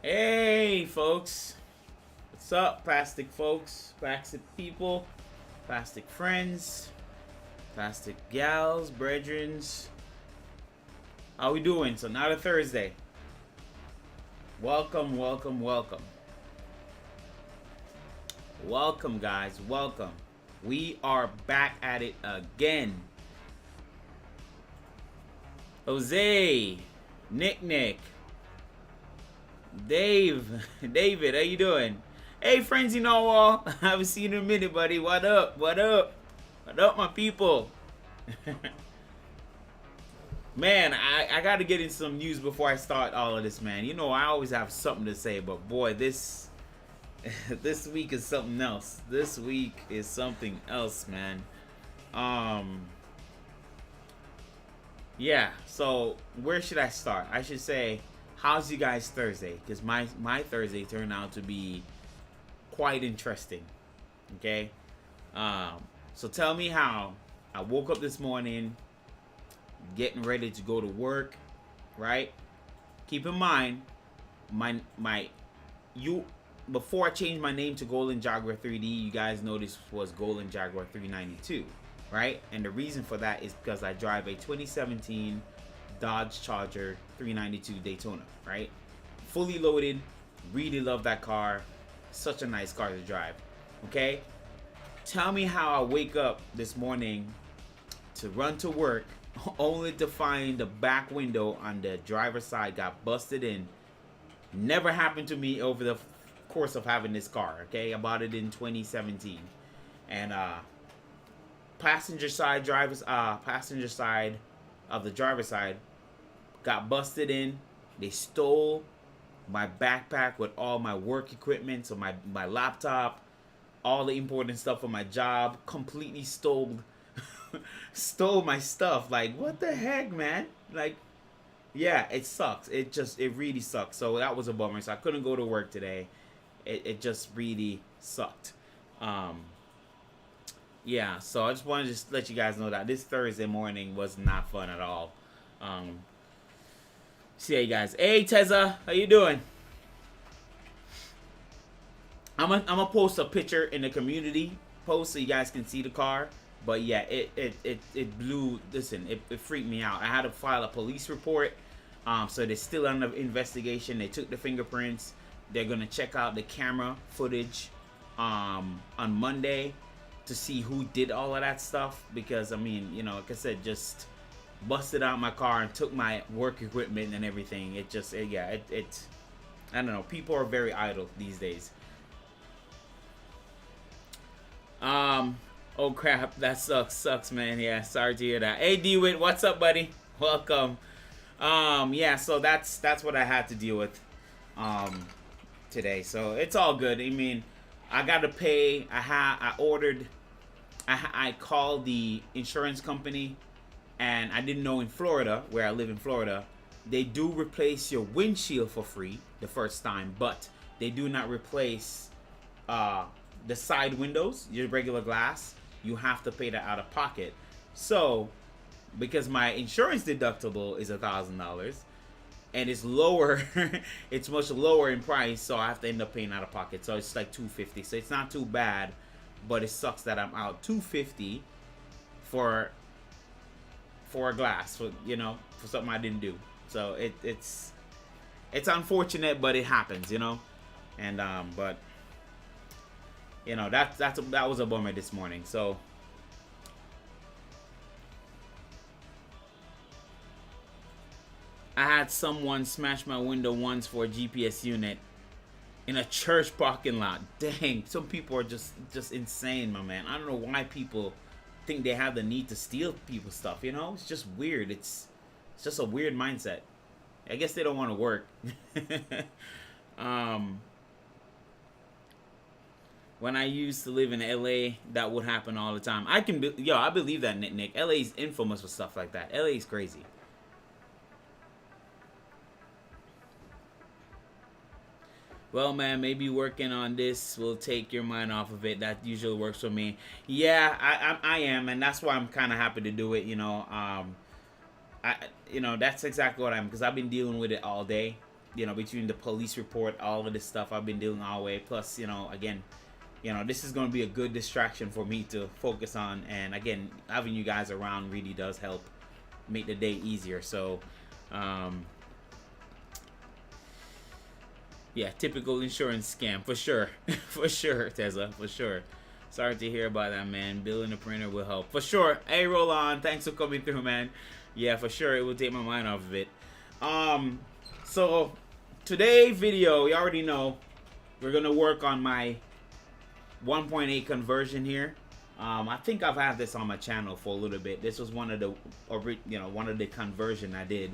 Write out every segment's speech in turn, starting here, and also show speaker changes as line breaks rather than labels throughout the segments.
Hey, folks. What's up, plastic folks, plastic people, plastic friends, plastic gals, brethrens? How we doing? So, not a Thursday. Welcome, welcome, welcome. Welcome, guys. Welcome. We are back at it again. Jose, Nick, David, how you doing? Hey, friends, you know all. I haven't seen you in a minute, buddy. What up? What up? What up, my people? Man, I got to get in some news before I start all of this, man. You know, I always have something to say, but boy, this week is something else. This week is something else, man. Yeah, so where should I start? I should say, how's you guys Thursday? Because my Thursday turned out to be quite interesting. Okay? So tell me how I woke up this morning, getting ready to go to work, right? Keep in mind, before I changed my name to GoldenJaguar3D, you guys noticed was GoldenJaguar392, right? And the reason for that is because I drive a 2017 Dodge Charger 392 Daytona, right? Fully loaded, really love that car. Such a nice car to drive, okay? Tell me how I wake up this morning to run to work only to find the back window on the driver's side got busted in. Never happened to me over the course of having this car, okay? I bought it in 2017. And passenger side of the driver's side got busted in. They stole my backpack with all my work equipment, so my laptop, all the important stuff for my job, completely stole my stuff. Like, what the heck, man? Like, yeah, it sucks. It really sucks. So that was a bummer. So I couldn't go to work today. It just really sucked. Yeah, so I just wanted to let you guys know that this Thursday morning was not fun at all. See you guys. Hey, Teza, how you doing? I'm gonna post a picture in the community post so you guys can see the car. But yeah, it blew. Listen, it freaked me out. I had to file a police report. So they're still under investigation. They took the fingerprints. They're gonna check out the camera footage on Monday to see who did all of that stuff. Because I mean, you know, like I said, just busted out my car and took my work equipment and everything. I don't know. People are very idle these days. Oh crap, that sucks, man. Yeah, sorry to hear that. Hey, DeWitt, what's up, buddy? Welcome. Yeah, so that's what I had to deal with today. So it's all good. I mean, I gotta pay. I called the insurance company, and I didn't know in Florida, where I live in Florida, they do replace your windshield for free the first time, but they do not replace the side windows, your regular glass. You have to pay that out of pocket. So, because my insurance deductible is $1,000, and it's lower, it's much lower in price, so I have to end up paying out of pocket. So it's like $250. So it's not too bad, but it sucks that I'm out $250 for a glass, for something I didn't do. So it's unfortunate, but it happens, and but. That was a bummer this morning. So I had someone smash my window once for a GPS unit in a church parking lot. Dang, some people are just insane, my man. I don't know why people think they have the need to steal people's stuff. It's just weird. It's just a weird mindset. I guess they don't want to work. When I used to live in LA, that would happen all the time. I believe that, Nick. LA's infamous for stuff like that. LA's crazy. Well, man, maybe working on this will take your mind off of it. That usually works for me. Yeah, I am, and that's why I'm kind of happy to do it. That's exactly what I'm, because I've been dealing with it all day. you know, between the police report, all of this stuff I've been doing all the way, plus, you know, again, you know, this is going to be a good distraction for me to focus on. And again, having you guys around really does help make the day easier. So, yeah, typical insurance scam for sure. For sure, Tesla, for sure. Sorry to hear about that, man. Building a printer will help for sure. Hey, Roland, thanks for coming through, man. Yeah, for sure, it will take my mind off of it. So today video, you already know, we're gonna work on my 1.8 conversion here. I think I've had this on my channel for a little bit. This was one of the, you know, one of the conversion I did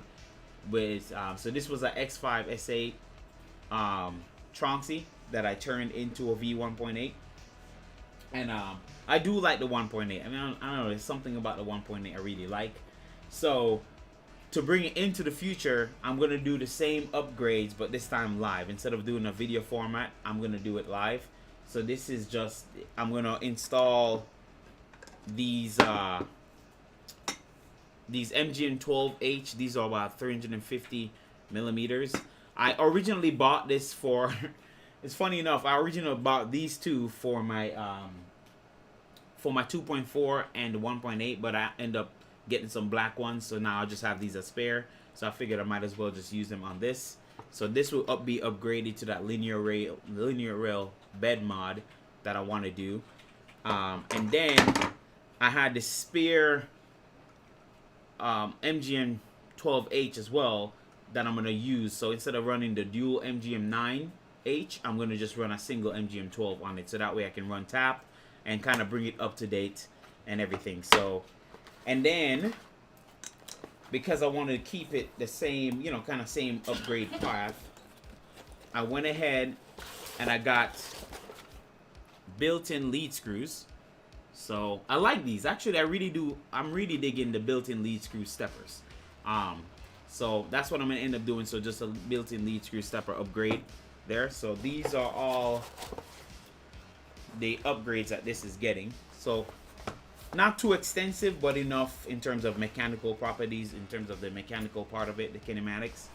with. So this was a X5 S8 Tronxy that I turned into a V1.8, and I do like the 1.8. I mean, I don't know, there's something about the 1.8 I really like. So to bring it into the future, I'm gonna do the same upgrades, but this time live. Instead of doing a video format, I'm gonna do it live. So this is just, I'm gonna install these MGM12H. These are about 350 millimeters. I originally bought this for it's funny enough, I originally bought these two for my 2.4 and 1.8, but I end up getting some black ones, so now I just have these as spare. So I figured I might as well just use them on this. So this will be upgraded to that linear rail bed mod that I want to do. And then I had the spare MGM12H as well that I'm gonna use. So instead of running the dual MGM9H, I'm gonna just run a single MGM12 on it, so that way I can run tap and kind of bring it up to date and everything. So, and then because I wanted to keep it the same, you know, kind of same upgrade path, I went ahead and I got built-in lead screws. So I like these. Actually, I really do. I'm really digging the built-in lead screw steppers. So that's what I'm gonna end up doing. So just a built-in lead screw stepper upgrade there. So these are all the upgrades that this is getting. So not too extensive, but enough in terms of mechanical properties, in terms of the mechanical part of it, the kinematics.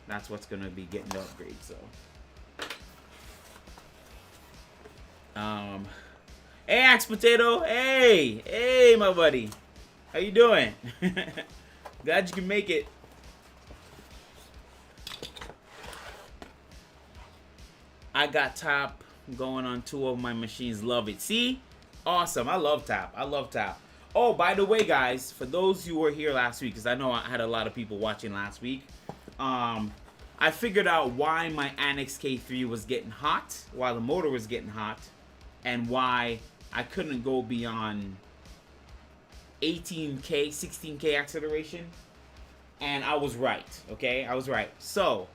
That's what's gonna be getting the upgrade. So hey, Axe Potato, hey my buddy, how you doing? Glad you can make it. I got tap going on 2 of my machines. Love it. See? Awesome. I love tap. I love tap. Oh, by the way, guys, for those who were here last week, because I know I had a lot of people watching last week, I figured out why my Annex K3 was getting hot while the motor was getting hot, and why I couldn't go beyond 18K, 16K acceleration. And I was right, okay? I was right. So,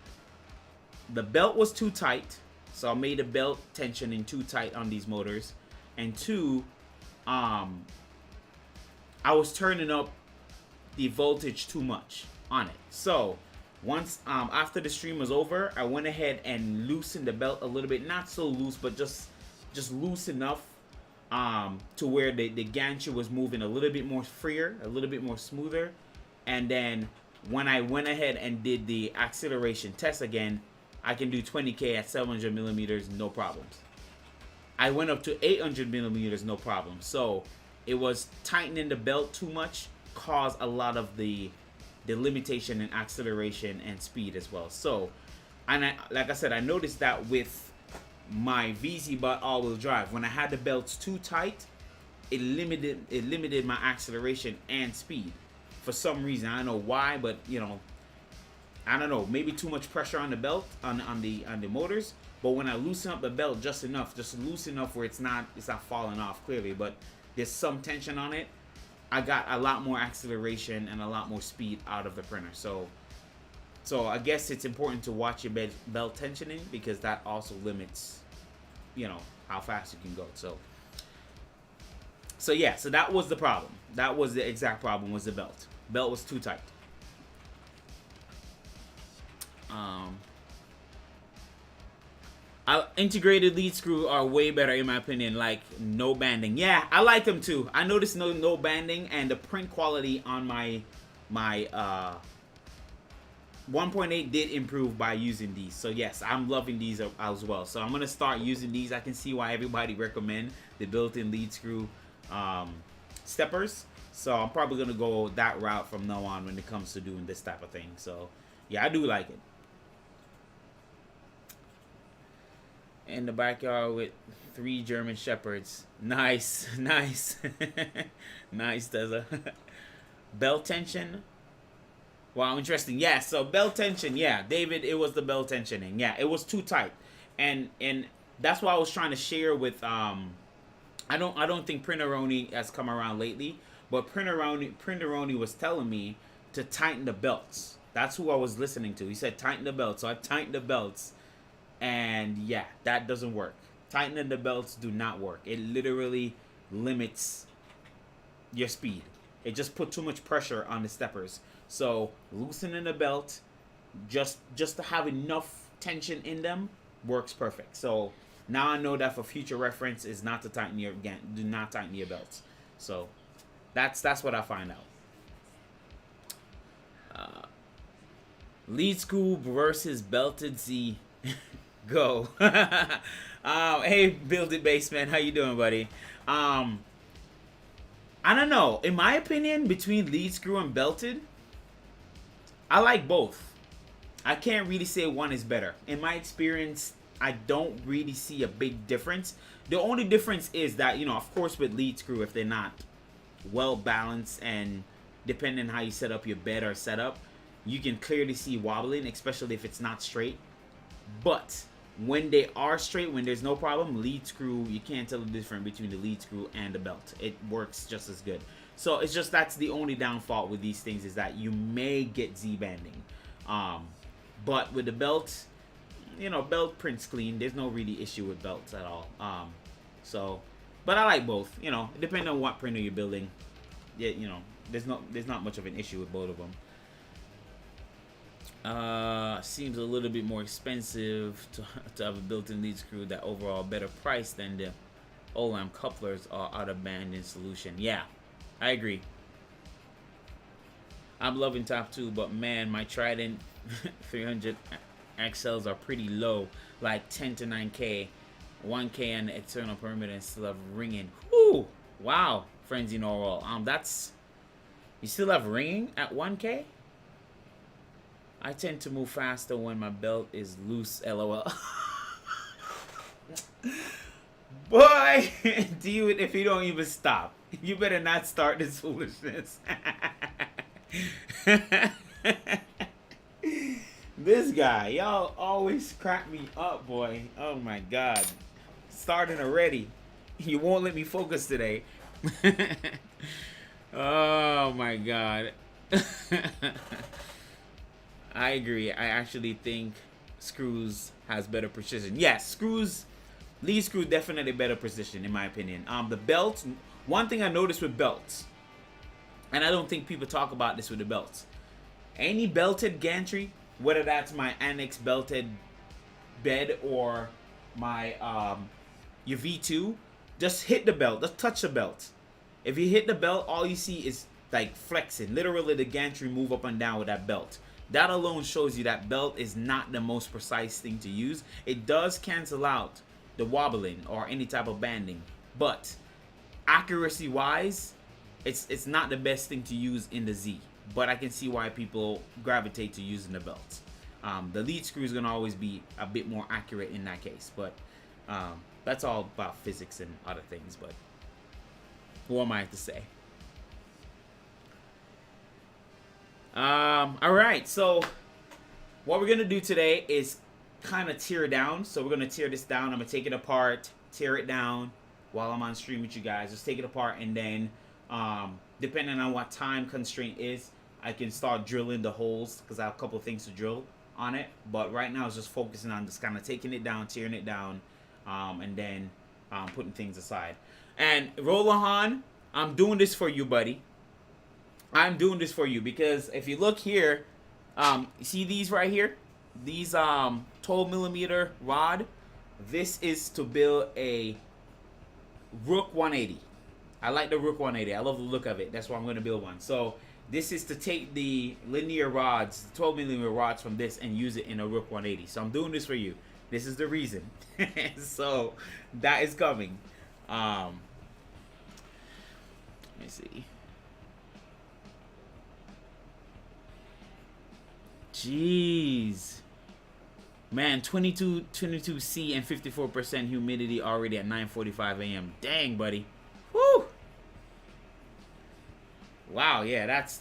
the belt was too tight. So I made the belt tensioning too tight on these motors. And 2, I was turning up the voltage too much on it. So once after the stream was over, I went ahead and loosened the belt a little bit. Not so loose, but just loose enough to where the gantry was moving a little bit more freer, a little bit more smoother. And then when I went ahead and did the acceleration test again, I can do 20K at 700 millimeters, no problems. I went up to 800 millimeters, no problem. So it was tightening the belt too much, caused a lot of the limitation in acceleration and speed as well. So, and like I said, I noticed that with my VZ-Bot all-wheel drive, when I had the belts too tight, it limited my acceleration and speed for some reason. I don't know why, but you know, I don't know, maybe too much pressure on the belt, on the motors. But when I loosen up the belt just loose enough where it's not falling off clearly, but there's some tension on it, I got a lot more acceleration and a lot more speed out of the printer. So I guess it's important to watch your belt tensioning, because that also limits, you know, how fast you can go. So yeah, so that was the problem. That was the exact problem, was the belt. Belt was too tight. Integrated lead screw are way better in my opinion, like no banding. Yeah, I like them too. I noticed no banding, and the print quality on my 1.8 did improve by using these. So yes, I'm loving these as well. So I'm going to start using these. I can see why everybody recommend the built-in lead screw steppers. So I'm probably going to go that route from now on when it comes to doing this type of thing. So yeah, I do like it. In the backyard with 3 German Shepherds. Nice, nice. Nice, Teza. Belt tension. Wow, interesting. Yeah, so belt tension. Yeah, David, it was the belt tensioning. Yeah, it was too tight, and that's what I was trying to share with. I don't think Printeroni has come around lately, but Printeroni was telling me to tighten the belts. That's who I was listening to. He said tighten the belts, so I tightened the belts, and yeah, that doesn't work. Tightening the belts do not work. It literally limits your speed. It just put too much pressure on the steppers. So loosening the belt, just to have enough tension in them, works perfect. So now I know that for future reference is not to tighten your do not tighten your belts. So that's what I find out. Lead screw versus belted Z. Go. Hey, Build It Baseman, how you doing, buddy? I don't know. In my opinion, between lead screw and belted, I like both. I can't really say one is better. In my experience, I don't really see a big difference. The only difference is that, you know, of course with lead screw, if they're not well balanced and depending on how you set up your bed or setup, you can clearly see wobbling, especially if it's not straight. But when they are straight, when there's no problem, lead screw, you can't tell the difference between the lead screw and the belt. It works just as good. So it's just that's the only downfall with these things is that you may get Z-banding. But with the belt, you know, belt prints clean. There's no really issue with belts at all. But I like both. You know, depending on what printer you're building, yeah, you know, there's not much of an issue with both of them. Seems a little bit more expensive to have a built-in lead screw. That overall better price than the OLAM couplers are out-of-banding solution. Yeah, I agree. I'm loving top 2, but man, my Trident 300 XLs are pretty low, like 10 to 9K, 1K and the external perimeter and still have ringing. Whoo! Wow, Frenzy Norwell. That's, you still have ringing at 1K? I tend to move faster when my belt is loose, LOL. Boy, dude, if you don't even stop, you better not start this foolishness. This guy, y'all always crack me up, boy. Oh my God. Starting already. You won't let me focus today. Oh my God. I agree. I actually think screws has better precision. Yes, screws, lead screw definitely better precision in my opinion. The belts, one thing I noticed with belts, and I don't think people talk about this with the belts. Any belted gantry, whether that's my Annex belted bed or my your V2, just hit the belt, just touch the belt. If you hit the belt, all you see is like flexing. Literally the gantry move up and down with that belt. That alone shows you that belt is not the most precise thing to use. It does cancel out the wobbling or any type of banding, but accuracy wise, it's not the best thing to use in the Z. But I can see why people gravitate to using the belts. The lead screw is gonna always be a bit more accurate in that case, but that's all about physics and other things. But who am I to say? All right, so what we're gonna do today is kind of tear down. So we're gonna tear this down. I'm gonna take it apart, tear it down while I'm on stream with you guys. Just take it apart, and then depending on what time constraint is, I can start drilling the holes because I have a couple of things to drill on it. But right now, it's just focusing on just kind of taking it down, tearing it down, and then putting things aside. And Rolahan, I'm doing this for you, buddy. I'm doing this for you because if you look here, see these right here? These 12mm rod. This is to build a Rook 180. I like the Rook 180. I love the look of it. That's why I'm going to build one. So This is to take the linear rods, 12 millimeter rods from this and use it in a Rook 180. So I'm doing this for you. This is the reason. So that is coming. Let me see. Jeez. Man, 22C and 54% humidity already at 9:45 a.m. Dang, buddy. Woo! Wow, yeah, that's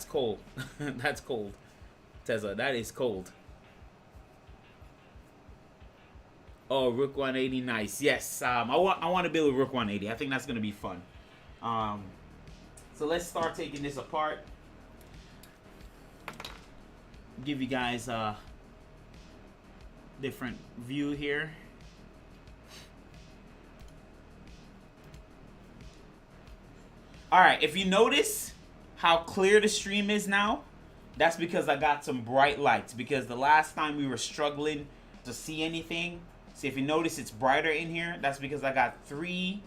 cold. That's cold. Tesla, that is cold. Oh, Rook 180, nice. Yes, I want to build a Rook 180. I think that's gonna be fun. So let's start taking this apart. Give you guys a different view here. All right, if you notice how clear the stream is now, that's because I got some bright lights. Because the last time we were struggling to see anything. See, if you notice it's brighter in here, that's because I got 300,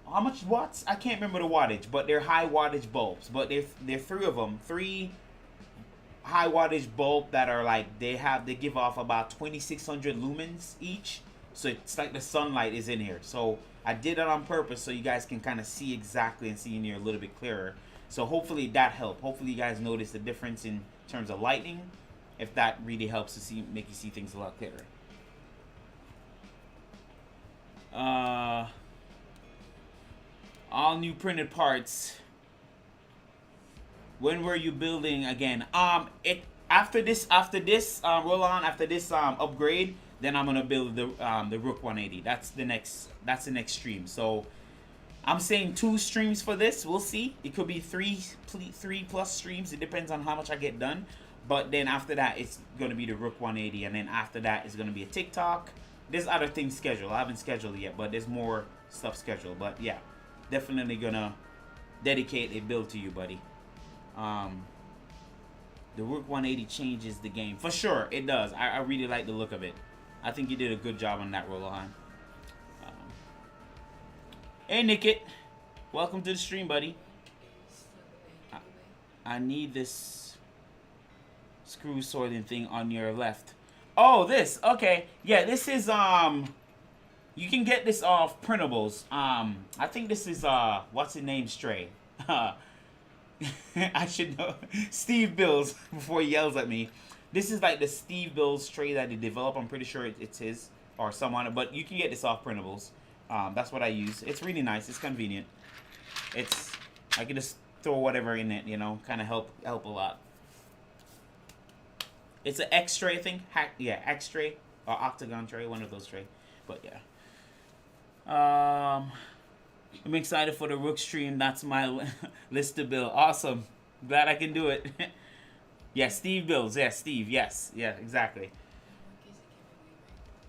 how much watts? I can't remember the wattage, but they're high wattage bulbs. But they're three of them, 3 high wattage bulb that are like, they give off about 2600 lumens each. So it's like the sunlight is in here. So I did it on purpose so you guys can kind of see exactly and see in here a little bit clearer. So hopefully that helped. Hopefully you guys notice the difference in terms of lighting. If that really helps to see, make you see things a lot clearer. All new printed parts. When were you building again? After this Roland, after this upgrade, then I'm gonna build the Rook 180. That's the next stream. So I'm saying 2 streams for this. We'll see. It could be 3 plus streams. It depends on how much I get done. But then after that, it's gonna be the Rook 180, and then after that, it's gonna be a TikTok. There's other things scheduled. I haven't scheduled it yet, but there's more stuff scheduled. But yeah, definitely gonna dedicate a build to you, buddy. The Rook 180 changes the game. For sure, it does. I really like the look of it. I think you did a good job on that, Roland. Hey, Nickit. Welcome to the stream, buddy. I need this screw sorting thing on your left. Oh, this. Okay. Yeah, this is, you can get this off printables. I think this is, what's his name, Stray? I should know. Steve Bills, before he yells at me. This is like the Steve Bills tray that they developed. I'm pretty sure it's his or someone, but you can get this off printables. That's what I use. It's really nice. It's convenient. I can just throw whatever in it, you know, kind of help a lot. It's an X-tray thing. Yeah, X-tray or octagon tray, one of those tray. But yeah. I'm excited for the Rook stream. That's my list to build. Awesome. Glad I can do it. Yeah, Steve builds. Yeah, Steve. Yes. Yeah, exactly.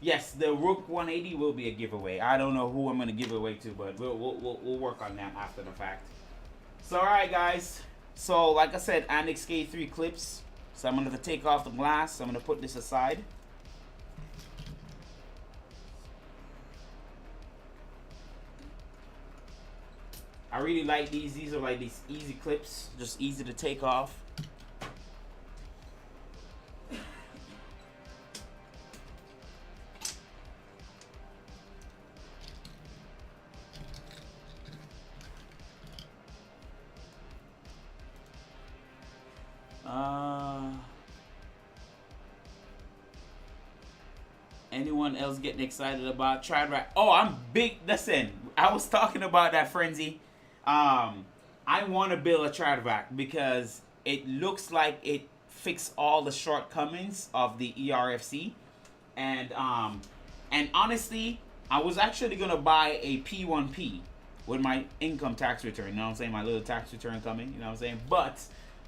Yes, the Rook 180 will be a giveaway. I don't know who I'm going to give it away to, but we'll work on that after the fact. So, all right, guys. So, like I said, Annex K3 clips. So, I'm going to take off the glass. So I'm going to put this aside. I really like these. These are like these easy clips. Just easy to take off. Anyone else getting excited about TradRack? Oh, I'm big. Listen, I was talking about that, Frenzy. I want to build a TradRack because it looks like it fixed all the shortcomings of the ERFC, and honestly, I was actually gonna buy a P1P with my income tax return. You know what I'm saying? My little tax return coming. You know what I'm saying? But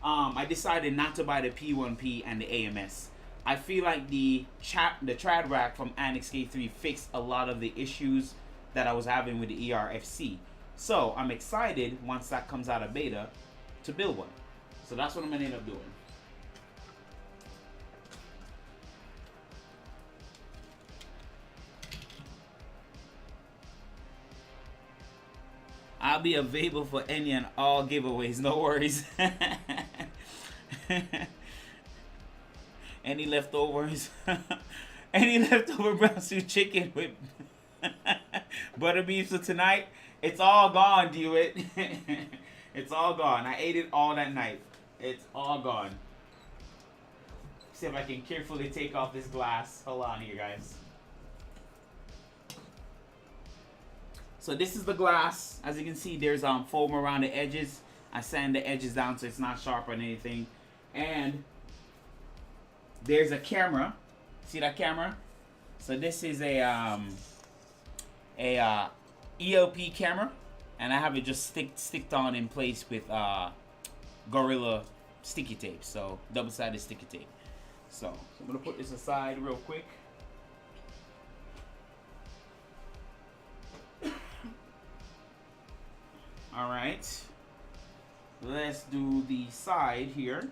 I decided not to buy the P1P and the AMS. I feel like the TradRack from Annex K3 fixed a lot of the issues that I was having with the ERFC. So I'm excited once that comes out of beta to build one. So that's what I'm gonna end up doing. I'll be available for any and all giveaways. No worries. Any leftovers? Any leftover brown stew chicken with butter beef for tonight? It's all gone, Dewitt. It's all gone. I ate it all that night. It's all gone. See if I can carefully take off this glass. Hold on here, guys. So this is the glass. As you can see, there's foam around the edges. I sand the edges down so it's not sharp or anything. And there's a camera. See that camera? So this is a ELP camera, and I have it just sticked on in place with Gorilla sticky tape. So double-sided sticky tape. So I'm gonna put this aside real quick. All right, let's do the side here.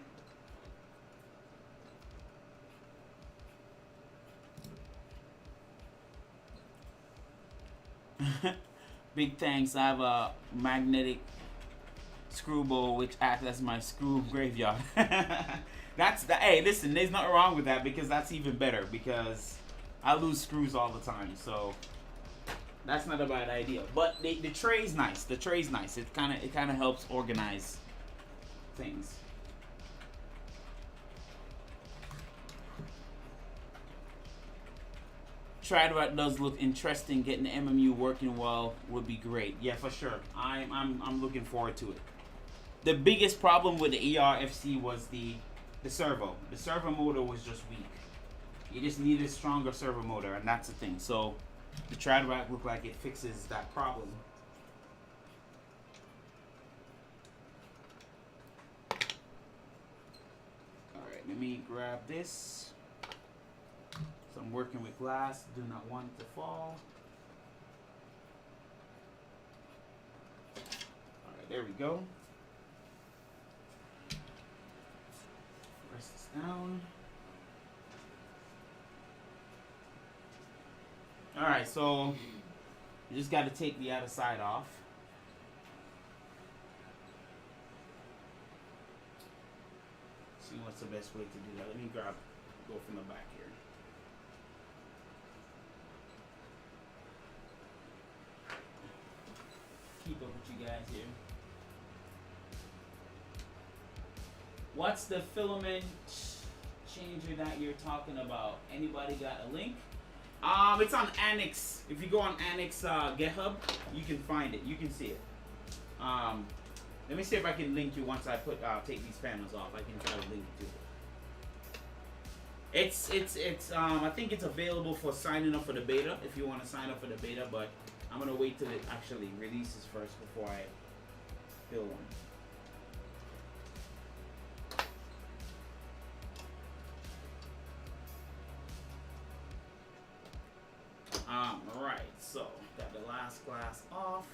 Big thanks. I have a magnetic screw bowl which acts as my screw graveyard. Hey, listen, there's nothing wrong with that, because that's even better, because I lose screws all the time. So that's not a bad idea. But the tray's nice. The tray's nice. It kind of helps organize things. Tried does look interesting. Getting the MMU working well would be great. Yeah, for sure. I'm looking forward to it. The biggest problem with the ERFC was the servo. The servo motor was just weak. You just needed a stronger servo motor, and that's the thing. So the Trad rack looked like it fixes that problem. Alright, let me grab this. So I'm working with glass, do not want it to fall. Alright, there we go. Press this down. Alright, so you just got to take the other side off. See what's the best way to do that. Let me go from the back here. Keep up with you guys here. What's the filament changer that you're talking about? Anybody got a link? It's on Annex. If you go on Annex GitHub, you can find it. You can see it. Let me see if I can link you once I take these panels off. I can try to link you to it. It's I think it's available for signing up for the beta if you want to sign up for the beta, but I'm gonna wait till it actually releases first before I build one. Alright, so got the last glass off.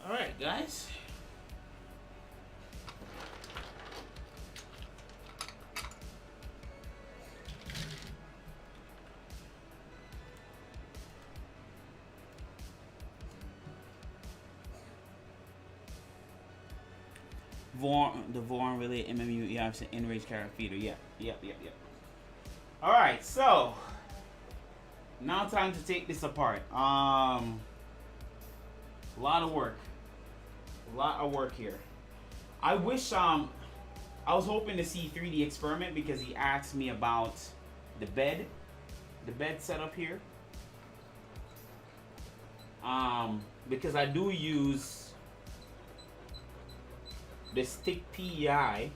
Alright, guys. The Voron really MMU ERFC in-range carrot feeder. Yep. Alright, so now time to take this apart. A lot of work. A lot of work here. I wish I was hoping to see 3D Experiment, because he asked me about the bed setup here. Because I do use the stick PEI.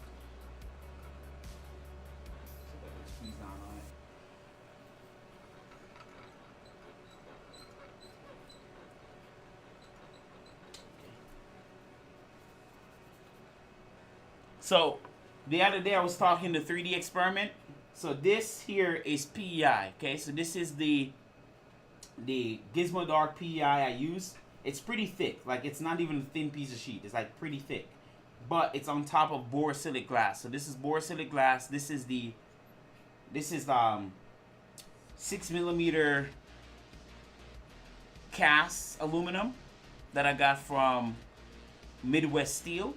So the other day I was talking to 3D Experiment. So this here is PEI. Okay, so this is the Gizmo Dark PEI I use. It's pretty thick. Like, it's not even a thin piece of sheet. It's like pretty thick. But it's on top of borosilicate glass. So this is borosilicate glass. This is 6mm cast aluminum that I got from Midwest Steel,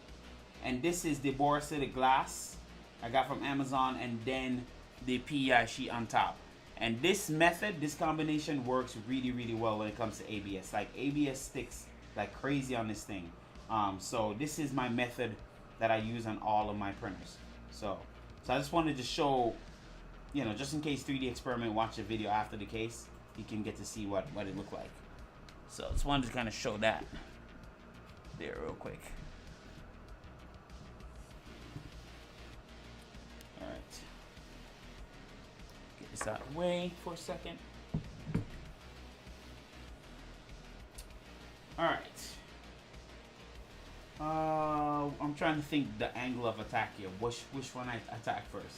and this is the borosilicate glass I got from Amazon, and then the PEI sheet on top. And this method, this combination works really, really well when it comes to ABS. Like, ABS sticks like crazy on this thing. So this is my method that I use on all of my printers. So I just wanted to show, you know, just in case 3D Experiment watch the video after the case, you can get to see what it looked like. So just wanted to kind of show that there real quick. All right, get this out of the way for a second. All right. I'm trying to think the angle of attack here. Which one I attack first?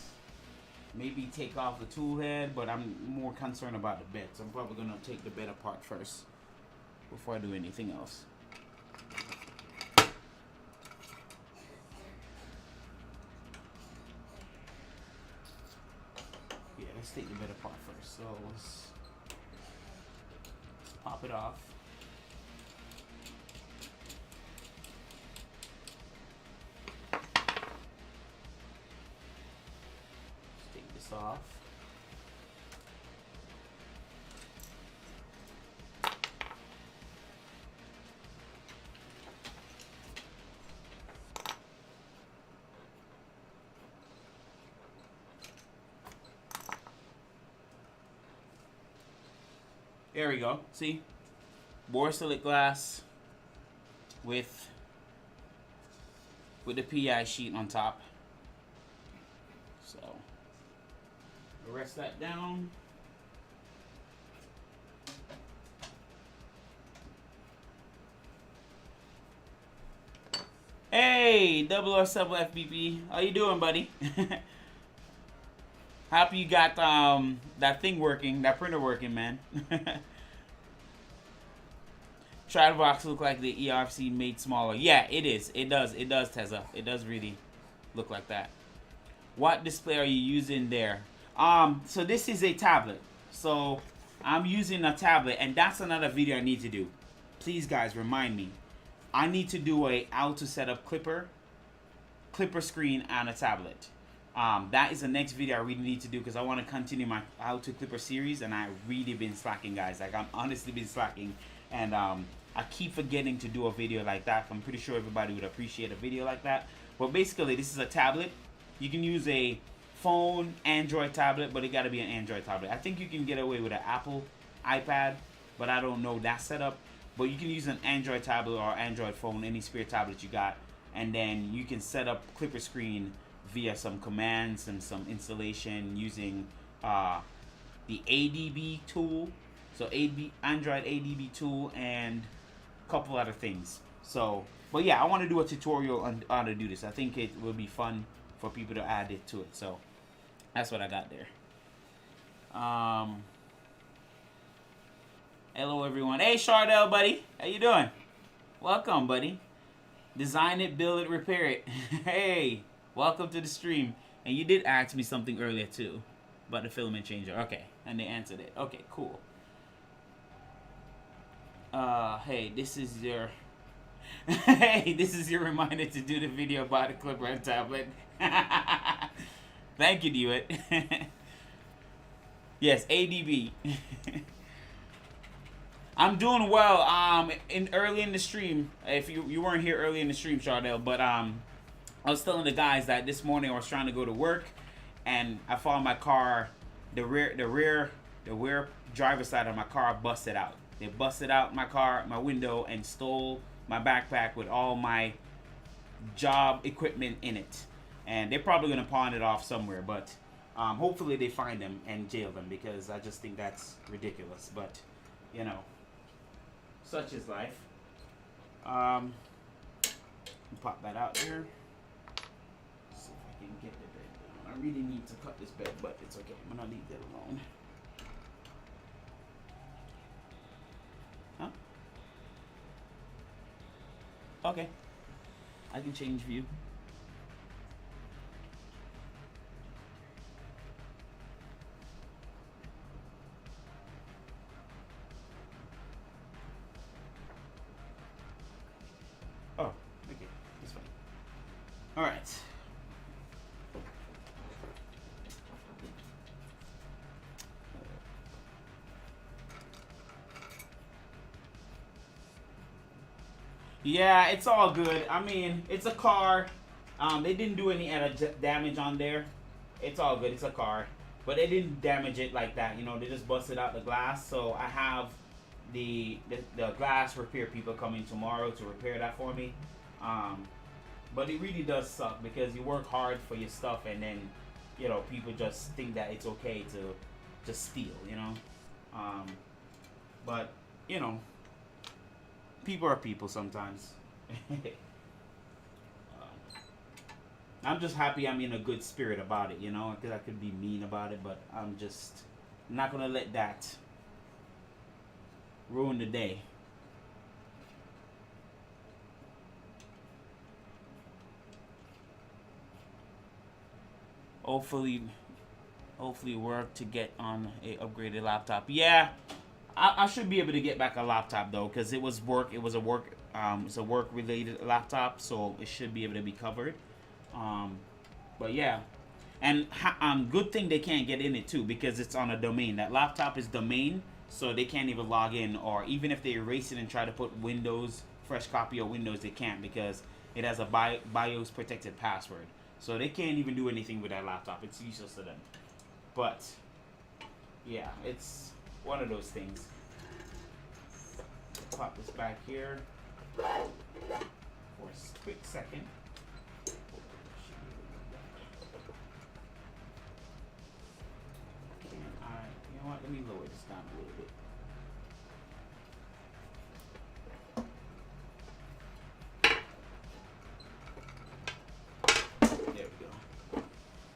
Maybe take off the tool head, but I'm more concerned about the bed, so I'm probably gonna take the bed apart first before I do anything else. Yeah, let's take the bed apart first. So let's pop it off. Off. There we go. See? Borosilicate glass with the PI sheet on top. So rest that down. Hey, 007 FBP, how you doing, buddy? Happy you got that thing working, that printer working, man. Try the box look like the ERC made smaller. Yeah, it is. It does. It does, Tezza. It does really look like that. What display are you using there? So this is a tablet. So I'm using a tablet, and that's another video I need to do. Please, guys, remind me. I need to do a how to set up clipper screen on a tablet. That is the next video I really need to do, because I want to continue my how to clipper series, and I really been slacking, guys. Like, I'm honestly been slacking, and I keep forgetting to do a video like that. I'm pretty sure everybody would appreciate a video like that. But basically, this is a tablet. You can use a phone, Android tablet, but it got to be an Android tablet. I think you can get away with an Apple iPad, but I don't know that setup. But you can use an Android tablet or Android phone, any spare tablet you got, and then you can set up clipper screen via some commands and some installation using the ADB tool, so Android ADB tool, and a couple other things. So, but yeah, I want to do a tutorial on how to do this. I think it will be fun for people to add it to it. So that's what I got there. Hello everyone. Hey Chardell, buddy, how you doing? Welcome, buddy. Design it, build it, repair it. Hey, welcome to the stream. And you did ask me something earlier too about the filament changer. Okay, and they answered it. Okay, cool. Hey, this is your hey, this is your reminder to do the video about the clipper and tablet. Thank you, Dewitt. Yes, ADB. I'm doing well. Early in the stream, if you weren't here early in the stream, Chardell, but I was telling the guys that this morning I was trying to go to work, and I found my car, the rear driver's side of my car busted out. They busted out my car, my window, and stole my backpack with all my job equipment in it. And they're probably gonna pawn it off somewhere, but hopefully they find them and jail them, because I just think that's ridiculous. But you know, such is life. Pop that out there. See if I can get the bed down. I really need to cut this bed, but it's okay. I'm gonna leave that alone. Huh? Okay. I can change view. All right. Yeah, it's all good. I mean, it's a car. They didn't do any damage on there. It's all good. It's a car. But they didn't damage it like that. You know, they just busted out the glass. So I have the glass repair people coming tomorrow to repair that for me. But it really does suck because you work hard for your stuff and then, you know, people just think that it's okay to just steal, you know. But, you know, people are people sometimes. I'm just happy I'm in a good spirit about it, you know, because I could be mean about it, but I'm just not going to let that ruin the day. Hopefully work to get on a upgraded laptop. Yeah, I should be able to get back a laptop though, because it was work. It was a work. It's a work related laptop, so it should be able to be covered. But yeah, and good thing they can't get in it too because it's on a domain. That laptop is domain, so they can't even log in. Or even if they erase it and try to put Windows, fresh copy of Windows, they can't because it has a BIOS protected password. So they can't even do anything with that laptop. It's useless to them. But yeah, it's one of those things. Pop this back here for a quick second. You know what? Let me lower this down a little bit.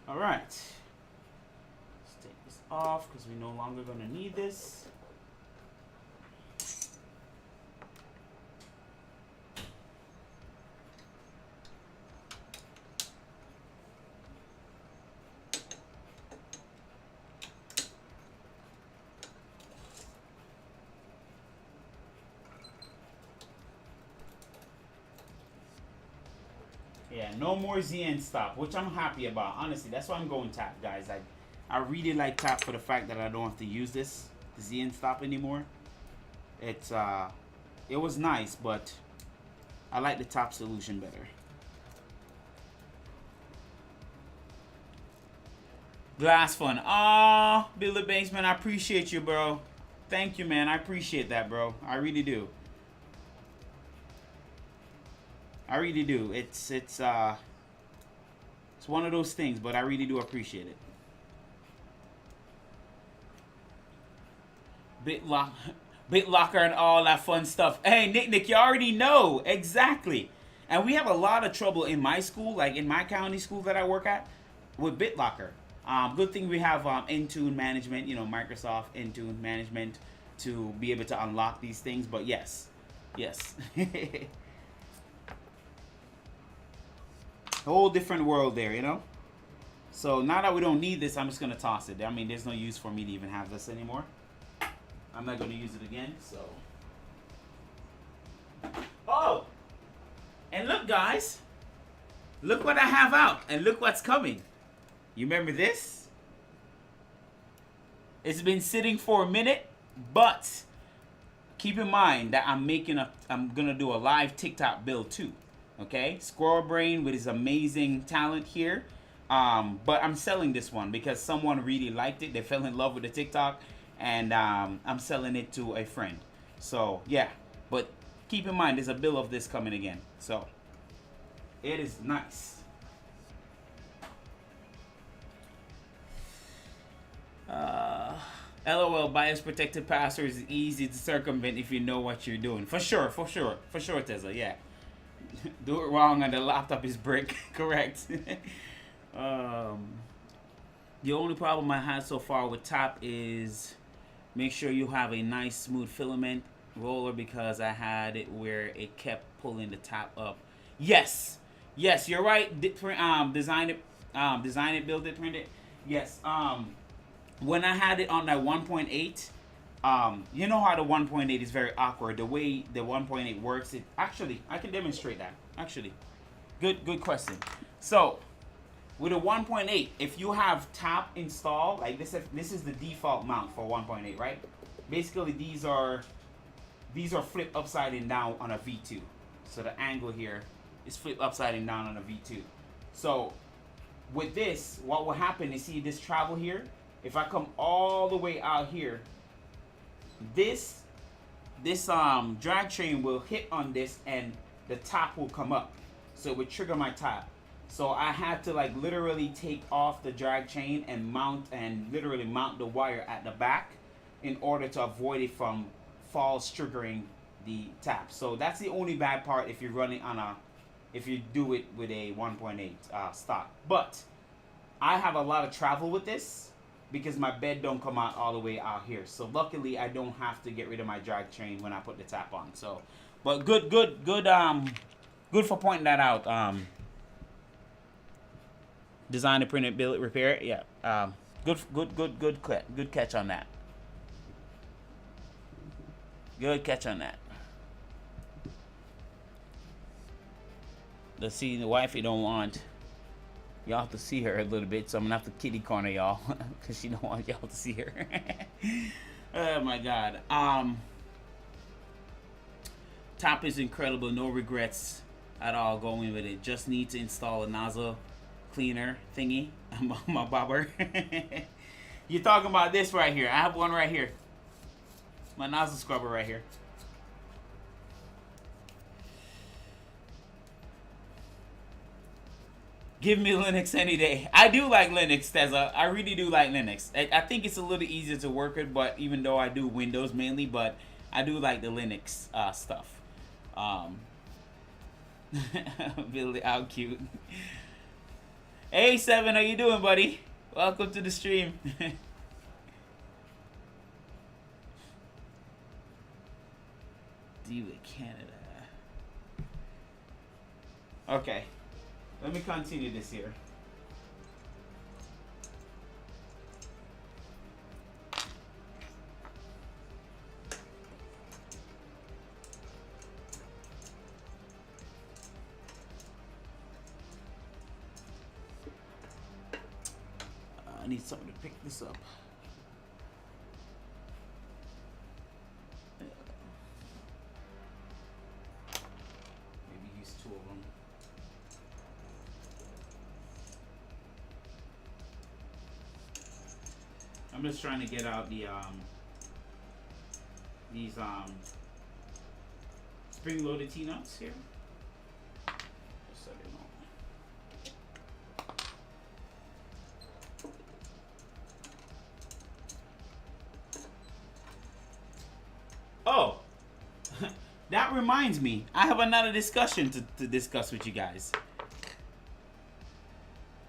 All right, let's take this off because we're no longer going to need this. Yeah, no more ZN stop, which I'm happy about. Honestly, that's why I'm going tap, guys. I really like tap for the fact that I don't have to use the ZN stop anymore. It was nice, but I like the tap solution better. Glass fun. Aw, Billy Banks, man, I appreciate you, bro. Thank you, man. I appreciate that, bro. I really do. I really do. It's one of those things, but I really do appreciate it. BitLocker and all that fun stuff. Hey, Nick, you already know. Exactly. And we have a lot of trouble in my school, like in my county school that I work at, with BitLocker. Good thing we have Intune management, you know, Microsoft Intune management to be able to unlock these things. But yes. A whole different world there, you know? So now that we don't need this, I'm just going to toss it. I mean, there's no use for me to even have this anymore. I'm not going to use it again, so. Oh! And look, guys. Look what I have out. And look what's coming. You remember this? It's been sitting for a minute, but keep in mind that I'm going to do a live TikTok build too. Okay, Squirrel Brain with his amazing talent here. But I'm selling this one because someone really liked it. They fell in love with the TikTok, and I'm selling it to a friend. So yeah, but keep in mind there's a bill of this coming again. So it is nice. LOL, BIOS protected password is easy to circumvent if you know what you're doing. For sure, Tesla. Yeah. Do it wrong and the laptop is brick. Correct. The only problem I had so far with tap is make sure you have a nice smooth filament roller because I had it where it kept pulling the tap up. Yes, you're right. Design it, build it, print it. Yes. When I had it on that 1.8, you know how the 1.8 is very awkward. The way the 1.8 works, I can demonstrate that. Actually, good question. So with a 1.8, if you have tap installed, like this is the default mount for 1.8, right? Basically, these are flipped upside down on a V2. So the angle here is flipped upside down on a V2. So with this, what will happen is, see this travel here? If I come all the way out here, this drag train will hit on this and the tap will come up. So it would trigger my tap. So I had to like literally take off the drag chain and literally mount the wire at the back in order to avoid it from false triggering the tap. So that's the only bad part if you're running on if you do it with a 1.8 stock. But I have a lot of travel with this because my bed don't come out all the way out here. So luckily I don't have to get rid of my drag chain when I put the tap on. So, but good for pointing that out. Design to print it, build it, repair it. Yeah. Good catch on that. Good catch on that. Let's see, the wifey don't want y'all to see her a little bit, so I'm gonna have to kitty corner y'all because she don't want y'all to see her. Oh my god. Top is incredible, no regrets at all going with it. Just need to install a nozzle cleaner thingy. My bobber. You're talking about this right here. I have one right here. My nozzle scrubber right here. Give me Linux any day. I do like Linux, Tezza. I really do like Linux. I think it's a little easier to work with, but even though I do Windows mainly, but I do like the Linux stuff. Billy, how cute. Hey, Seven, how you doing, buddy? Welcome to the stream. Deal with Canada. Okay. Let me continue this here. I need something to pick this up. Maybe use two of them. I'm just trying to get out the these spring-loaded T-nuts here. Just so they know. Oh, that reminds me. I have another discussion to discuss with you guys.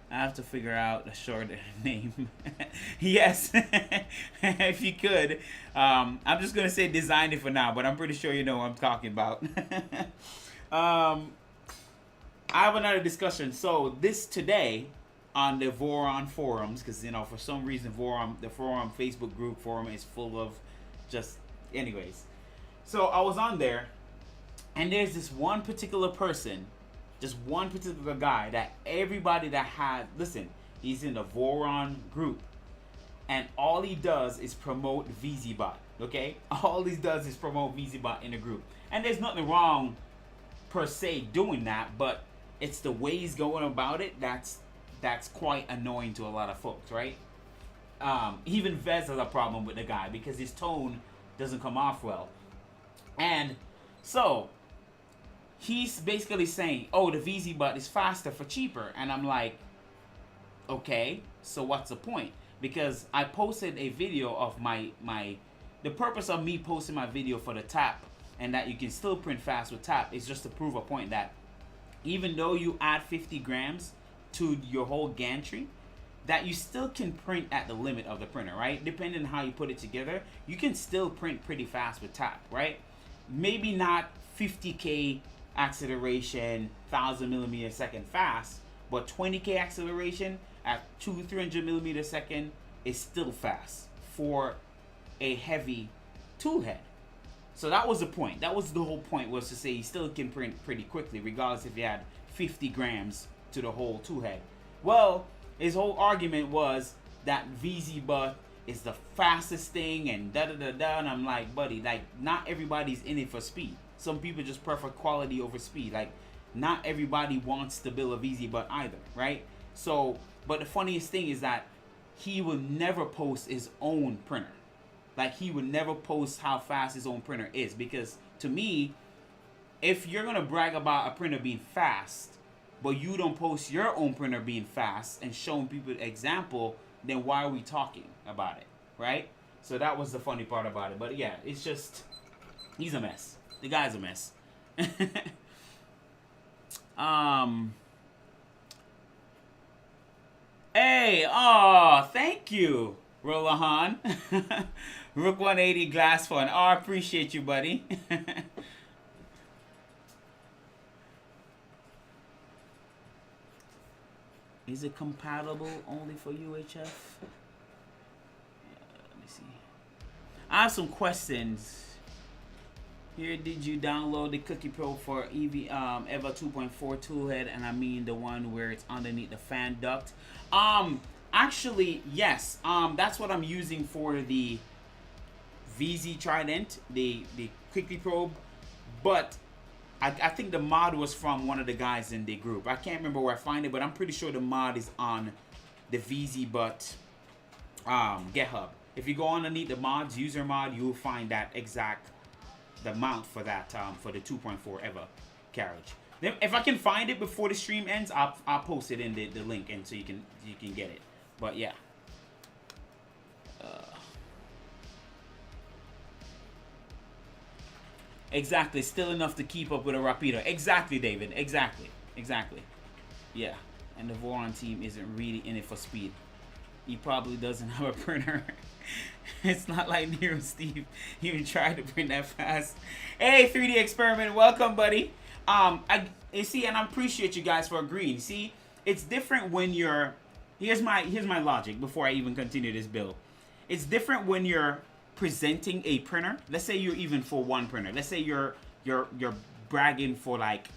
I have to figure out a shorter name. Yes, if you could. I'm just going to say designed it for now, but I'm pretty sure you know what I'm talking about. I have another discussion. So this today on the Voron forums, because, you know, for some reason the Voron Facebook group forum is full of just, anyways. So I was on there, and there's this one particular person, just one particular guy that everybody that had, listen, he's in the Voron group, and all he does is promote VZBot, okay? All he does is promote VZBot in the group. And there's nothing wrong per se doing that, but it's the way he's going about it that's quite annoying to a lot of folks, right? Even Vez has a problem with the guy because his tone doesn't come off well. And so he's basically saying, oh, the VZBot is faster for cheaper. And I'm like, okay, so what's the point? Because I posted a video of the purpose of me posting my video for the tap and that you can still print fast with tap is just to prove a point that even though you add 50 grams to your whole gantry, that you still can print at the limit of the printer, right? Depending on how you put it together, you can still print pretty fast with tap, right? Maybe not 50K acceleration, 1000 millimeter second fast, but 20K acceleration at 300 millimeter second is still fast for a heavy tool head. So that was the point. That was the whole point, was to say you still can print pretty quickly, regardless if you had 50 grams to the whole two head. Well, his whole argument was that VZ butt is the fastest thing and da da da da. And I'm like, buddy, like not everybody's in it for speed. Some people just prefer quality over speed. Like not everybody wants to build a VZ butt either, right? So, but the funniest thing is that he will never post his own printer. Like he would never post how fast his own printer is, because to me, if you're gonna brag about a printer being fast, but you don't post your own printer being fast and showing people the example, then why are we talking about it, right? So that was the funny part about it. But yeah, it's just, he's a mess. The guy's a mess. Hey, oh, thank you, Rolahan. Rook 180 glass fun. Oh, I appreciate you, buddy. Is it compatible only for UHF? Yeah, let me see. I have some questions. Here, did you download the cookie probe for EVA 2.4 toolhead? And I mean the one where it's underneath the fan duct. Actually, yes. That's what I'm using for the VZ Trident, the quickly probe. But I think the mod was from one of the guys in the group. I can't remember where I find it, but I'm pretty sure the mod is on the VZ Butt GitHub. If you go underneath the mods, user mod, you'll find that exact the mount for that for the 2.4 EVA carriage. Then if I can find it before the stream ends, I'll post it in the link, and so you can get it. But yeah. Exactly, still enough to keep up with a Rapido. Exactly, David. Exactly. Yeah, and the Voron team isn't really in it for speed. He probably doesn't have a printer. It's not like Nero Steve even tried to print that fast. Hey, 3D Experiment, welcome, buddy. You see, and I appreciate you guys for agreeing. See, it's different when you're. Here's my logic before I even continue this build. It's different when you're presenting a printer. Let's say you're even for one printer. Let's say you're bragging for like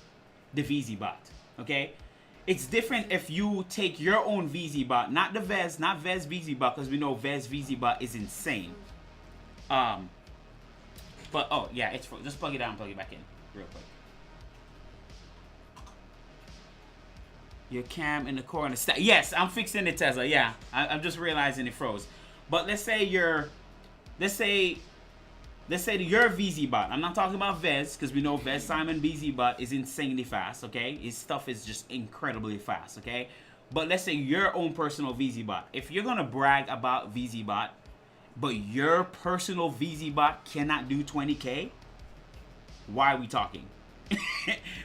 the VZ bot. Okay, it's different if you take your own VZ bot, not the Vez, not Vez VZ bot, because we know Vez VZ bot is insane. But oh yeah, it's just plug it out and plug it back in real quick. Your cam in the corner. Yes, I'm fixing it, Tesla. Yeah, I'm just realizing it froze. But let's say your VZ bot. I'm not talking about Vez, because we know Vez Simon VZ bot is insanely fast. Okay, his stuff is just incredibly fast. Okay, but let's say your own personal VZ bot. If you're gonna brag about VZ bot, but your personal VZ bot cannot do 20K, why are we talking?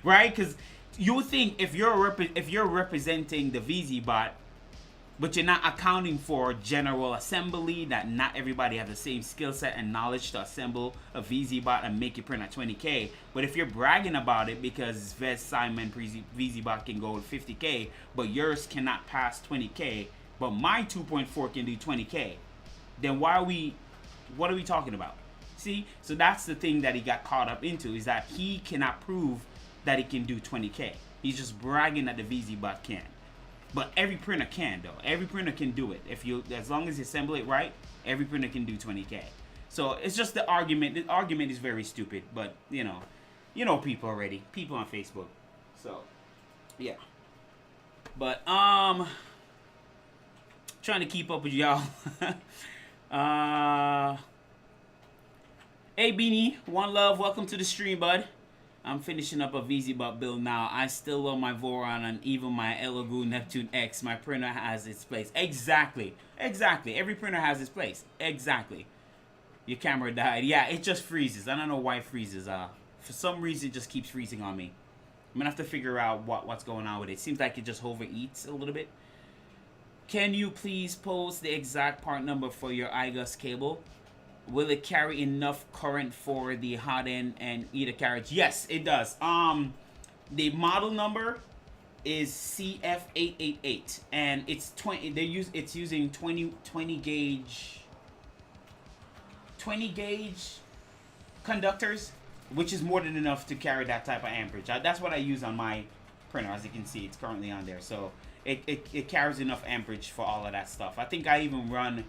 Right? Because you think if you're representing the VZ bot, but you're not accounting for general assembly, that not everybody has the same skill set and knowledge to assemble a VZ bot and make it print at 20K. But if you're bragging about it because Vez Simon VZ bot can go 50K, but yours cannot pass 20K, but my 2.4 can do 20K, then what are we talking about? See, so that's the thing that he got caught up into, is that he cannot prove that he can do 20K. He's just bragging that the VZ bot can. But every printer can, though. Every printer can do it. As long as you assemble it right, every printer can do 20K. So it's just the argument. The argument is very stupid, but you know people already. People on Facebook. So yeah. But trying to keep up with y'all. Hey Beanie, one love. Welcome to the stream, bud. I'm finishing up a VZ bot build now. I still love my Voron and even my Elegoo Neptune X. My printer has its place. Exactly. Every printer has its place. Exactly. Your camera died. Yeah, it just freezes. I don't know why it freezes. For some reason, it just keeps freezing on me. I'm gonna have to figure out what's going on with it. Seems like it just overeats a little bit. Can you please post the exact part number for your iGUS cable? Will it carry enough current for the hot end and either carriage? Yes, it does. The model number is CF888, and it's 20. It's using 20 gauge conductors, which is more than enough to carry that type of amperage. That's what I use on my printer. As you can see, it's currently on there. So it carries enough amperage for all of that stuff. I think I even run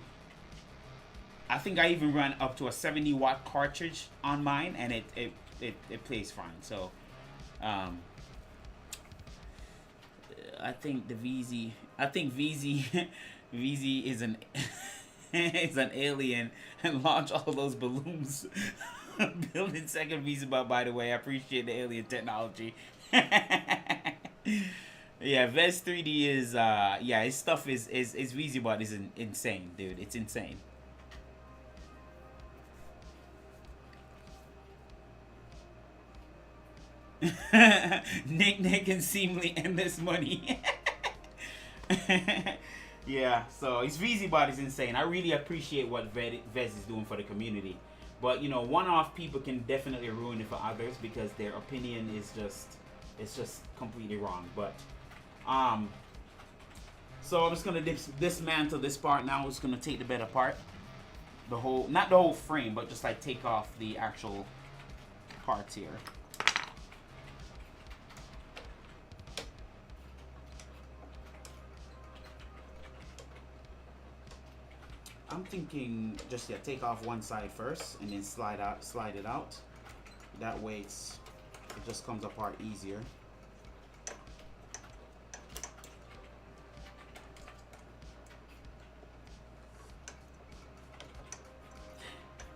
up to a 70-watt cartridge on mine, and it plays fine. So I think the VZ, VZ is an is an alien and launch all those balloons. Building second VZ, but by the way, I appreciate the alien technology. Yeah, Vez 3D is yeah, his stuff is VZBot is insane, dude. It's insane. Nick and seemingly endless money. Yeah, so his VZBot is insane. I really appreciate what Vez is doing for the community. But you know, one-off people can definitely ruin it for others because their opinion is just completely wrong. But so I'm just gonna dismantle this part now. I'm just gonna take the bed apart, the whole, not the whole frame, but just like take off the actual parts here. I'm thinking just take off one side first and then slide it out. That way it just comes apart easier.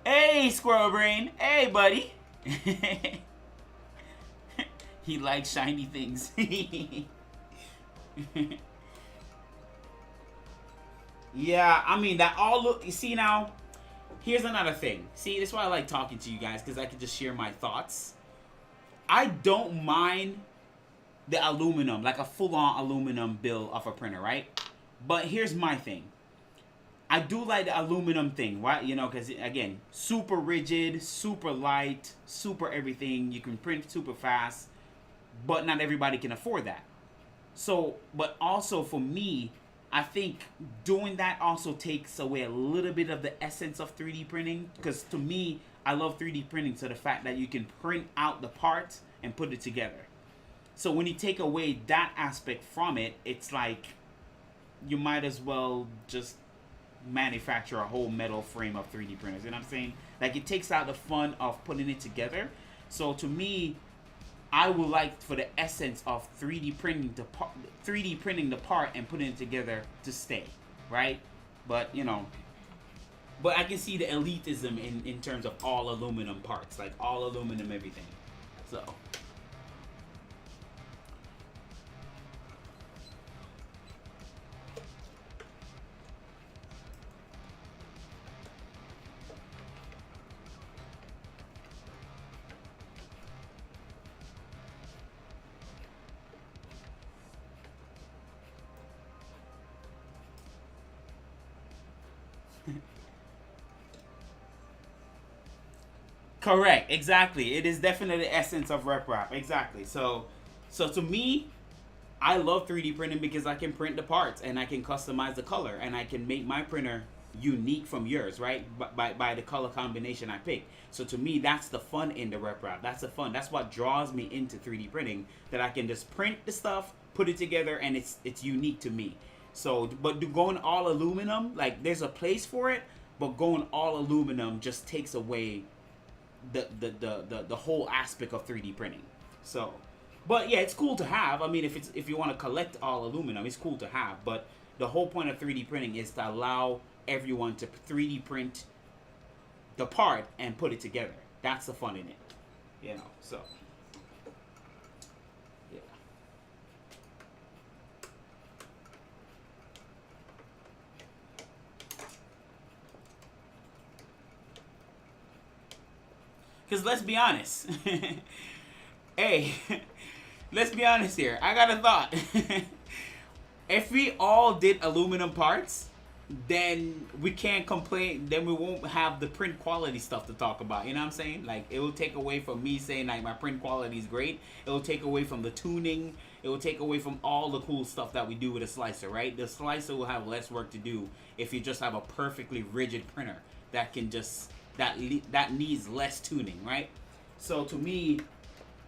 Hey, Squirrel Brain. Hey, buddy. He likes shiny things. Yeah, I mean, that all look, you see now, here's another thing. See, that's why I like talking to you guys, because I can just share my thoughts. I don't mind the aluminum, like a full-on aluminum build of a printer, right? But here's my thing. I do like the aluminum thing, right? You know, because, again, super rigid, super light, super everything. You can print super fast, but not everybody can afford that. So, but also for me, I think doing that also takes away a little bit of the essence of 3D printing. Because to me, I love 3D printing to the fact that you can print out the parts and put it together. So when you take away that aspect from it, it's like you might as well just manufacture a whole metal frame of 3D printers. You know what I'm saying? Like, it takes out the fun of putting it together. So to me, I would like for the essence of 3D printing the part and putting it together to stay, right? But you know, but I can see the elitism in terms of all aluminum parts, like all aluminum everything. So correct, exactly. It is definitely the essence of rep wrap, exactly. So to me, I love 3D printing because I can print the parts and I can customize the color and I can make my printer unique from yours, right? By the color combination I pick. So to me, that's the fun in the rep wrap. That's the fun. That's what draws me into 3D printing, that I can just print the stuff, put it together, and it's unique to me. So, but going all aluminum, like, there's a place for it, but going all aluminum just takes away the whole aspect of 3D printing. So, but yeah, it's cool to have. I mean, if you want to collect all aluminum, it's cool to have. But the whole point of 3D printing is to allow everyone to 3D print the part and put it together. That's the fun in it, you know. So yeah. Because let's be honest. Hey, let's be honest here. I got a thought. If we all did aluminum parts, then we can't complain. Then we won't have the print quality stuff to talk about. You know what I'm saying? Like, it will take away from me saying, like, my print quality is great. It will take away from the tuning. It will take away from all the cool stuff that we do with a slicer, right? The slicer will have less work to do if you just have a perfectly rigid printer that can just, that needs less tuning, right? So to me,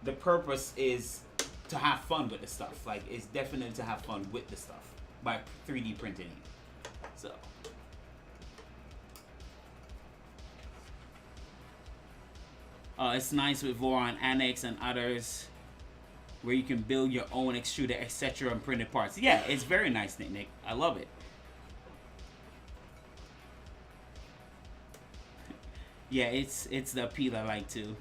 the purpose is to have fun with the stuff. Like, it's definitely to have fun with the stuff by 3D printing it. So. It's nice with Voron Annex and others where you can build your own extruder, etc. and printed parts. Yeah, it's very nice, Nick. I love it. Yeah, it's the appeal I like too.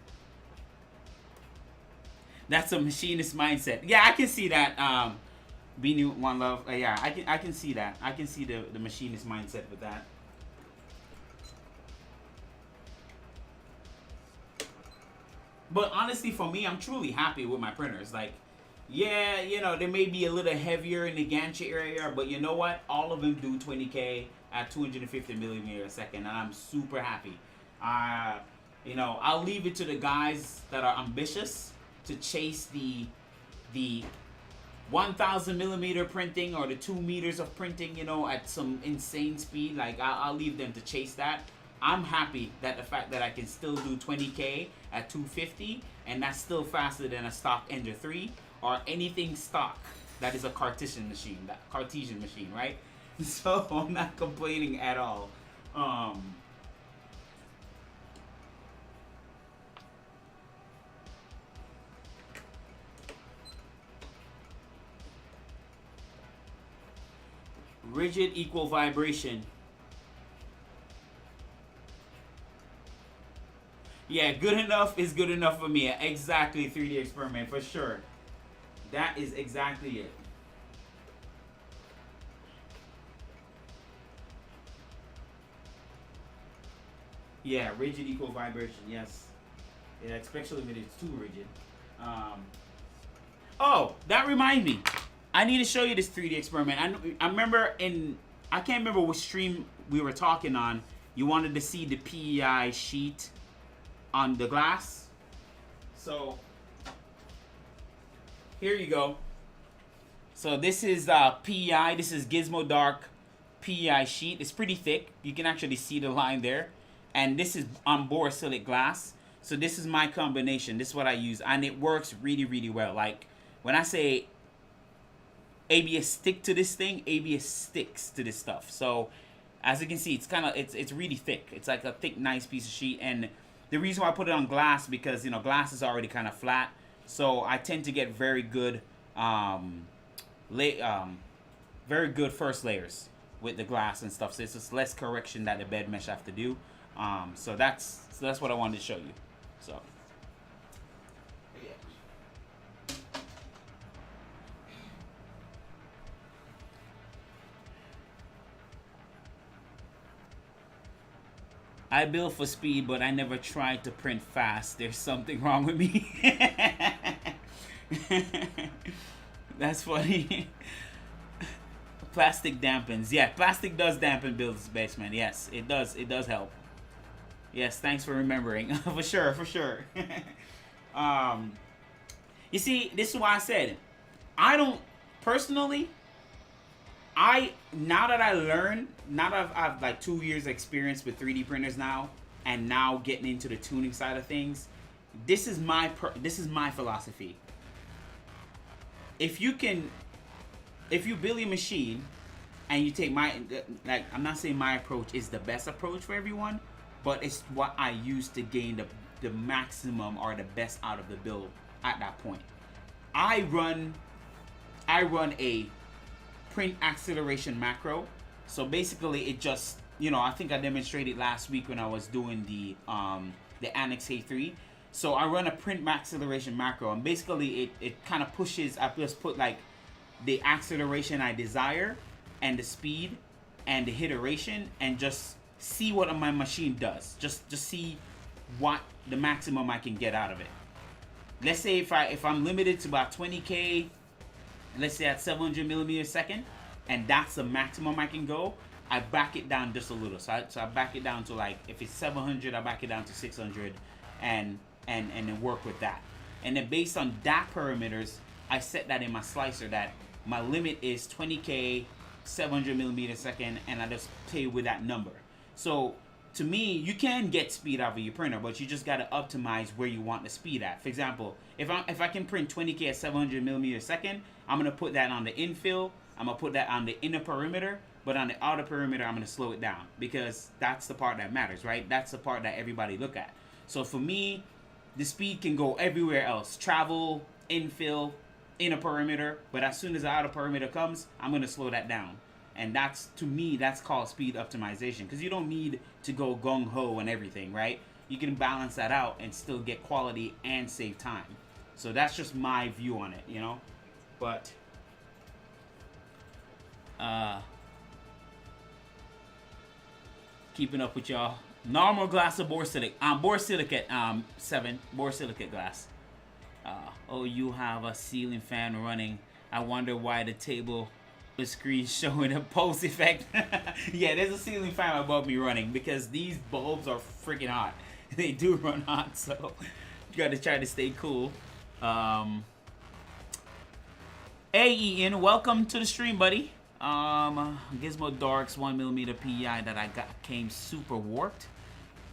That's a machinist mindset. Yeah, I can see that. Be New One Love. Yeah, I can see that. I can see the machinist mindset with that. But honestly, for me, I'm truly happy with my printers. Like, yeah, you know, they may be a little heavier in the gantry area, but you know what? All of them do 20K at 250 millimeters a second, and I'm super happy. You know, I'll leave it to the guys that are ambitious to chase the 1,000 millimeter printing or the 2 meters of printing, you know, at some insane speed. Like, I'll leave them to chase that. I'm happy that the fact that I can still do 20K at 250, and that's still faster than a stock Ender 3 or anything stock that is a Cartesian machine, right? So I'm not complaining at all. Rigid equal vibration. Yeah, good enough is good enough for me. Exactly, 3D experiment, for sure. That is exactly it. Yeah, rigid equal vibration, yes. Yeah, especially when it's too rigid. Oh, that reminds me. I need to show you this 3D experiment. I remember I can't remember which stream we were talking on. You wanted to see the PEI sheet on the glass. So here you go. So this is PEI. This is Gizmo Dark PEI sheet. It's pretty thick. You can actually see the line there. And this is on borosilicate glass. So this is my combination. This is what I use, and it works really, really well. Like when I say ABS stick to this thing, ABS sticks to this stuff. So as you can see, it's really thick. It's like a thick, nice piece of sheet. And the reason why I put it on glass, because you know glass is already kind of flat, so I tend to get very good, very good first layers with the glass and stuff. So it's just less correction that the bed mesh have to do. So that's what I wanted to show you. So. I build for speed, but I never tried to print fast. There's something wrong with me. That's funny. Plastic dampens. Yeah, plastic does dampen builds, basement. Yes, it does. It does help. Yes, thanks for remembering. For sure, for sure. You see, this is why I said, I don't, personally, now that I've like 2 years experience with 3D printers now, and now getting into the tuning side of things, this is my philosophy. If you build a machine and you take I'm not saying my approach is the best approach for everyone, but it's what I use to gain the maximum or the best out of the build at that point. I run a print acceleration macro. So basically it just, you know, I think I demonstrated last week when I was doing the Annex A3. So I run a print acceleration macro, and basically it kind of pushes, I just put like the acceleration I desire and the speed and the iteration, and just see what my machine does. Just see what the maximum I can get out of it. Let's say if I'm limited to about 20K, let's say at 700 millimeters a second, and that's the maximum I can go, I back it down just a little. So I back it down to, like, if it's 700, I back it down to 600, and then work with that. And then based on that parameters, I set that in my slicer that my limit is 20K, 700 millimeters a second, and I just play with that number. So to me, you can get speed out of your printer, but you just got to optimize where you want the speed at. For example, if I can print 20K at 700 millimeters a second, I'm going to put that on the infill. I'm going to put that on the inner perimeter, but on the outer perimeter, I'm going to slow it down because that's the part that matters, right? That's the part that everybody look at. So for me, the speed can go everywhere else. Travel, infill, inner perimeter, but as soon as the outer perimeter comes, I'm going to slow that down. And that's, to me, that's called speed optimization, because you don't need to go gung-ho and everything, right? You can balance that out and still get quality and save time. So that's just my view on it, you know? But keeping up with y'all. Normal glass of borosilicate 7 borosilicate glass. Oh, you have a ceiling fan running. I wonder why the table screen showing a pulse effect. Yeah, there's a ceiling fan above me running because these bulbs are freaking hot. They do run hot, so you got to try to stay cool. Hey Ian, welcome to the stream, buddy. Gizmo Dark's 1mm PI that I got came super warped.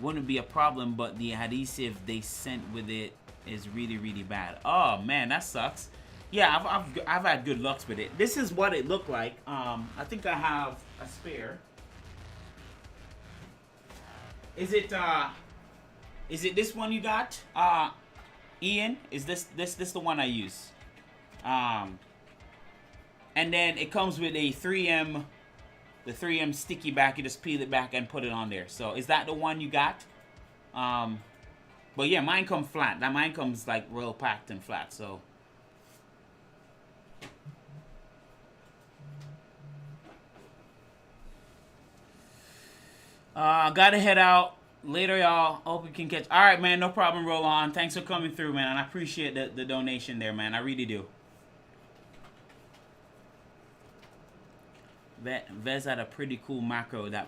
Wouldn't be a problem, but the adhesive they sent with it is really, really bad. Oh man, that sucks. Yeah, I've had good lucks with it. This is what it looked like. I think I have a spare. Is it this one you got? Ian, is this the one I use? And then it comes with a 3M, the 3M sticky back. You just peel it back and put it on there. So is that the one you got? But yeah, mine comes flat. That mine comes like real packed and flat. So. Gotta head out later, y'all. Hope we can catch. All right, man. No problem. Roll on. Thanks for coming through, man. And I appreciate the donation there, man. I really do. Vez had a pretty cool macro that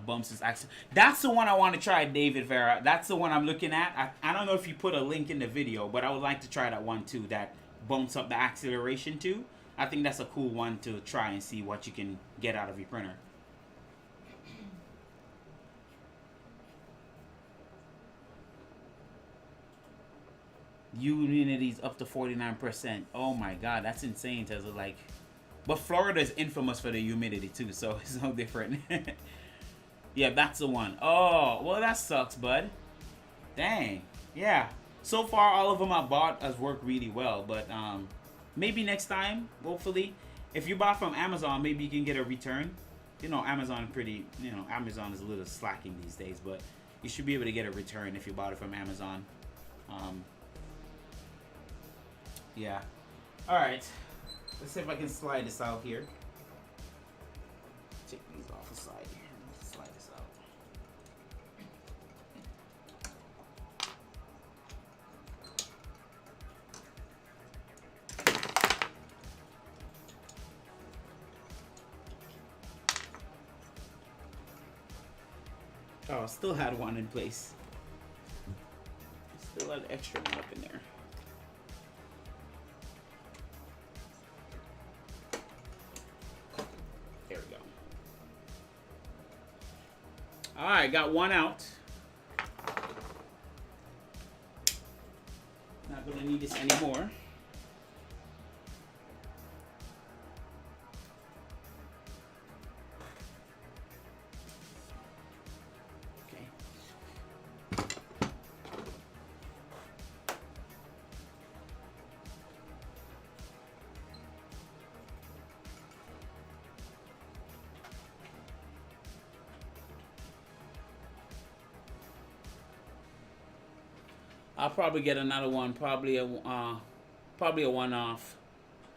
bumps his acceleration. That's the one I want to try, David Vera. That's the one I'm looking at. I don't know if you put a link in the video, but I would like to try that one too. That bumps up the acceleration too. I think that's a cool one to try and see what you can get out of your printer. Humidity's up to 49%. Oh my god, that's insane, Tesla. Like, but Florida is infamous for the humidity too, so it's no different. Yeah, that's the one. Oh, well, that sucks, bud. Dang. Yeah. So far, all of them I bought has worked really well, but maybe next time, hopefully, if you buy from Amazon, maybe you can get a return. You know, Amazon is a little slacking these days, but you should be able to get a return if you bought it from Amazon. Yeah. All right. Let's see if I can slide this out here. Take these off the side here. Slide this out. Oh, still had one in place. Still had extra one up in there. There we go. All right, got one out. Not gonna need this anymore. I'll probably get another one, probably a one-off.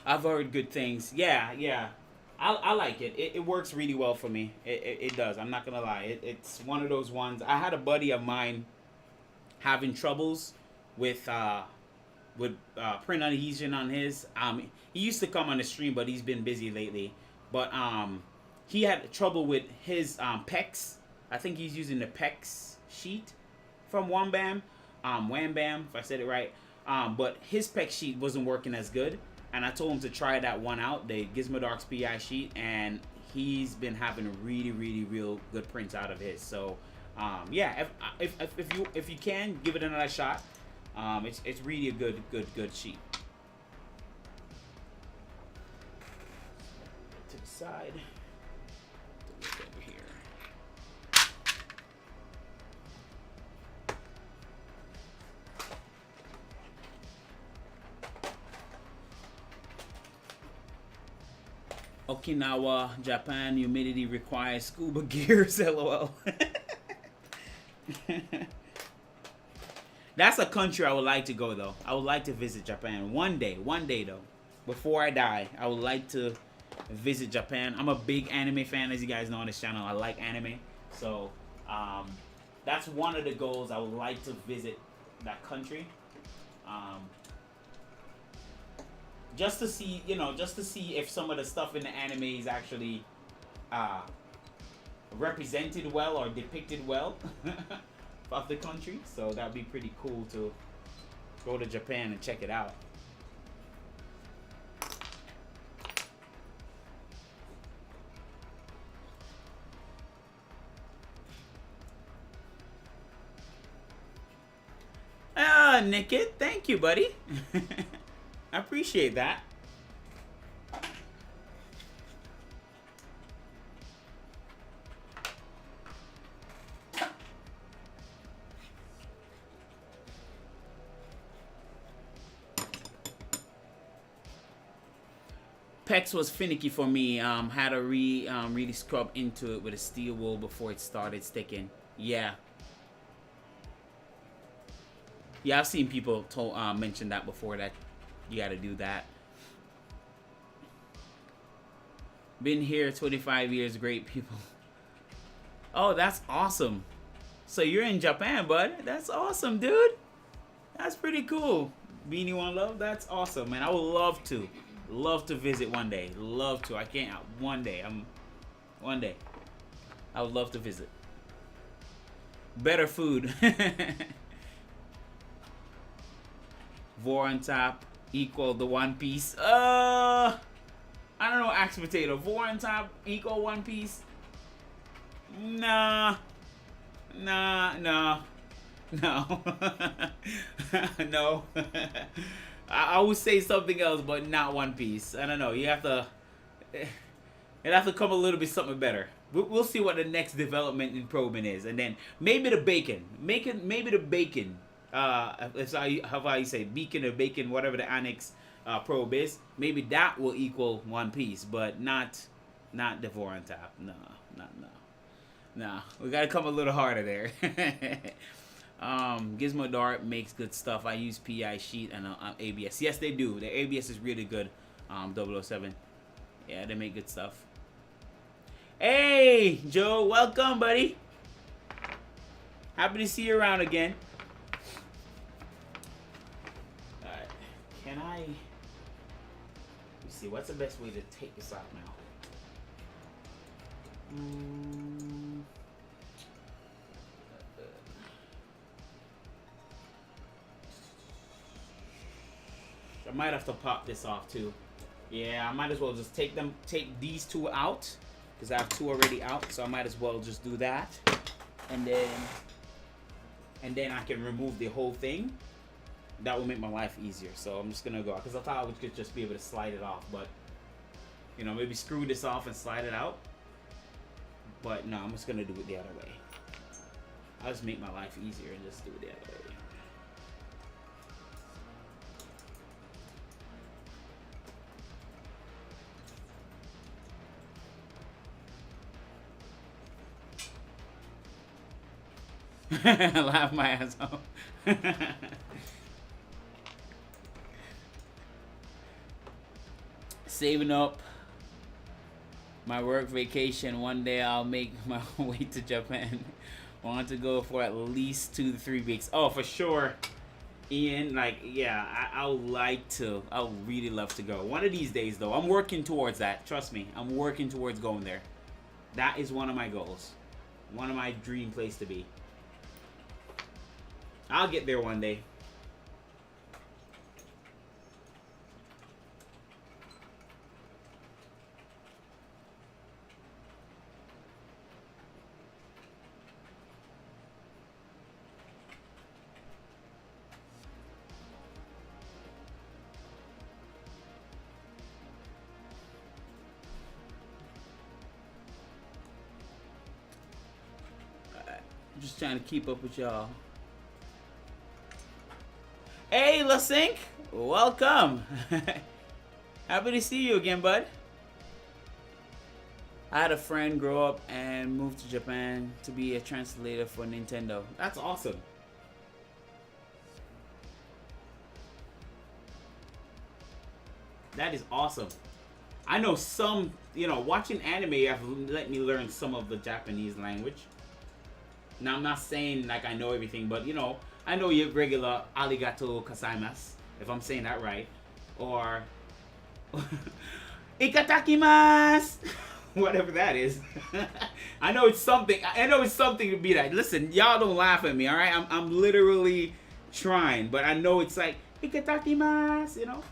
I've heard good things. Yeah. I like it. It works really well for me. It does. I'm not gonna lie. It's one of those ones. I had a buddy of mine having troubles with print adhesion on his. He used to come on the stream, but he's been busy lately. But he had trouble with his PEX. I think he's using the PEX sheet from Wham Bam, if I said it right. But his PEX sheet wasn't working as good, and I told him to try that one out, the Gizmo Dark's PI sheet, and he's been having a real good prints out of his. So Yeah, if you can give it another shot, it's really a good sheet. To the side. Look over here. Okinawa, Japan, humidity requires scuba gears. LOL. That's a country I would like to go though. I would like to visit Japan one day though. Before I die, I would like to visit Japan. I'm a big anime fan, as you guys know on this channel. I like anime, so that's one of the goals. I would like to visit that country, just to see, just to see if some of the stuff in the anime is actually represented well or depicted well of the country. So that'd be pretty cool to go to Japan and check it out. Nickit, thank you, buddy. I appreciate that. PEX was finicky for me. Had to really scrub into it with a steel wool before it started sticking. Yeah. Yeah, I've seen people mention that before, that you got to do that. Been here 25 years, great people. Oh, that's awesome. So you're in Japan, bud. That's awesome, dude. That's pretty cool. Beanie One Love, that's awesome, man. I would love to visit one day. Love to. I can't. One day. One day. I would love to visit. Better food. Voron top equal the One Piece. I don't know, Axe Potato. Voron top equal One Piece. Nah. No. No. I would say something else, but not One Piece. I don't know. It'd have to come a little bit something better. We'll see what the next development in probing is, and then maybe the bacon. Maybe the bacon. It's how you say beacon or bacon, whatever the annex probe is. Maybe that will equal One Piece, but not the Voron top. No. We gotta come a little harder there. Gizmo Dart makes good stuff. I use PI sheet and ABS. Yes, they do. The ABS is really good. 007. Yeah, they make good stuff. Hey, Joe, welcome, buddy. Happy to see you around again. Alright, can I... Let me see, what's the best way to take this out now? I might have to pop this off too. Yeah, I might as well just take these two out, because I have two already out, so I might as well just do that, and then I can remove the whole thing. That will make my life easier. So I'm just gonna go, because I thought I could just be able to slide it off, but maybe screw this off and slide it out. But no, I'm just gonna do it the other way. I'll just make my life easier and just do it the other way. Laugh my ass off. Saving up my work vacation. One day I'll make my way to Japan. Want to go for at least 2 to 3 weeks. Oh, for sure, Ian. Like, yeah, I would like to. I would really love to go. One of these days, though. I'm working towards that. Trust me. I'm working towards going there. That is one of my goals. One of my dream place to be. I'll get there one day. Just trying to keep up with y'all. Hey, LaSync, welcome. Happy to see you again, bud. I had a friend grow up and move to Japan to be a translator for Nintendo. That's awesome. That is awesome. I know some, you know, watching anime have let me learn some of the Japanese language. Now, I'm not saying like I know everything, but, you know, I know your regular arigato gozaimasu, if I'm saying that right. Or ikatakimasu, whatever that is. I know it's something. I know it's something to be that. Listen, y'all don't laugh at me, all right? I'm literally trying, but I know it's like ikatakimasu, you know.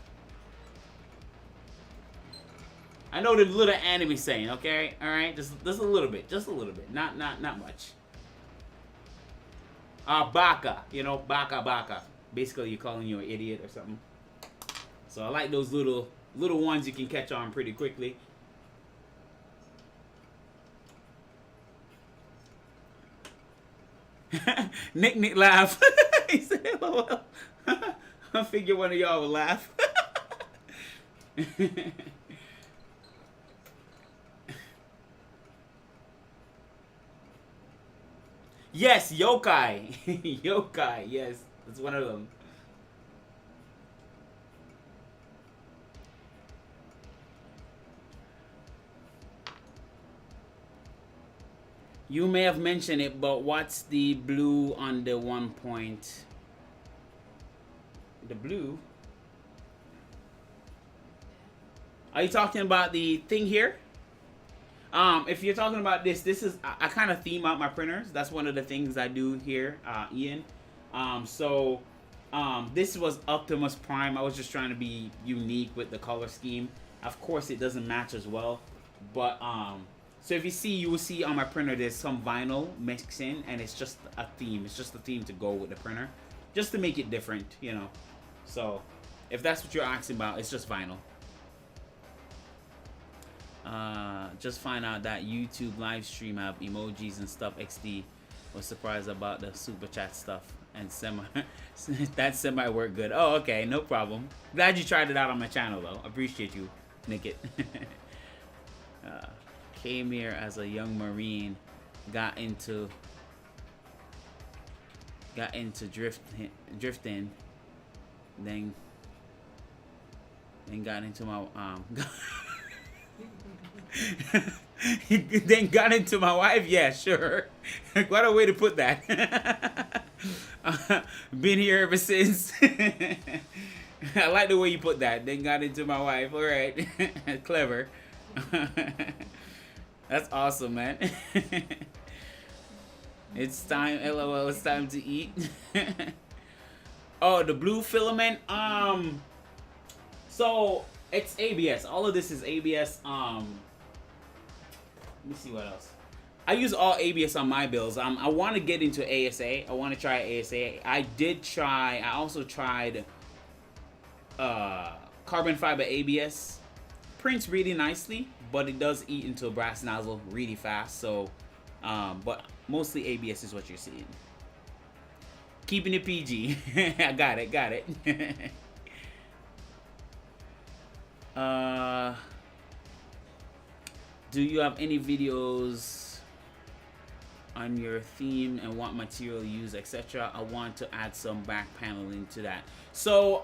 I know the little anime saying, okay, all right, just a little bit, not much. Baka, you know, baka. Basically, you're calling you an idiot or something. So I like those little ones you can catch on pretty quickly. Nick laugh. He said, "LOL." I figure one of y'all will laugh. Yes, yokai. Yokai, yes. That's one of them. You may have mentioned it, but what's the blue on the 1 point? The blue? Are you talking about the thing here? If you're talking about this is, I kind of theme out my printers. That's one of the things I do here, Ian. This was Optimus Prime. I was just trying to be unique with the color scheme. Of course, it doesn't match as well. But, so if you see, you will see on my printer, there's some vinyl mixed in, and it's just a theme. It's just a theme to go with the printer. Just to make it different, you know. So, if that's what you're asking about, it's just vinyl. Just find out that YouTube live stream have emojis and stuff. XD was surprised about the super chat stuff and that semi worked good. Oh, okay, no problem. Glad you tried it out on my channel though. Appreciate you, Nickit. Came here as a young Marine, got into drifting, then got into my then got into my wife. Yeah, sure. What a way to put that. Been here ever since. I like the way you put that. Then got into my wife. All right. Clever. That's awesome, man. It's time. LOL. It's time to eat. Oh, the blue filament. So it's ABS. All of this is ABS. Let me see what else. I use all ABS on my builds. I want to get into ASA. I want to try ASA. I also tried carbon fiber ABS. Prints really nicely, but it does eat into a brass nozzle really fast. So, but mostly ABS is what you're seeing. Keeping it PG. I got it. Do you have any videos on your theme and what material you use, etc.? I want to add some back paneling to that. So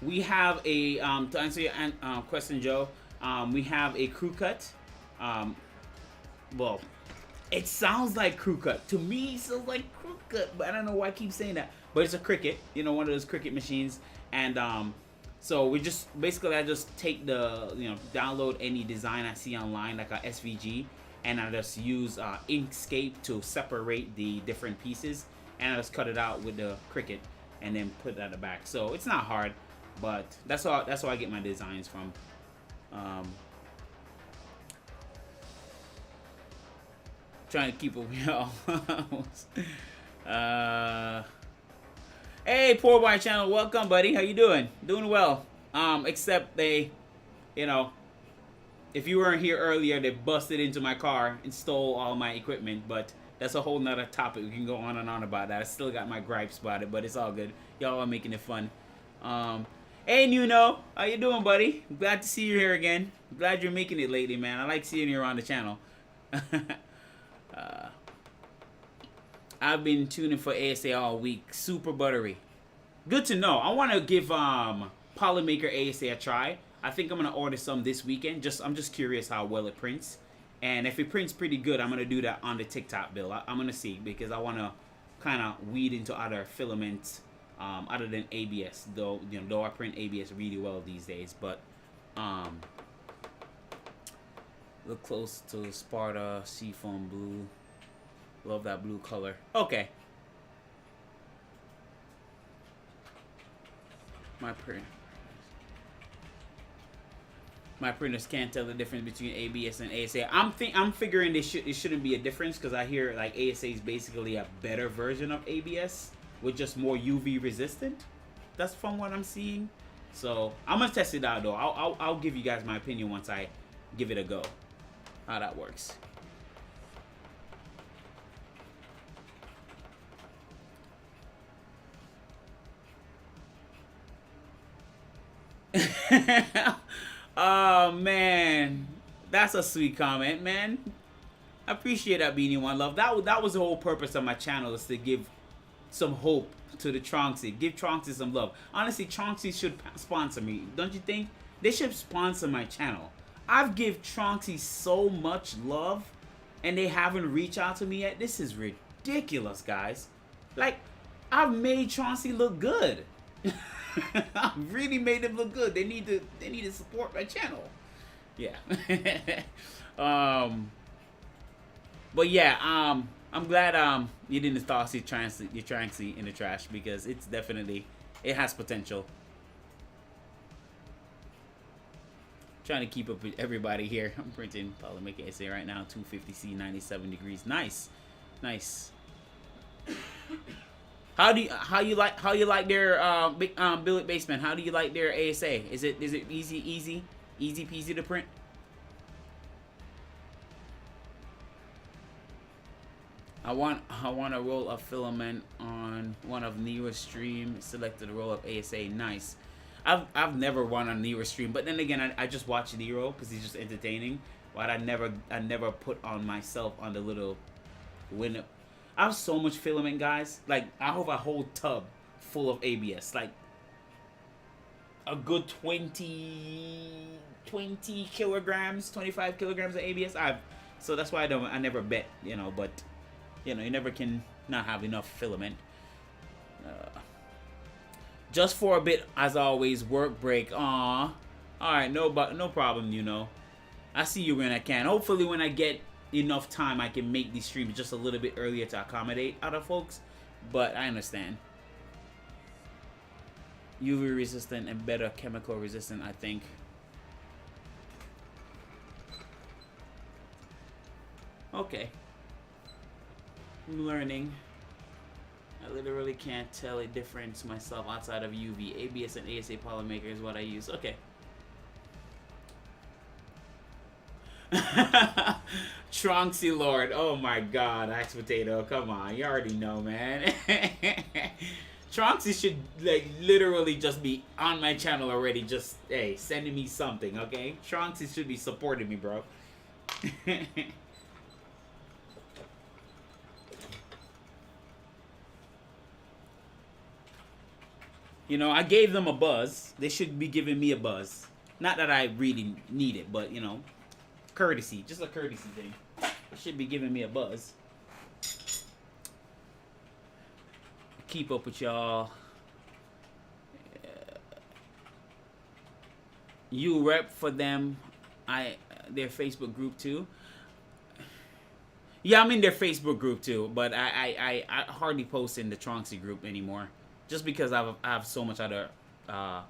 we have a to answer your question, Joe, we have a crew cut. Well, it sounds like crew cut to me. It sounds like crew cut, but I don't know why I keep saying that. But it's a Cricut, you know, one of those Cricut machines. And so we just basically, I just take the, you know, download any design I see online, like a SVG, and I just use Inkscape to separate the different pieces, and I just cut it out with the Cricut and then put it at the back. So it's not hard, but that's all I get my designs from. Trying to keep it real. Hey, Poor Boy Channel, welcome, buddy. How you doing? Doing well. Except they, you know, if you weren't here earlier, they busted into my car and stole all my equipment. But That's a whole nother topic. We can go on and on about that. I still got my gripes about it, but it's all good. Y'all are making it fun. Hey, Nuno, how you doing, buddy? Glad to see you here again. Glad you're making it lately, man. I like seeing you around the channel. I've been tuning for ASA all week. Super buttery. Good to know. I want to give Polymaker ASA a try. I think I'm gonna order some this weekend. I'm just curious how well it prints, and if it prints pretty good, I'm gonna do that on the TikTok build. I'm gonna see, because I want to kind of weed into other filaments other than ABS. Though I print ABS really well these days, but look close to Sparta Seafoam Blue. Love that blue color. Okay. My printers can't tell the difference between ABS and ASA. I'm figuring it shouldn't be a difference, because I hear like ASA is basically a better version of ABS with just more UV resistant. That's from what I'm seeing. So I'm gonna test it out though. I'll give you guys my opinion once I give it a go. How that works. Oh man, that's a sweet comment, man. I appreciate that, Beanie One Love. That was the whole purpose of my channel, is to give some hope to the Tronxy. Give Tronxy some love. Honestly, Tronxy should sponsor me, don't you think? They should sponsor my channel. I've give Tronxy so much love, and they haven't reached out to me yet. This is ridiculous, guys. Like, I've made Tronxy look good. I really made them look good. They need to support my channel. Yeah. But yeah, I'm glad you didn't toss your Tronxy in the trash, because it's definitely, it has potential. Trying to keep up with everybody here. I'm printing Polymaker SA right now, 250C, 97 degrees. Nice, nice. How you like their billet basement? How do you like their ASA? Is it easy peasy to print? I want a roll of filament on one of Nero's stream. Selected a roll of ASA. Nice. I've never run on Nero's stream, but then again, I just watch Nero because he's just entertaining. But I never put on myself on the little window. I have so much filament, guys. Like, I have a whole tub full of ABS. Like, a good 20 kilograms, 25 kilograms of ABS. So that's why I never bet, but, you never can not have enough filament. Just for a bit, as always, work break. Aw. Alright, no problem, I see you when I can. Hopefully when I get enough time, I can make these streams just a little bit earlier to accommodate other folks, but I understand. UV resistant and better chemical resistant, I think. Okay. I'm learning. I literally can't tell a difference myself outside of UV. ABS and ASA Polymaker is what I use. Okay. Tronxy Lord, oh my God, Axe Potato, come on, you already know, man. Tronxy should like literally just be on my channel already, just hey, sending me something, okay? Tronxy should be supporting me, bro. I gave them a buzz. They should be giving me a buzz. Not that I really need it, but courtesy, just a courtesy thing. It should be giving me a buzz. Keep up with y'all. You rep for them. Their Facebook group too. Yeah, I'm in their Facebook group too, but I hardly post in the Tronxy group anymore, just because I have so much other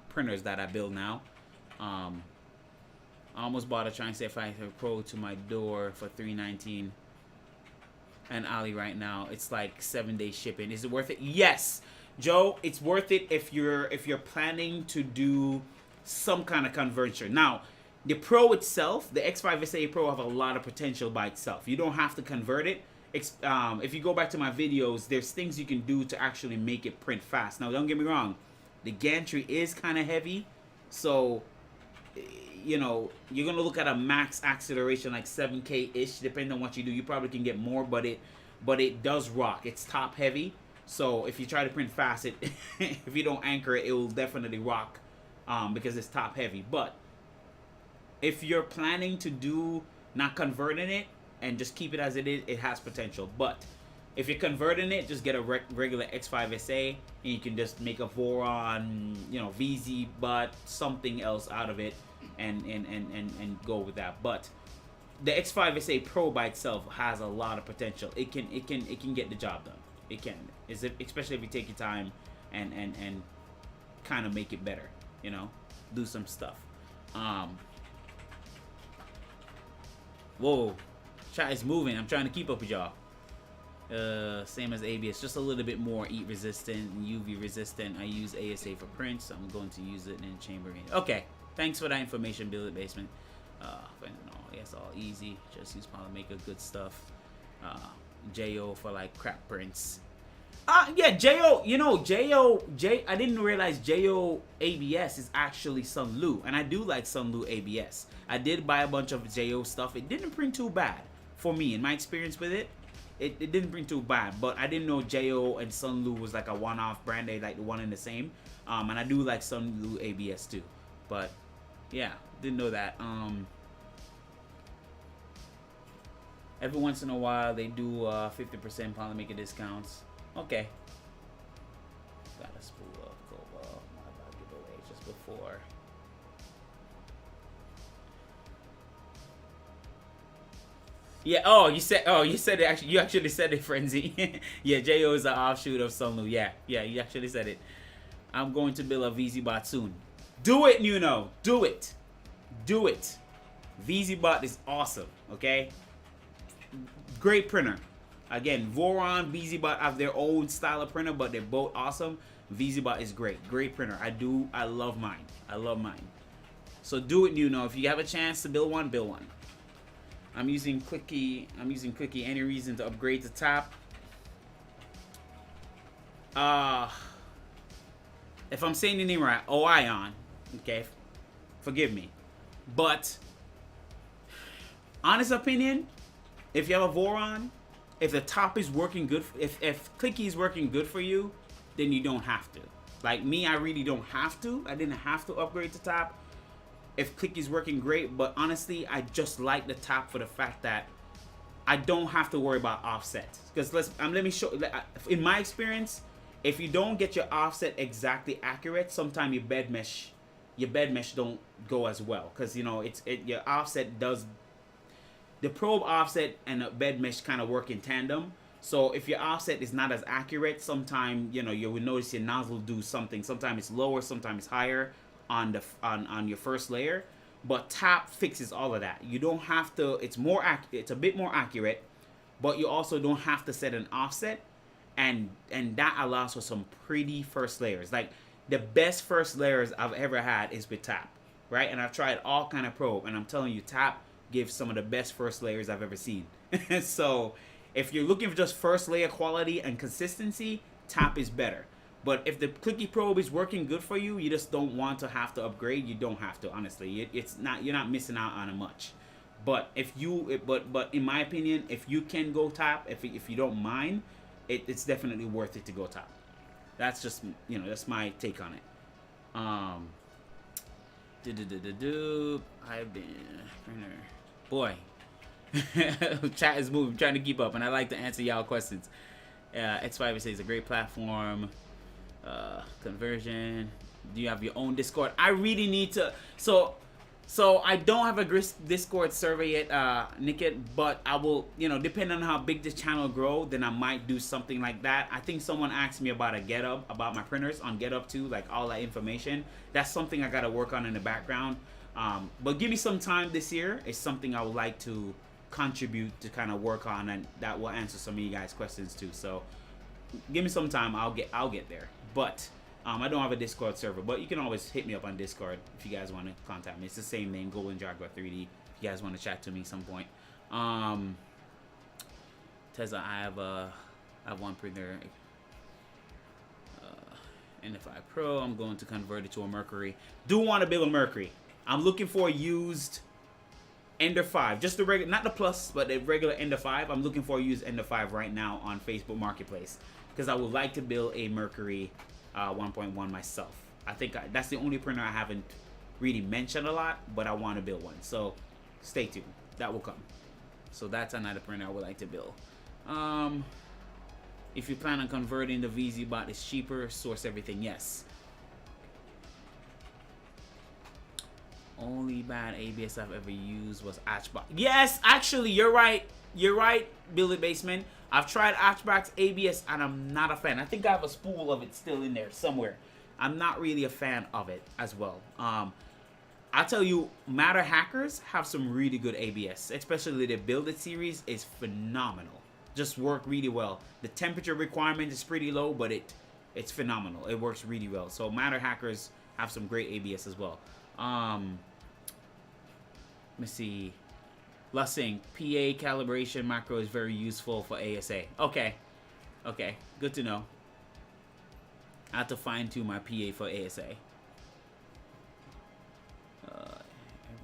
printers that I build now. I almost bought a Tronxy F5 Pro to my door for $319 and Ali right now. It's like 7-day shipping. Is it worth it? Yes, Joe. It's worth it if you're planning to do some kind of conversion. Now, the Pro itself, the X5 SA Pro, have a lot of potential by itself. You don't have to convert it. if you go back to my videos, there's things you can do to actually make it print fast. Now, don't get me wrong, the gantry is kind of heavy, so you know you're gonna look at a max acceleration like 7K ish, depending on what you do. You probably can get more, but it does rock. It's top heavy, so if you try to print fast, it if you don't anchor it, it will definitely rock, because it's top heavy. But if you're planning to do not converting it and just keep it as it is, it has potential. But if you're converting it, just get a regular X5SA, and you can just make a Voron, you know, VZ, but something else out of it, and go with that. But the X5SA Pro by itself has a lot of potential. It can get the job done. It can, especially if you take your time and kind of make it better. You know, do some stuff. Whoa, chat is moving. I'm trying to keep up with y'all. Same as ABS, just a little bit more heat resistant and UV resistant. I use ASA for prints, so I'm going to use it in chamber. Okay, thanks for that information, Build It Basement. But no, it's all easy. Just use Polymaker, good stuff. JO for like crap prints. Yeah, JO, you know, I didn't realize JO ABS is actually Sunlu, and I do like Sunlu ABS. I did buy a bunch of JO stuff. It didn't print too bad for me, in my experience with it. It didn't print too bad, but I didn't know JO and Sunlu was like a one-off brand. They like the one and the same. And I do like Sunlu ABS too. But yeah, didn't know that. Every once in a while they do 50% Polymaker discounts. Okay. Got a spool of Cobalt. My bad giveaway just before. Yeah. Oh, you said it. Actually, you actually said it, Frenzy. Yeah, Jo is an offshoot of Sunlu. Yeah, you actually said it. I'm going to build a VZ bot soon. Do it, Nuno. Do it. Do it. VZ bot is awesome. Okay. Great printer. Again, Voron, VZBot have their own style of printer, but they're both awesome. VZBot is great. Great printer. I love mine. I love mine. So do it, Nuno. If you have a chance to build one, build one. I'm using Clicky. Any reason to upgrade to top? If I'm saying the name right, Ion. Okay. Forgive me. But honest opinion, if you have a Voron, if the top is working good, if Clicky is working good for you, then you don't have to. Like me, I really don't have to. I didn't have to upgrade to top if Clicky is working great. But honestly, I just like the top for the fact that I don't have to worry about offsets. Because let me show. In my experience, if you don't get your offset exactly accurate, sometimes your bed mesh don't go as well. Because you know your offset does. The probe offset and the bed mesh kind of work in tandem. So if your offset is not as accurate, sometimes you will notice your nozzle do something. Sometimes it's lower, sometimes it's higher on your first layer. But top fixes all of that. You don't have to. It's a bit more accurate, but you also don't have to set an offset, and that allows for some pretty first layers. Like the best first layers I've ever had is with top, right? And I've tried all kind of probe, and I'm telling you, top gives some of the best first layers I've ever seen. So if you're looking for just first layer quality and consistency, top is better. But if the Clicky probe is working good for you, you just don't want to have to upgrade. You don't have to, honestly. You're not missing out on much. But but in my opinion, if you can go top, if you don't mind, it's definitely worth it to go top. That's just that's my take on it. I've been printer. Boy, chat is moving. I'm trying to keep up, and I like to answer y'all questions. X5 says a great platform. Conversion. Do you have your own Discord? I really need to. So I don't have a Discord server yet, Nickit, but I will. Depending on how big this channel grow, then I might do something like that. I think someone asked me about about my printers on GetUp too, like all that information. That's something I gotta work on in the background. But give me some time this year. It's something I would like to contribute to kind of work on, and that will answer some of you guys' questions too. So give me some time. I'll get there. But I don't have a Discord server, but you can always hit me up on Discord if you guys want to contact me. It's the same name, GoldenJaguar3D. If you guys want to chat to me at some point. Tesla, I have one printer. NFI Pro. I'm going to convert it to a Mercury. Do want to build a Mercury. I'm looking for a used Ender 5. Just the regular, not the Plus, but the regular Ender 5. I'm looking for a used Ender 5 right now on Facebook Marketplace. Because I would like to build a Mercury 1.1 myself. I think that's the only printer I haven't really mentioned a lot, but I want to build one. So stay tuned. That will come. So that's another printer I would like to build. If you plan on converting the VZ-Bot, it's cheaper. Source everything, yes. Only bad ABS I've ever used was Atchbox. Yes, actually, you're right. You're right, Billy Basement. I've tried Atchbox ABS and I'm not a fan. I think I have a spool of it still in there somewhere. I'm not really a fan of it as well. I tell you, Matter Hackers have some really good ABS, especially the Build It series is phenomenal. Just work really well. The temperature requirement is pretty low, but it's phenomenal. It works really well. So Matter Hackers have some great ABS as well. Let me see. Lussing, PA calibration macro is very useful for ASA. Okay. Okay, good to know. I have to fine tune my PA for ASA.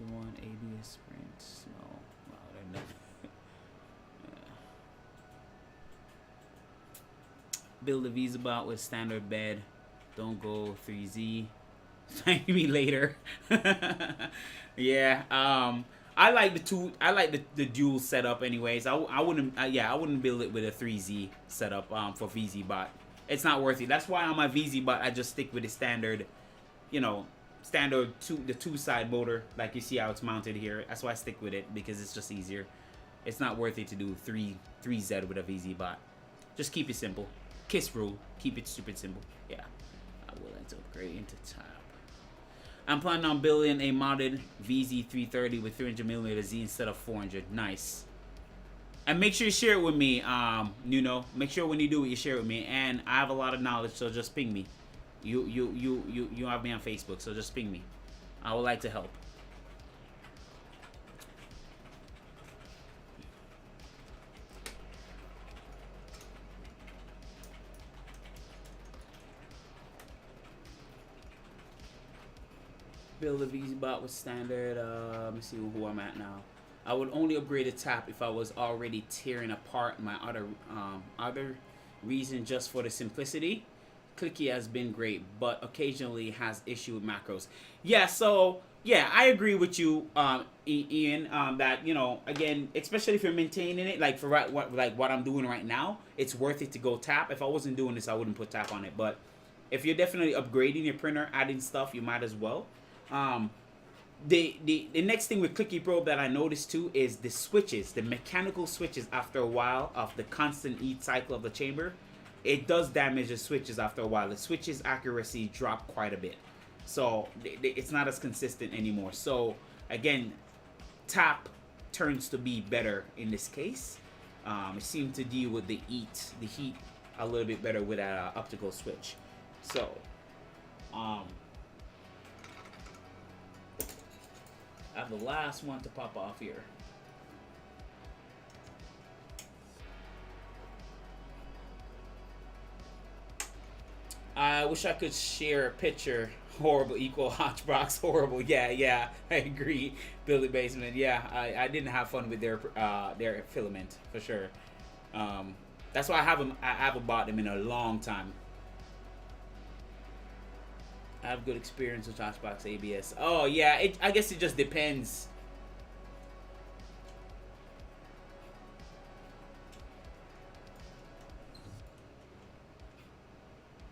Everyone, ABS sprint. No. Wow, they're not. Build a VZ-Bot with standard bed. Don't go 3Z. Thank me later. Yeah. I like the two. I like the dual setup. Anyways, I wouldn't. Yeah, I wouldn't build it with a 3Z setup for VZ-Bot. It's not worth it. That's why on my VZ-Bot I just stick with the standard. You know, standard the two-side motor, like you see how it's mounted here. That's why I stick with it, because it's just easier. It's not worth it to do 3Z with a VZ-Bot. Just keep it simple. KISS rule. Keep it stupid simple. Yeah. I will like to upgrade into top. I'm planning on building a modded VZ330 with 300mm Z instead of 400. Nice. And make sure you share it with me, Nuno. Make sure when you do it, you share it with me. And I have a lot of knowledge, so just ping me. You have me on Facebook, so just ping me. I would like to help. Build a VZ-Bot with standard. Let me see who I'm at now. I would only upgrade a tap if I was already tearing apart my other reason, just for the simplicity. Clicky has been great, but occasionally has issue with macros. Yeah, so yeah, I agree with you, Ian. That, you know, again, especially if you're maintaining it, like for what I'm doing right now, it's worth it to go tap. If I wasn't doing this, I wouldn't put tap on it. But if you're definitely upgrading your printer, adding stuff, you might as well. The next thing with Clicky Probe that I noticed too is the switches, the mechanical switches. After a while of the constant heat cycle of the chamber, it does damage the switches after a while. The switches accuracy drop quite a bit, so it's not as consistent anymore. So again, tap turns to be better in this case. It seemed to deal with the heat a little bit better with that optical switch. So I have the last one to pop off here. I wish I could share a picture. Horrible equal Hotbox horrible. Yeah, I agree. Billy Basement. Yeah, I didn't have fun with their filament for sure. That's why I haven't bought them in a long time. I have good experience with Hotbox ABS. Oh yeah, I guess it just depends.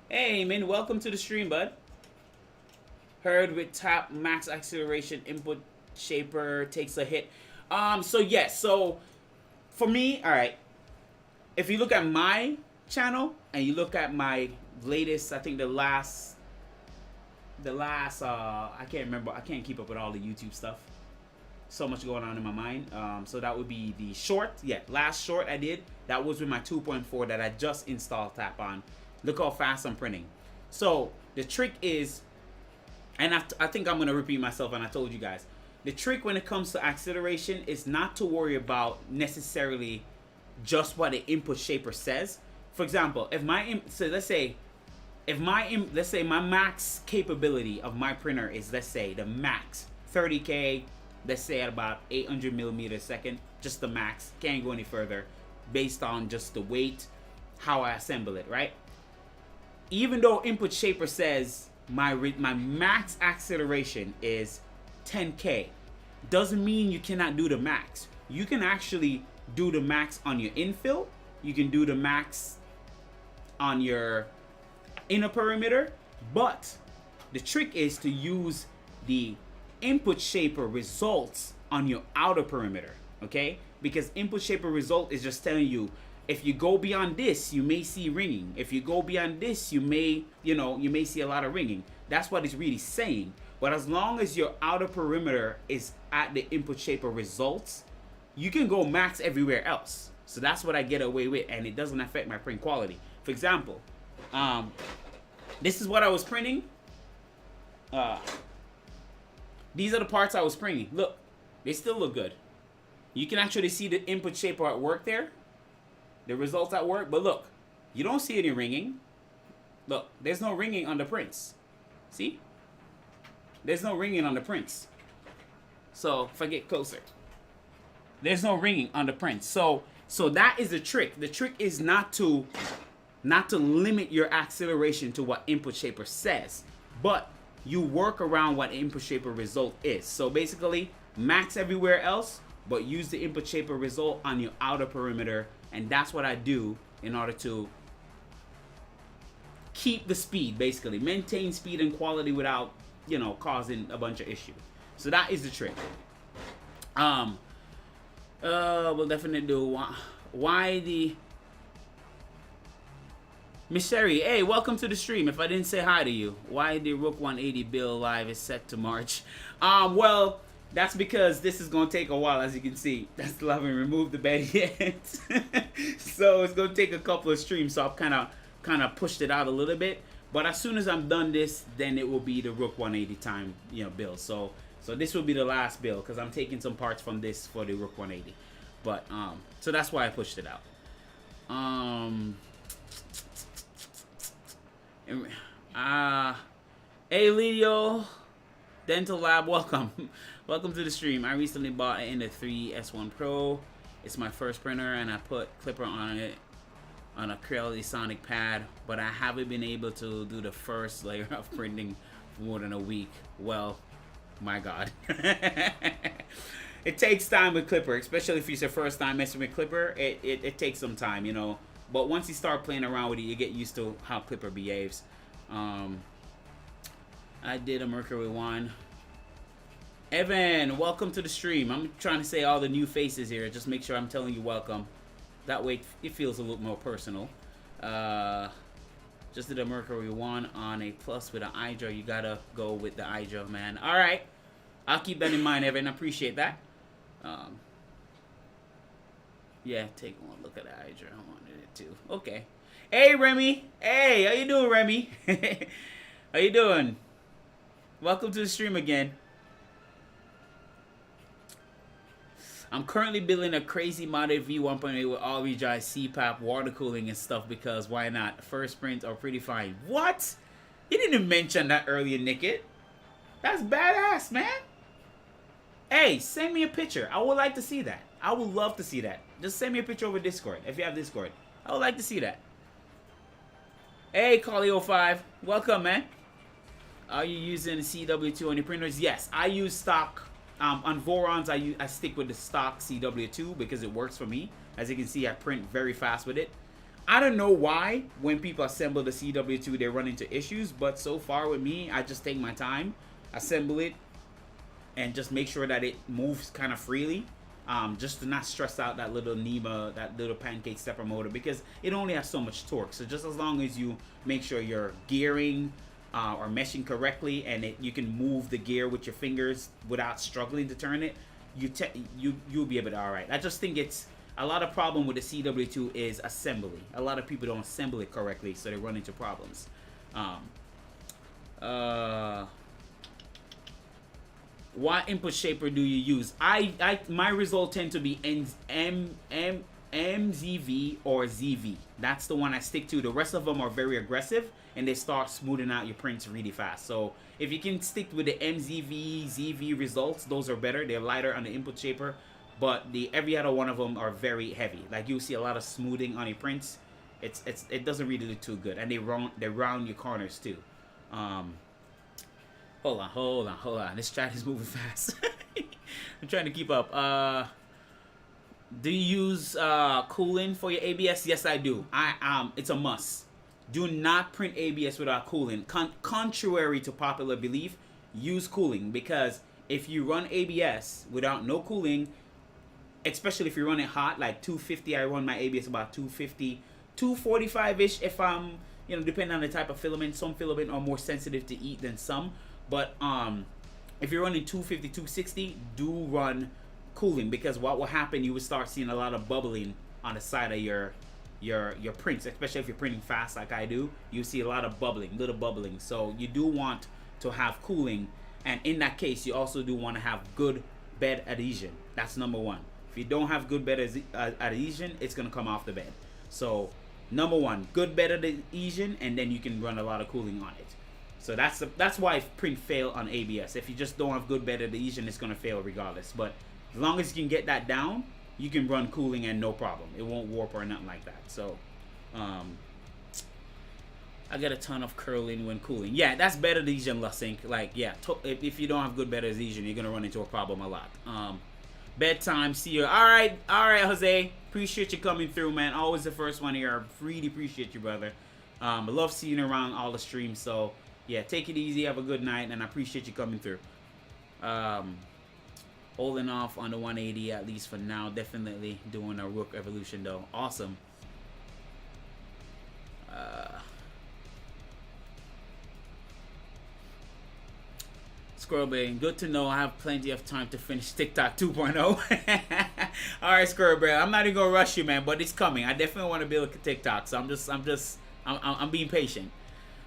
Hey man, welcome to the stream, bud. Heard with tap max acceleration input shaper takes a hit. So yes, so for me, all right. If you look at my channel and you look at my latest, I think the last I can't remember. I can't keep up with all the YouTube stuff. So much going on in my mind. So that would be the short. Yeah, last short I did. That was with my 2.4 that I just installed tap on. Look how fast I'm printing. So the trick is, and I think I'm going to repeat myself, and I told you guys, the trick when it comes to acceleration is not to worry about necessarily just what the input shaper says. For example, if my let's say my max capability of my printer is, let's say the max 30K, let's say at about 800 millimeters a second, just the max, can't go any further based on just the weight, how I assemble it, right? Even though input shaper says my max acceleration is 10K, doesn't mean you cannot do the max. You can actually do the max on your infill. You can do the max on your inner perimeter, but the trick is to use the input shaper results on your outer perimeter, okay? Because input shaper result is just telling you, if you go beyond this, you may see ringing. If you go beyond this, you may see a lot of ringing. That's what it's really saying. But as long as your outer perimeter is at the input shaper results, you can go max everywhere else. So that's what I get away with, and it doesn't affect my print quality. For example, this is what I was printing. These are the parts I was printing. Look, they still look good. You can actually see the input shaper at work there. The results at work, but look, you don't see any ringing. Look, there's no ringing on the prints. See? There's no ringing on the prints. So if I get closer, there's no ringing on the prints. So that is the trick. The trick is not to limit your acceleration to what input shaper says, but you work around what input shaper result is. So basically, max everywhere else, but use the input shaper result on your outer perimeter. And that's what I do in order to keep the speed, basically. Maintain speed and quality without, causing a bunch of issues. So that is the trick. We'll definitely do why the... Miss Sherry, hey, welcome to the stream. If I didn't say hi to you, why the Rook 180 build live is set to March? Well... That's because this is going to take a while, as you can see. I still haven't removed the bed yet. So it's going to take a couple of streams. So I've kind of pushed it out a little bit. But as soon as I'm done this, then it will be the Rook 180 time, build. So this will be the last build because I'm taking some parts from this for the Rook 180. But so that's why I pushed it out. Hey Leo, Dental Lab, welcome. Welcome to the stream. I recently bought an Ender 3 S1 Pro. It's my first printer, and I put clipper on it on a Creality Sonic pad, but I haven't been able to do the first layer of printing for more than a week. Well, my God. It takes time with clipper, especially if it's your first time messing with clipper. It takes some time, But once you start playing around with it, you get used to how clipper behaves. I did a Mercury one. Evan, welcome to the stream. I'm trying to say all the new faces here. Just make sure I'm telling you welcome. That way it feels a little more personal. Just did a Mercury 1 on a Plus with an Hydra. You gotta go with the Hydra, man. Alright. I'll keep that in mind, Evan. I appreciate that. Yeah, take one look at the Hydra. I wanted it too. Okay. Hey, Remy. Hey, how you doing, Remy? How you doing? Welcome to the stream again. I'm currently building a crazy modded V1.8 with all redrive CPAP, water cooling, and stuff because why not? First prints are pretty fine. What? You didn't mention that earlier, Nickit. That's badass, man. Hey, send me a picture. I would like to see that. I would love to see that. Just send me a picture over Discord if you have Discord. I would like to see that. Hey, Collie05. Welcome, man. Are you using CW2 on your printers? Yes, I use stock. On Vorons, I stick with the stock CW2 because it works for me. As you can see, I print very fast with it. I don't know why when people assemble the CW2 they run into issues, but so far with me, I just take my time, assemble it, and just make sure that it moves kind of freely. Just to not stress out that little NEMA, that little pancake stepper motor, because it only has so much torque. So just as long as you make sure you're gearing or meshing correctly, and you can move the gear with your fingers without struggling to turn it, you'll be able to all right. I just think it's a lot of problem with the CW2 is assembly. A lot of people don't assemble it correctly, so they run into problems. What input shaper do you use? My result tend to be MZV or ZV. That's the one I stick to. The rest of them are very aggressive and they start smoothing out your prints really fast. So if you can stick with the MZV, ZV results, those are better. They're lighter on the input shaper, but every other one of them are very heavy. Like you'll see a lot of smoothing on your prints. It doesn't really look too good, and they round your corners too. Hold on. This chat is moving fast. I'm trying to keep up. Do you use cooling for your ABS? Yes, I do. It's a must. Do not print ABS without cooling. Contrary to popular belief, use cooling, because if you run ABS without no cooling, especially if you run it hot, like 250, I run my ABS about 250, 245-ish if I'm, depending on the type of filament. Some filament are more sensitive to heat than some. But if you're running 250, 260, do run cooling, because what will happen, you will start seeing a lot of bubbling on the side of your prints, especially if you're printing fast like I do. You see a lot of little bubbling. So you do want to have cooling, and in that case, you also do want to have good bed adhesion. That's number one. If you don't have good bed adhesion, it's gonna come off the bed. So number one, good bed adhesion, and then you can run a lot of cooling on it. So that's why print fail on ABS. If you just don't have good bed adhesion, it's gonna fail regardless. But as long as you can get that down, you can run cooling and no problem. It won't warp or nothing like that. So I get a ton of curling when cooling. Yeah, that's bed adhesion, Lasync. Like, yeah, if you don't have good bed adhesion, you're gonna run into a problem a lot. Bedtime, see you. All right, Jose. Appreciate you coming through, man. Always the first one here. Really appreciate you, brother. I love seeing you around all the streams. So yeah, take it easy. Have a good night, and I appreciate you coming through. Holding off on the 180 at least for now. Definitely doing a Rook evolution though. Awesome. Squirrel Brain, good to know. I have plenty of time to finish TikTok 2.0. All right, Squirrel Brain, I'm not even gonna rush you, man, but it's coming. I definitely want to build a TikTok, so I'm being patient.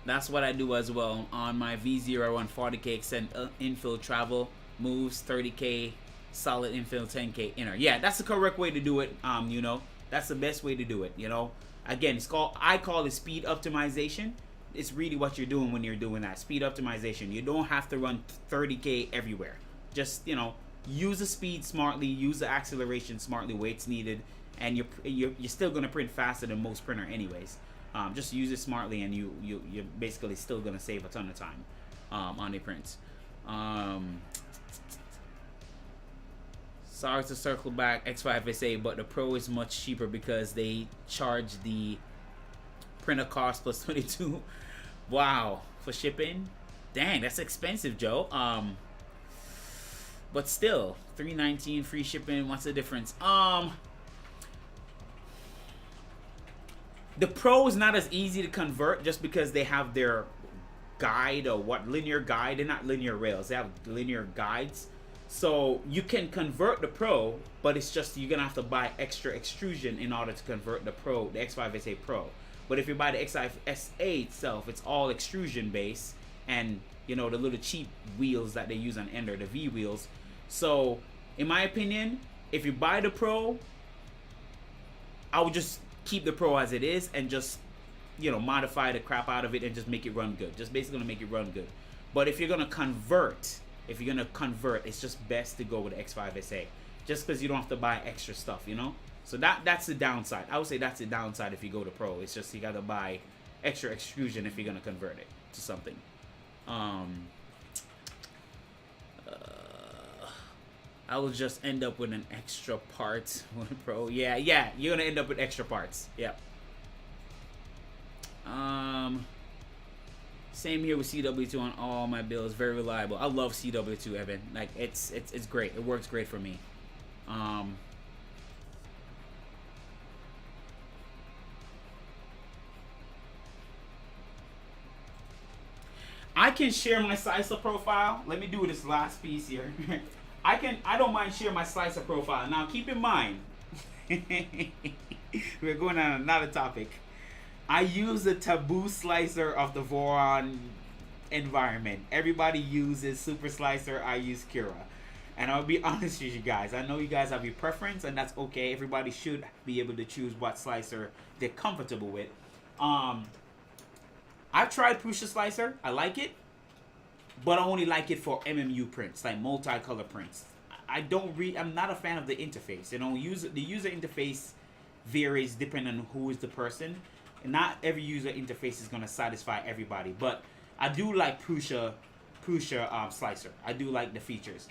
That's what I do as well on my V0. I run 40k extend infill travel moves, 30k solid infill, 10k inner. Yeah, that's the correct way to do it. That's the best way to do it. Again, I call it speed optimization. It's really what you're doing when you're doing that speed optimization. You don't have to run 30k everywhere. Just use the speed smartly, use the acceleration smartly where it's needed, and you're still gonna print faster than most printer anyways. Just use it smartly, and you're basically still gonna save a ton of time on the prints. Sorry to circle back X5SA, but the Pro is much cheaper because they charge the printer cost plus 22. Wow, for shipping. Dang, that's expensive, Joe. But still, $319 free shipping. What's the difference? The Pro is not as easy to convert just because they have their guide, or linear guide. They're not linear rails. They have linear guides. So you can convert the Pro, but it's just you're gonna have to buy extra extrusion in order to convert the Pro, the X5SA Pro. But if you buy the X5SA itself, it's all extrusion based, and the little cheap wheels that they use on Ender, the V wheels. So in my opinion, if you buy the Pro, I would just keep the Pro as it is and just modify the crap out of it and just make it run good. Just basically make it run good. But if you're gonna convert, it's just best to go with the X5SA, just because you don't have to buy extra stuff, So that's the downside. I would say that's the downside if you go to Pro. It's just you gotta buy extra extrusion if you're gonna convert it to something. I will just end up with an extra part with Pro. Yeah, you're gonna end up with extra parts. Yeah. Same here with CW2 on all my builds. Very reliable. I love CW2, Evan. Like it's great. It works great for me. I can share my slicer profile. Let me do this last piece here. I don't mind sharing my slicer profile. Now keep in mind, we're going on another topic. I use the taboo slicer of the Voron environment. Everybody uses Super Slicer. I use Kira. And I'll be honest with you guys. I know you guys have your preference, and that's okay. Everybody should be able to choose what slicer they're comfortable with. I've tried Prusa Slicer. I like it, but I only like it for MMU prints, like multicolor prints. I'm not a fan of the interface. You know, the user interface varies depending on who is the person. And not every user interface is gonna satisfy everybody. But I do like Prusa Slicer. I do like the features.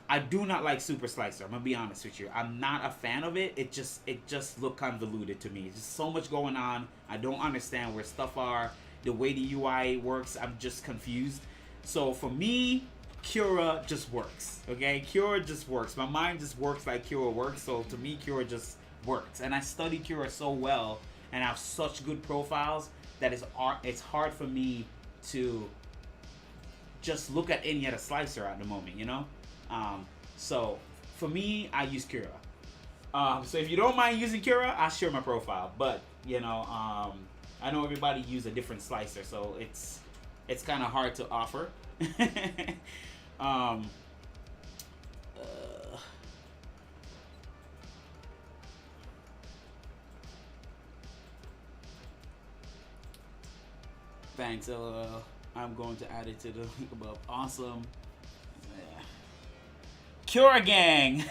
I do not like Super Slicer. I'm gonna be honest with you. I'm not a fan of it. It just look convoluted to me. There's just so much going on. I don't understand where stuff are. The way the UI works, I'm just confused. So for me, Cura just works. Okay, Cura just works. My mind just works like Cura works. So to me, Cura just works. And I study Cura so well and have such good profiles that it's hard for me to just look at any other slicer at the moment, you know? So for me, I use Cura. So if you don't mind using Cura, I'll share my profile. But, you know, I know everybody use a different slicer, so it's kind of hard to offer. Thanks, LOL. I'm going to add it to the link above. Awesome. Yeah. Cura Gang!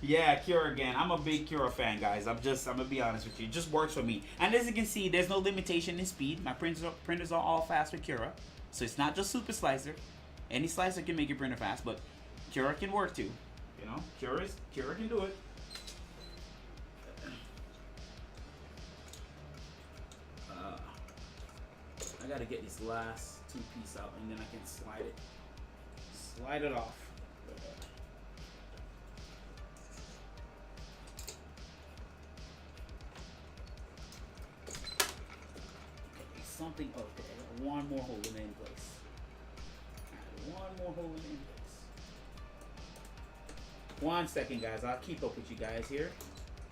Yeah, Cura Gang. I'm a big Cura fan, guys. I'm gonna be honest with you. It just works for me. And as you can see, there's no limitation in speed. My printers are all fast with Cura. So it's not just Super Slicer. Any slicer can make your printer fast, but Cura can work too. You know, Cura can do it. I gotta get this last two-piece out, and then I can slide it off. Okay, something. Okay, I got one more holding it in place. One more holding it in place. 1 second, guys. I'll keep up with you guys here.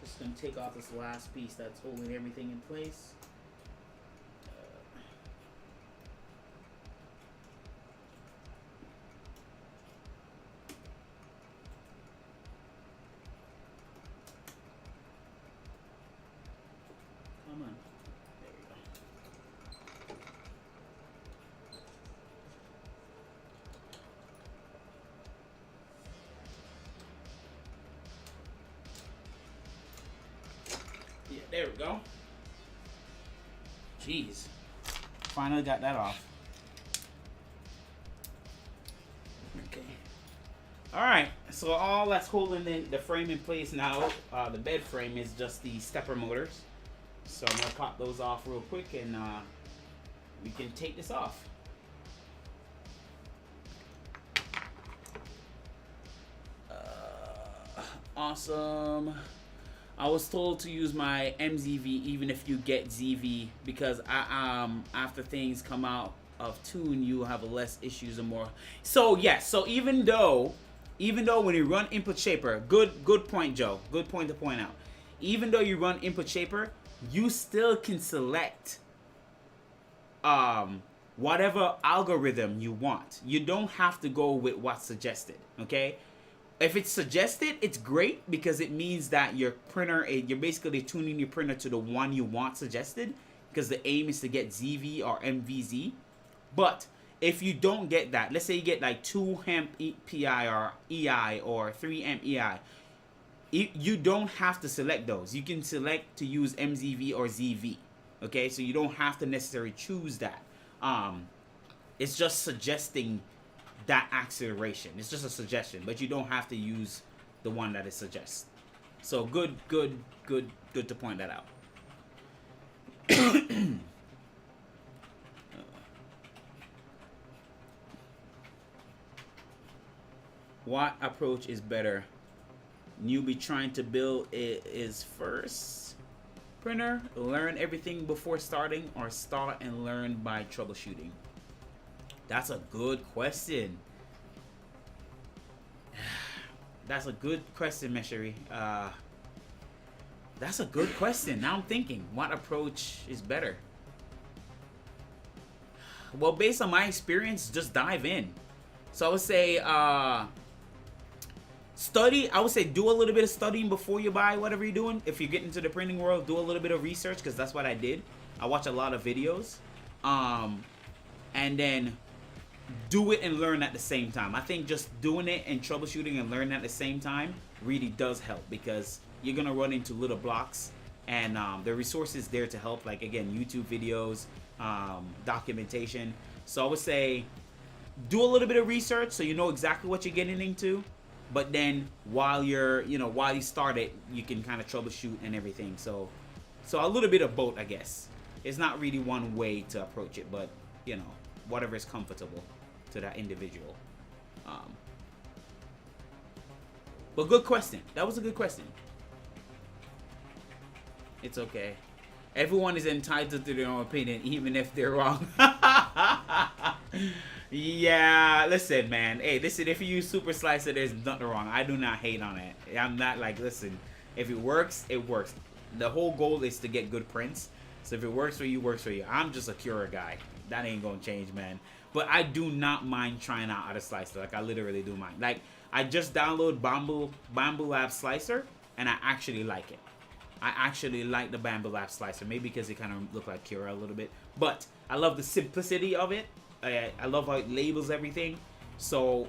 Just gonna take off this last piece that's holding everything in place. Come on. There we go. Yeah, there we go. Jeez. Finally got that off. Okay. Alright, so all that's holding the frame in place now, the bed frame, is just the stepper motors. So I'm going to pop those off real quick, and we can take this off. Awesome. I was told to use my MZV even if you get ZV, because after things come out of tune, you have less issues and more. So yes, so even though when you run input shaper, good point, Joe. Good point to point out. Even though you run input shaper, you still can select whatever algorithm you want. You don't have to go with what's suggested, okay? If it's suggested, it's great, because it means that your printer, you're basically tuning your printer to the one you want suggested, because the aim is to get ZV or MVZ. But if you don't get that, let's say you get like 2 amp PI or EI or 3 amp EI, you don't have to select those. You can select to use MZV or ZV. Okay, so you don't have to necessarily choose that. It's just suggesting that acceleration. It's just a suggestion, but you don't have to use the one that it suggests. So good to point that out. What approach is better? Newbie trying to build is first printer, learn everything before starting, or start and learn by troubleshooting? That's a good question. That's a good question, Mesheri. That's a good question. Now I'm thinking, what approach is better? Well, based on my experience, just dive in. So I would say study. I would say do a little bit of studying before you buy whatever you're doing. If you get into the printing world, do a little bit of research, because that's what I did. I watch a lot of videos, and then do it and learn at the same time. I think just doing it and troubleshooting and learning at the same time really does help, because you're gonna run into little blocks, and the resources there to help, like again, YouTube videos, documentation. So I would say do a little bit of research so you know exactly what you're getting into, but then while you're, while you start it, you can kind of troubleshoot and everything. So a little bit of both, I guess. It's not really one way to approach it, but whatever is comfortable to that individual. But good question. That was a good question. It's okay. Everyone is entitled to their own opinion, even if they're wrong. Yeah, listen, man. Hey, listen, if you use Super Slicer, there's nothing wrong. I do not hate on it. I'm not like, listen, if it works, it works. The whole goal is to get good prints. So if it works for you, works for you. I'm just a Cura guy. That ain't gonna change, man. But I do not mind trying out other slicer. Like, I literally do mind. Like, I just downloaded Bamboo Lab Slicer, and I actually like it. I actually like the Bamboo Lab Slicer. Maybe because it kind of look like Cura a little bit. But I love the simplicity of it. I love how it labels everything. So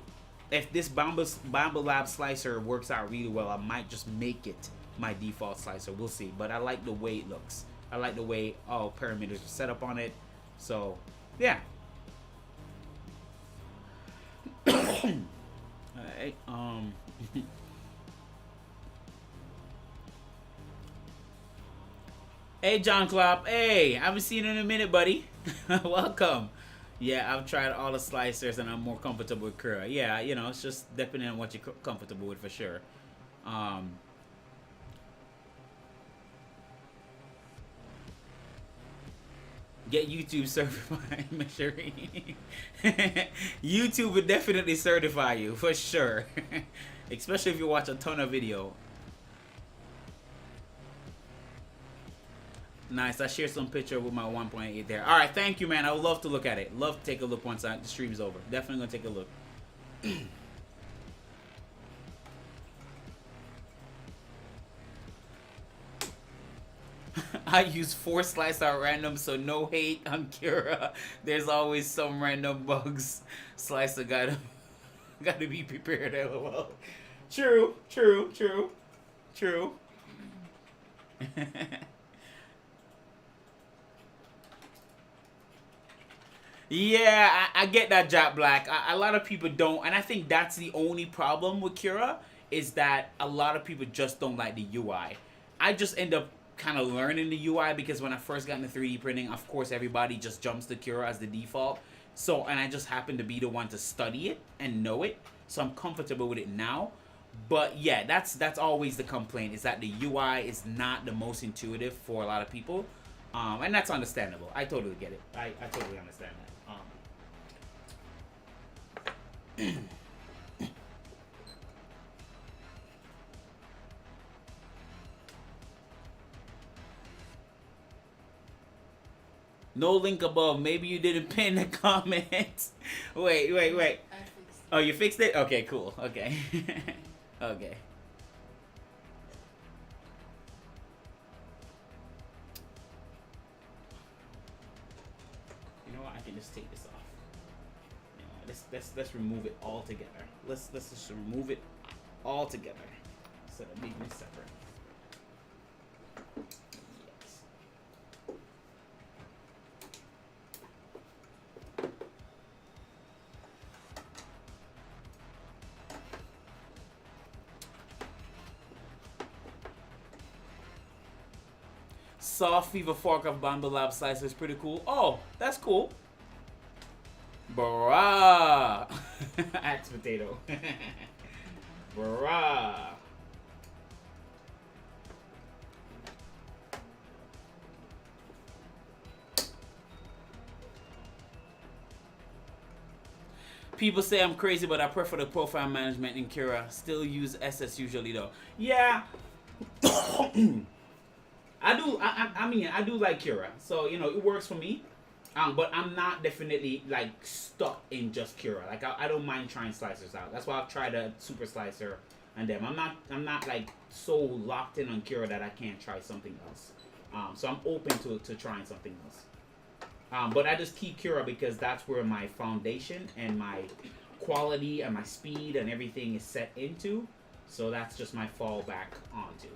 if this Bamboo Lab Slicer works out really well, I might just make it my default slicer. We'll see. But I like the way it looks. I like the way all parameters are set up on it. So, yeah. Alright, Hey, John Klopp. Hey, I haven't seen you in a minute, buddy. Welcome. Yeah, I've tried all the slicers, and I'm more comfortable with Cura. Yeah, it's just depending on what you're comfortable with, for sure. Get YouTube certified, Mashuri. YouTube would definitely certify you, for sure. Especially if you watch a ton of video. Nice. I shared some picture with my 1.8 there. All right, thank you, man. I would love to look at it. Love to take a look once the stream's over. Definitely gonna take a look. I use 4 slice at random, so no hate on Cura. There's always some random bugs. Slicer gotta be prepared. LOL. True. Yeah, I get that, Jack Black. A lot of people don't, and I think that's the only problem with Cura, is that a lot of people just don't like the UI. I just end up kind of learning the UI, because when I first got into 3D printing, of course everybody just jumps to Cura as the default. So, and I just happen to be the one to study it and know it, so I'm comfortable with it now. But yeah, that's always the complaint, is that the UI is not the most intuitive for a lot of people, and that's understandable. I totally get it. I totally understand that. No link above. Maybe you didn't pin the comments. Wait.
I fixed it.
Oh, you fixed it? Okay, cool. Okay. Okay. You know what? I can just take this off. You know, let's remove it all together. Let's just remove it all together instead of making it separate. Soft Fever Fork of Bamboo Lab Slicer is pretty cool. Oh, that's cool. Bruh. Axe potato. Bruh. People say I'm crazy, but I prefer the profile management in Cura. Still use SS usually though. Yeah. I mean, I do like Cura, so it works for me. But I'm not definitely like stuck in just Cura. Like I don't mind trying slicers out. That's why I've tried a Super Slicer. and them. I'm not like so locked in on Cura that I can't try something else. So I'm open to trying something else. But I just keep Cura because that's where my foundation and my quality and my speed and everything is set into. So that's just my fallback onto.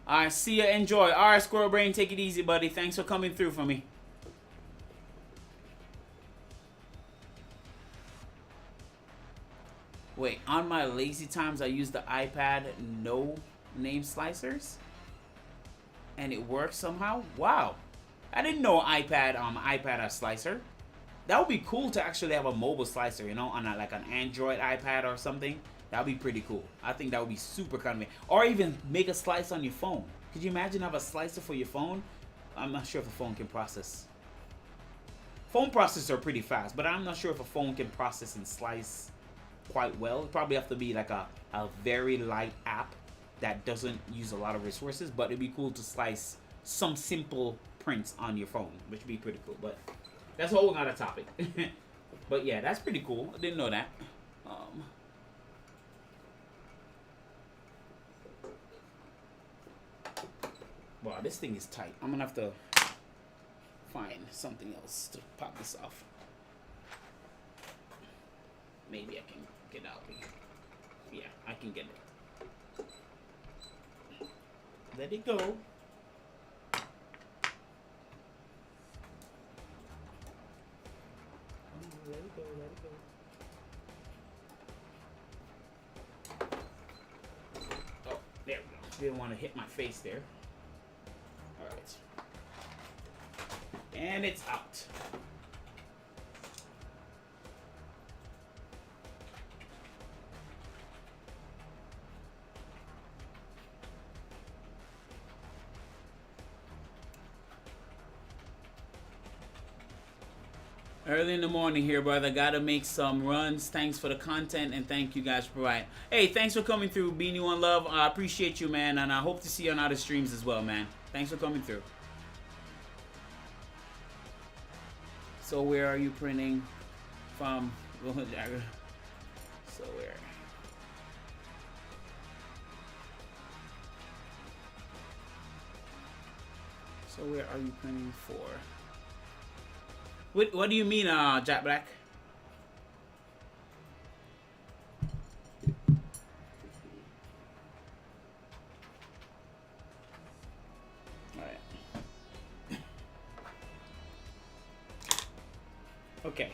Alright, see ya, enjoy. Alright, Squirrel Brain, take it easy, buddy. Thanks for coming through for me. Wait, on my lazy times, I use the iPad no name slicers, and it works somehow. Wow, I didn't know iPad a slicer. That would be cool to actually have a mobile slicer, you know, on like an Android iPad or something. That would be pretty cool. I think that would be super convenient. Or even make a slice on your phone. Could you imagine have a slicer for your phone? I'm not sure if a phone can process. Phone processors are pretty fast, but I'm not sure if a phone can process and slice quite well. It'd probably have to be like a very light app that doesn't use a lot of resources, but it'd be cool to slice some simple prints on your phone, which would be pretty cool. But that's a whole other topic. But yeah, that's pretty cool. I didn't know that. Wow, this thing is tight. I'm gonna have to find something else to pop this off. Maybe I can get out here. Yeah, I can get it. Let it go. Let it go, let it go. Oh, there we go. Didn't want to hit my face there. Alright. And it's out. Early in the morning here, brother. Gotta make some runs. Thanks for the content and thank you guys for providing. Hey, thanks for coming through, Beanie One Love. I appreciate you, man, and I hope to see you on other streams as well, man. Thanks for coming through. So where are you printing from? Golden-Jaguar. So where? So where are you printing for? What do you mean, Jack Black? Alright. Okay.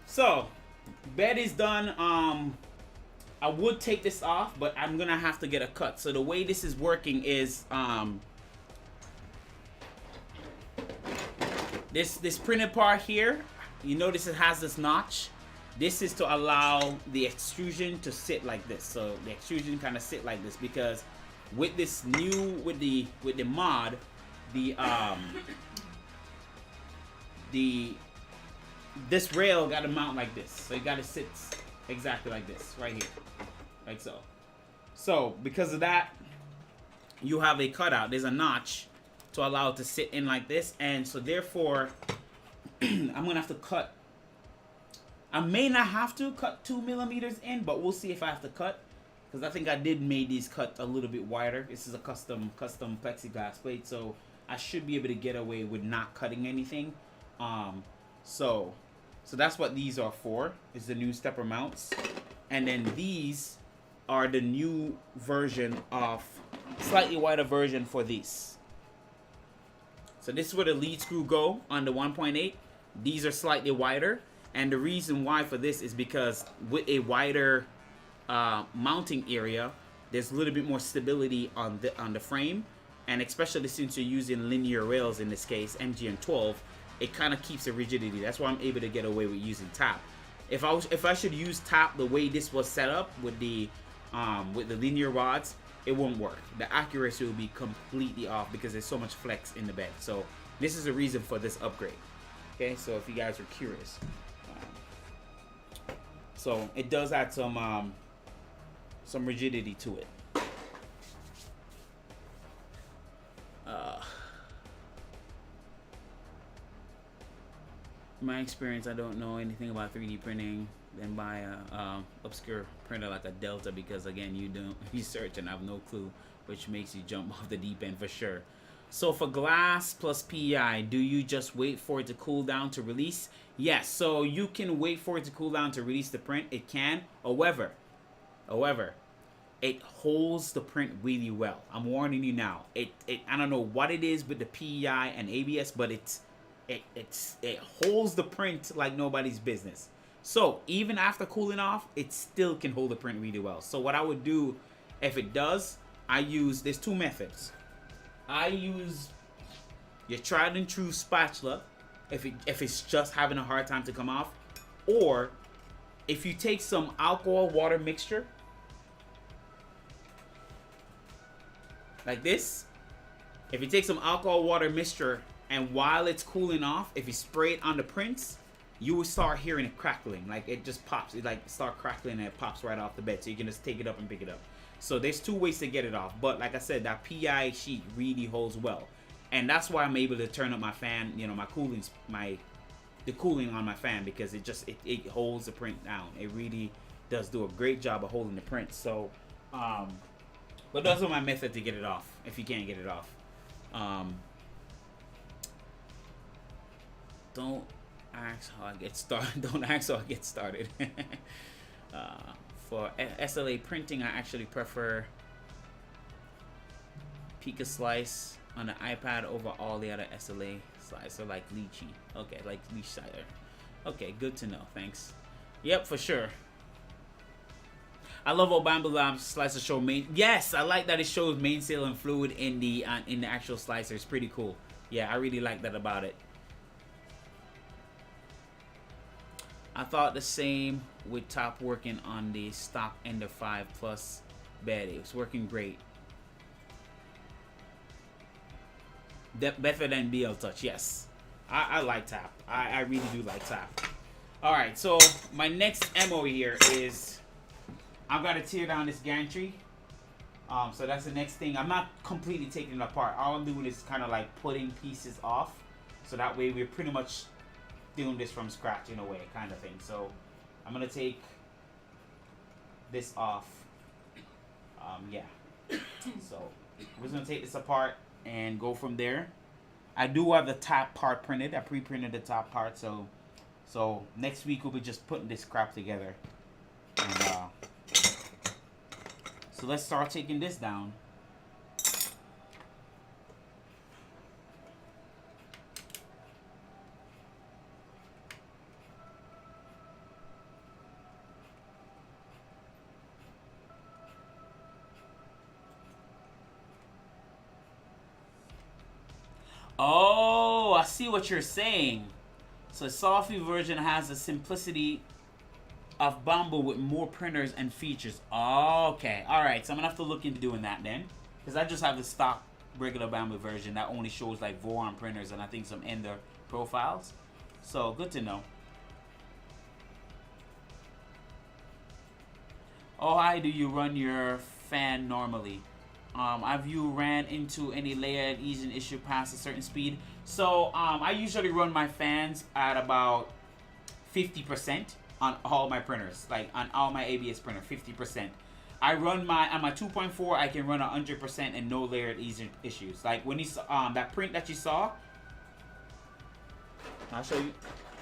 So, bed is done. I would take this off, but I'm gonna have to get a cut. So the way this is working is This printed part here, you notice it has this notch. This is to allow the extrusion to sit like this. So the extrusion kind of sit like this because with this new with the mod, this rail got to mount like this. So you got to sit exactly like this right here, like so. So because of that, you have a cutout. There's a notch to allow it to sit in like this, and so therefore I'm gonna have to cut. I may not have to cut 2 millimeters in, but we'll see if I have to cut, because I think I did make these cut a little bit wider. This is a custom plexiglass plate, so I should be able to get away with not cutting anything. So that's what these are for, is the new stepper mounts, and then these are the new version of slightly wider version for these. So this is where the lead screw go on the 1.8. These are slightly wider, and the reason why for this is because with a wider mounting area, there's a little bit more stability on the frame, and especially since you're using linear rails in this case, MGN12, it kind of keeps the rigidity. That's why I'm able to get away with using tap. If I should use tap the way this was set up with the linear rods, it won't work. The accuracy will be completely off because there's so much flex in the bed. So this is a reason for this upgrade. Okay, so if you guys are curious, so it does add some rigidity to it. my experience, I don't know anything about 3D printing. Then buy a obscure printer like a Delta, because again, you don't research and have no clue, which makes you jump off the deep end for sure. So for glass plus PEI, do you just wait for it to cool down to release? Yes, so you can wait for it to cool down to release the print. It can. However, it holds the print really well. I'm warning you now. It I don't know what it is with the PEI and ABS, but it holds the print like nobody's business. So even after cooling off, it still can hold the print really well. So what I would do if it does, there's two methods. I use your tried and true spatula if it's just having a hard time to come off, or if you take some alcohol water mixture like this. If you take some alcohol water mixture, and while it's cooling off, if you spray it on the prints, you will start hearing it crackling. Like it just pops. It like start crackling and it pops right off the bed. So you can just take it up and pick it up. So there's two ways to get it off. But like I said, that PI sheet really holds well. And that's why I'm able to turn up my fan, you know, the cooling on my fan, because it holds the print down. It really does do a great job of holding the print. So, but those are my method to get it off, if you can't get it off. Don't ask how I get started. Don't ask how I get started. For SLA printing, I actually prefer Pika Slice on the iPad over all the other SLA slides. So like Lychee. Okay, like Leech Cider. Okay, good to know. Thanks. Yep, for sure. I love how Bambu Labs slicer show main. Yes, I like that it shows mainsail and fluid in the actual slicer. It's pretty cool. Yeah, I really like that about it. I thought the same with top working on the stock Ender 5 Plus bed. It was working great. Better than BL Touch, yes. I like tap. I really do like tap. Alright, so my next MO here is I've got to tear down this gantry. So that's the next thing. I'm not completely taking it apart. All I'm doing is kind of like putting pieces off. So that way we're pretty much doing this from scratch in a way, kind of thing. So I'm gonna take this off. Yeah. So we're just gonna take this apart and go from there. I do have the top part printed. I pre-printed the top part, so next week we'll be just putting this crap together. And so let's start taking this down. Oh, I see what you're saying. So Softy version has the simplicity of Bambu with more printers and features. Oh, okay. Alright, so I'm going to have to look into doing that then. Because I just have the stock regular Bambu version that only shows like Voron printers and I think some Ender profiles. So, good to know. Oh, how do you run your fan normally? Have you ran into any layer adhesion issue past a certain speed? So I usually run my fans at about 50% on all my printers, like on all my ABS printer, 50%. I run on my 2.4, I can run 100% and no layer adhesion issues. Like when you that print that you saw, I'll show you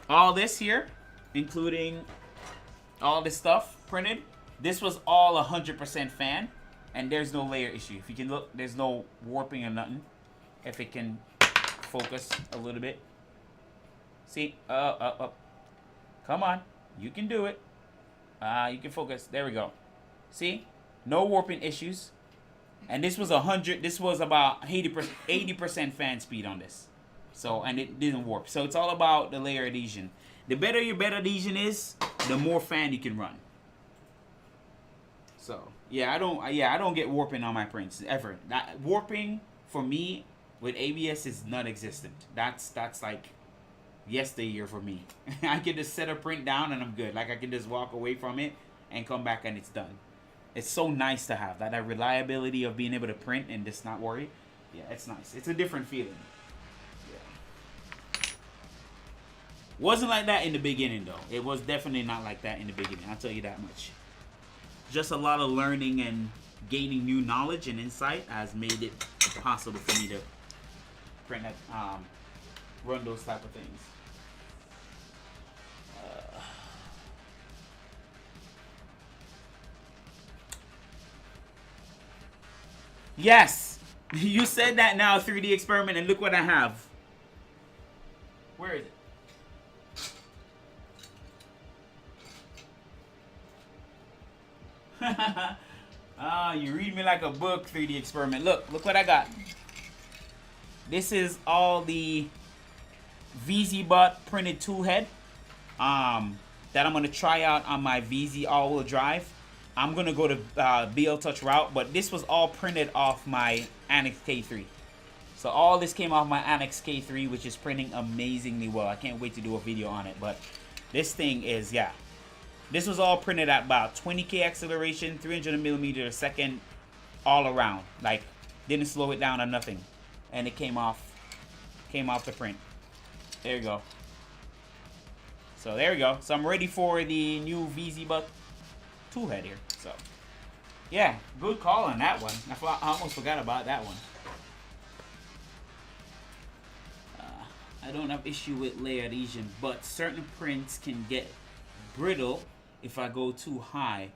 all this here, including all this stuff printed. This was all 100% fan. And there's no layer issue. If you can look, there's no warping or nothing. If it can focus a little bit. See? Up. Come on. You can do it. You can focus. There we go. See? No warping issues. And this was 100. This was about 80% fan speed on this. So, and it didn't warp. So it's all about the layer adhesion. The better your bed adhesion is, the more fan you can run. So yeah, I don't get warping on my prints ever. That warping for me with ABS is non-existent. That's like yesteryear for me. I can just set a print down and I'm good. Like I can just walk away from it and come back and it's done. It's so nice to have that reliability of being able to print and just not worry. Yeah, it's nice. It's a different feeling. Yeah. Wasn't like that in the beginning though. It was definitely not like that in the beginning. I'll tell you that much. Just a lot of learning and gaining new knowledge and insight has made it possible for me to print that, run those type of things. Yes, you said that now, 3D experiment, and look what I have. Where is it? You read me like a book, 3D experiment. Look what I got. This is all the VZ-Bot printed tool head that I'm gonna try out on my VZ all-wheel drive. I'm gonna go to BL Touch route, but this was all printed off my Annex K3. So all this came off my Annex K3, which is printing amazingly well. I can't wait to do a video on it, but this thing is, yeah. This was all printed at about 20K acceleration, 300mm a second, all around. Like, didn't slow it down or nothing. And it came off the print. There you go. So there we go. So I'm ready for the new VZ-Bot tool head here. So yeah, good call on that one. I almost forgot about that one. I don't have issue with layer adhesion, but certain prints can get brittle if I go too high.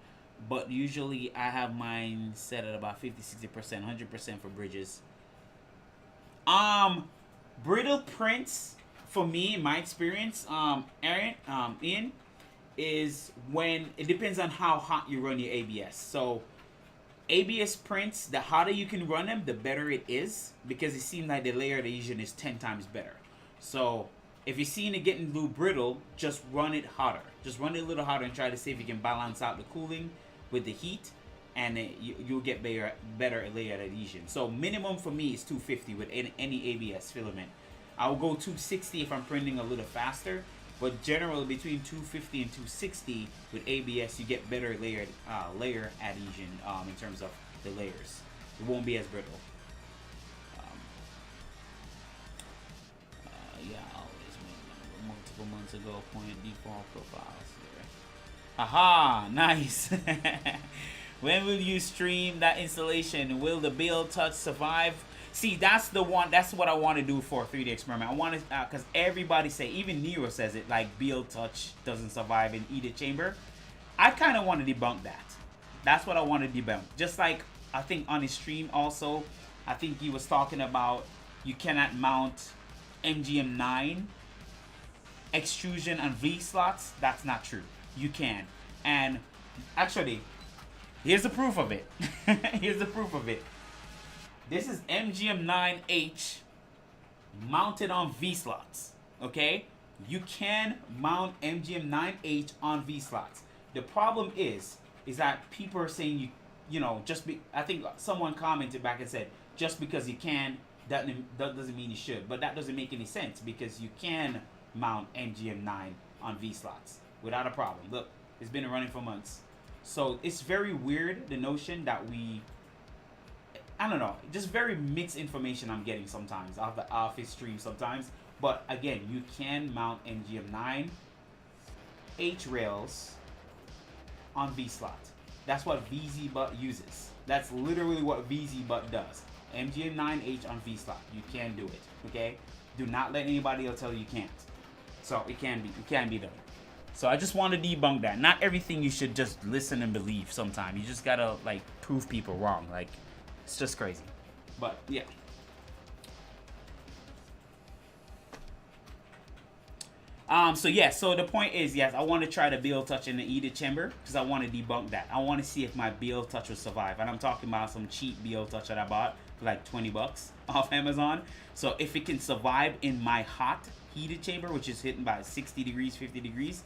But usually I have mine set at about 50-60%, 100% for bridges. Brittle prints for me, in my experience, Ian, is when it depends on how hot you run your ABS. So ABS prints, the hotter you can run them, the better it is, because it seems like the layer adhesion is 10 times better. So if you're seeing it getting a little brittle, just run it hotter. Just run it a little hotter and try to see if you can balance out the cooling with the heat, and you'll get better layer adhesion. So minimum for me is 250 with any ABS filament. I'll go 260 if I'm printing a little faster, but generally between 250 and 260 with ABS, you get better layer adhesion in terms of the layers. It won't be as brittle. Yeah, I always remember multiple months ago, point default profiles there. Aha, nice. When will you stream that installation? Will the BL Touch survive? See, that's the one. That's what I want to do for a 3D experiment. I want to, because everybody say, even Nero says it, like BL Touch doesn't survive in either chamber. I kind of want to debunk that. That's what I want to debunk. Just like I think on his stream also, I think he was talking about you cannot mount MGM9 extrusion on V slots. That's not true. You can. And actually, here's the proof of it. Here's the proof of it. This is MGM9H mounted on V slots. Okay? You can mount MGM9H on V slots. The problem is that people are saying you know, I think someone commented back and said, just because you can, that doesn't mean you should. But that doesn't make any sense, because you can mount MGM9 on V slots without a problem. Look, it's been running for months. So it's very weird, the notion that I don't know, just very mixed information I'm getting sometimes off his stream sometimes. But again, you can mount MGM9 H rails on V slot. That's what VZ-Bot uses. That's literally what VZ-Bot does. MGM9H on V slot. You can do it. Okay? Do not let anybody else tell you can't. So it can be done. So I just want to debunk that. Not everything you should just listen and believe sometimes. You just gotta like prove people wrong. Like, it's just crazy. But yeah. So the point is, yes, I want to try the BL Touch in the either chamber, because I want to debunk that. I want to see if my BL Touch will survive. And I'm talking about some cheap BL Touch that I bought for like 20 bucks off Amazon. So if it can survive in my hot heated chamber, which is hitting by 60 degrees, 50 degrees,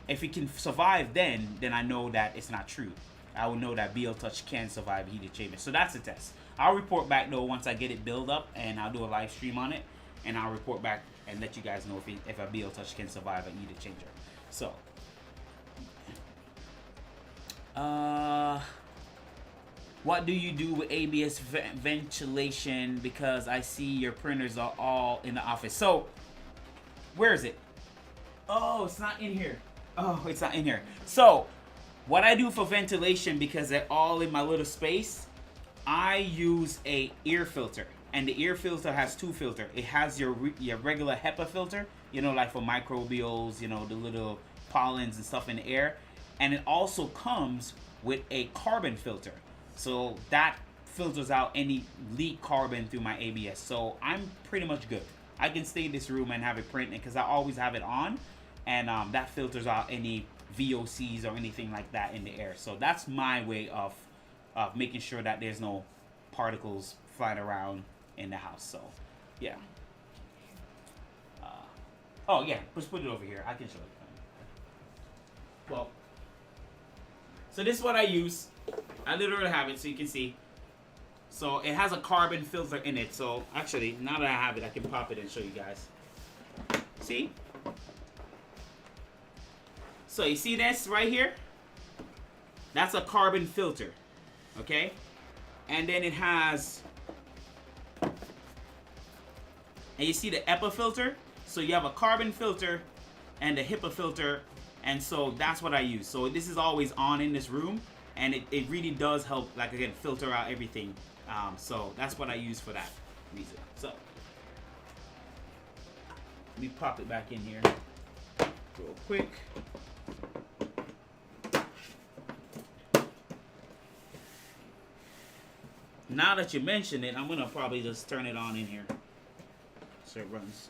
if it can survive then I know that it's not true. I will know that BL Touch can survive heated chamber. So that's the test. I'll report back though once I get it built up, and I'll do a live stream on it, and I'll report back and let you guys know if a BL Touch can survive a heated changer. So what do you do with ABS ventilation? Because I see your printers are all in the office. So where is it? Oh, it's not in here. Oh, it's not in here. So, what I do for ventilation, because they're all in my little space, I use a ear filter. And the ear filter has two filters. It has your regular HEPA filter, you know, like for microbials, you know, the little pollens and stuff in the air. And it also comes with a carbon filter. So that filters out any leak carbon through my ABS. So I'm pretty much good. I can stay in this room and have it printing because I always have it on. And that filters out any VOCs or anything like that in the air. So that's my way of making sure that there's no particles flying around in the house. So yeah. Oh yeah, let's put it over here. I can show you. Well, so this is what I use. I literally have it so you can see. So it has a carbon filter in it. So actually, now that I have it, I can pop it and show you guys. See? So you see this right here? That's a carbon filter. Okay? And then it has, and you see the HEPA filter? So you have a carbon filter and a HEPA filter, and so that's what I use. So this is always on in this room, and it really does help, like again, filter out everything. So that's what I use for that reason. So let me pop it back in here real quick. Now that you mention it, I'm gonna probably just turn it on in here so it runs.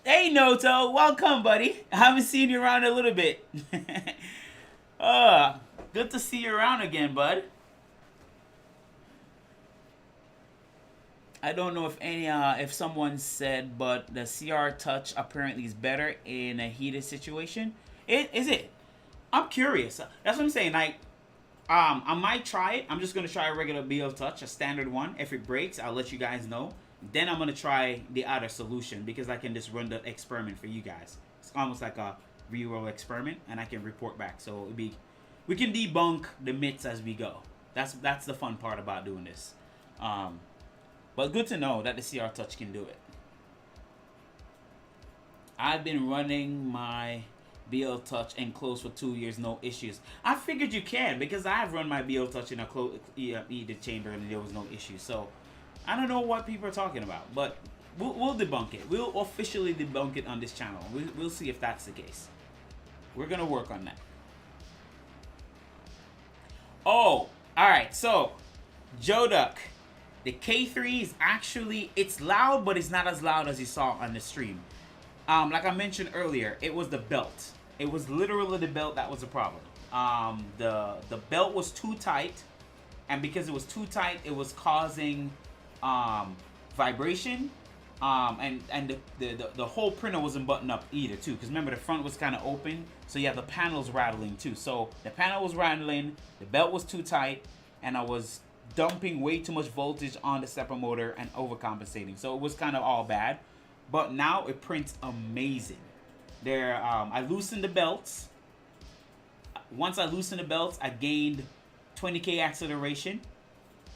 Hey Noto, welcome buddy. I haven't seen you around in a little bit. Good to see you around again, bud. I don't know if someone said, but the CR Touch apparently is better in a heated situation. Is it? I'm curious. That's what I'm saying. Like, I might try it. I'm just gonna try a regular BL Touch, a standard one. If it breaks, I'll let you guys know. Then I'm gonna try the other solution because I can just run the experiment for you guys. It's almost like a real experiment, and I can report back. So we can debunk the myths as we go. That's the fun part about doing this. But good to know that the CR Touch can do it. I've been running my BL Touch enclosed for 2 years, no issues. I figured you can because I've run my BL Touch in a closed heated chamber and there was no issue. So I don't know what people are talking about, but we'll debunk it. We'll officially debunk it on this channel. We'll see if that's the case. We're gonna work on that. Oh, all right. So Joe Duck. The K3 is actually, it's loud, but it's not as loud as you saw on the stream. Like I mentioned earlier, it was the belt. It was literally the belt that was the problem. The belt was too tight, and because it was too tight, it was causing vibration. And the whole printer wasn't buttoned up either, too. Because remember, the front was kind of open, so you have the panels rattling, too. So the panel was rattling, the belt was too tight, and I was dumping way too much voltage on the stepper motor and overcompensating. So it was kind of all bad. But now it prints amazing. I loosened the belts. Once I loosened the belts, I gained 20K acceleration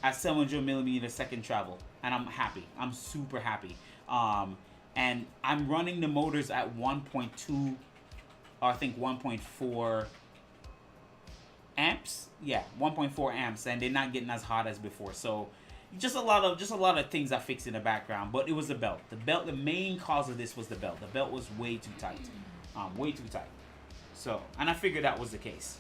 at 700mm second travel. And I'm happy. I'm super happy. And I'm running the motors at 1.2, or I think 1.4 amps. Yeah, 1.4 amps, and they're not getting as hot as before. So just a lot of things I fixed in the background, but it was the belt. The main cause of this was the belt. The belt was way too tight. Way too tight. So, and I figured that was the case.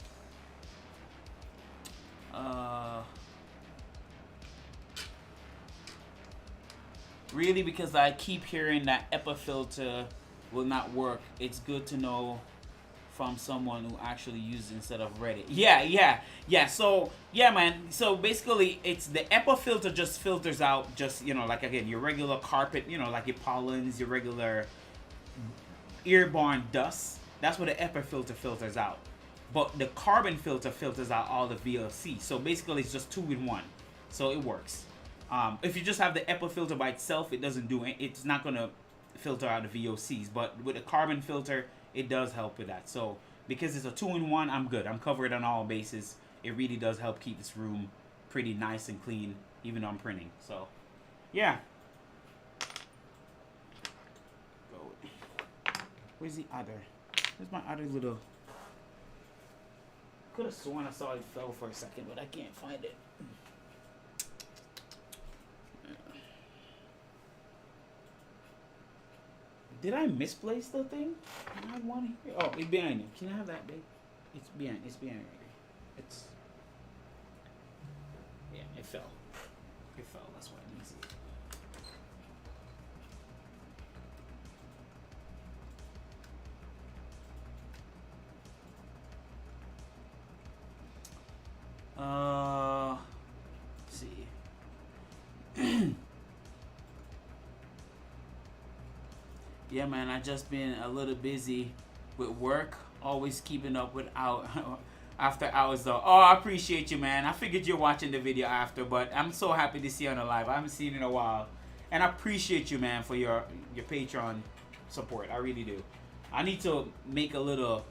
Really, because I keep hearing that HEPA filter will not work. It's good to know from someone who actually uses it instead of Reddit. Yeah. So, yeah, man. So, basically, it's the HEPA filter just filters out just, like, again, your regular carpet, like your pollens, your regular airborne dust. That's what the HEPA filter filters out. But the carbon filter filters out all the VOC. So, basically, it's just 2 in 1. So, it works. If you just have the HEPA filter by itself, it doesn't do it. It's not going to filter out the VOCs. But with a carbon filter, it does help with that. So because it's a 2-in-1, I'm good. I'm covered on all bases. It really does help keep this room pretty nice and clean, even though I'm printing. So yeah. Where's the other? Where's my other little? Could have sworn I saw it fell for a second, but I can't find it. Did I misplace the thing? I have one here. Oh, it's behind you. Can I have that, babe? It's behind. It's behind right here. It's. Yeah, it fell. It fell. That's why I didn't see it. Let's see. Yeah, man, I just been a little busy with work, always keeping up with after hours though. Oh, I appreciate you, man. I figured you're watching the video after, but I'm so happy to see you on the live. I haven't seen you in a while, and I appreciate you, man, for your Patreon support. I really do. I need to make a little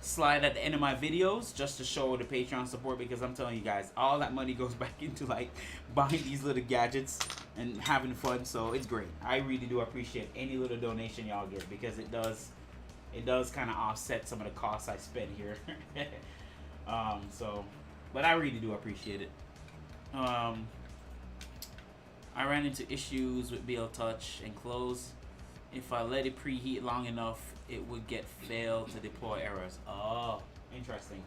slide at the end of my videos just to show the Patreon support, because I'm telling you guys, all that money goes back into like buying these little gadgets and having fun. So it's great. I really do appreciate any little donation y'all give, because it does kind of offset some of the costs I spend here. So but I really do appreciate it. I ran into issues with BL Touch and close. If I let it preheat long enough, it would get failed to deploy errors. Oh, interesting.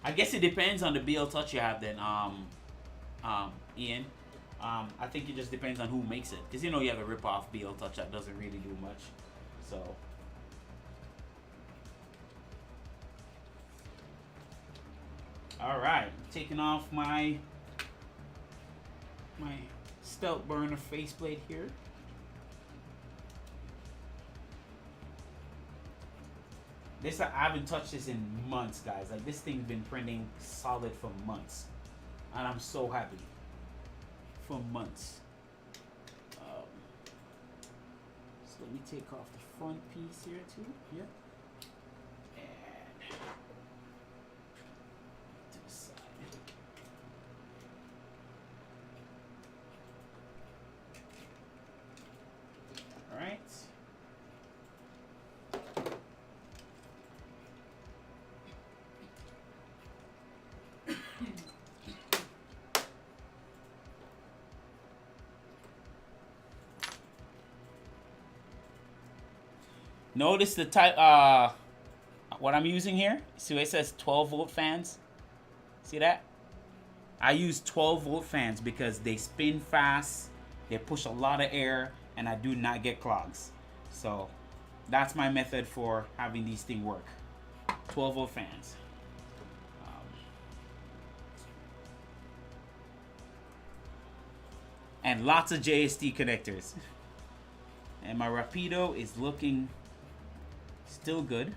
I guess it depends on the BL Touch you have then, Ian. I think it just depends on who makes it, because you know you have a rip-off BL Touch that doesn't really do much. So all right, taking off my Stealth Burner faceplate here. This, I haven't touched this in months, guys. Like, this thing's been printing solid for months, and I'm so happy. For months. So let me take off the front piece here too. Yep. And to the side. All right. Notice the type, what I'm using here. See, it says 12-volt fans. See that? I use 12-volt fans because they spin fast, they push a lot of air, and I do not get clogs. So that's my method for having these things work. 12-volt fans. And lots of JST connectors. And my Rapido is looking still good.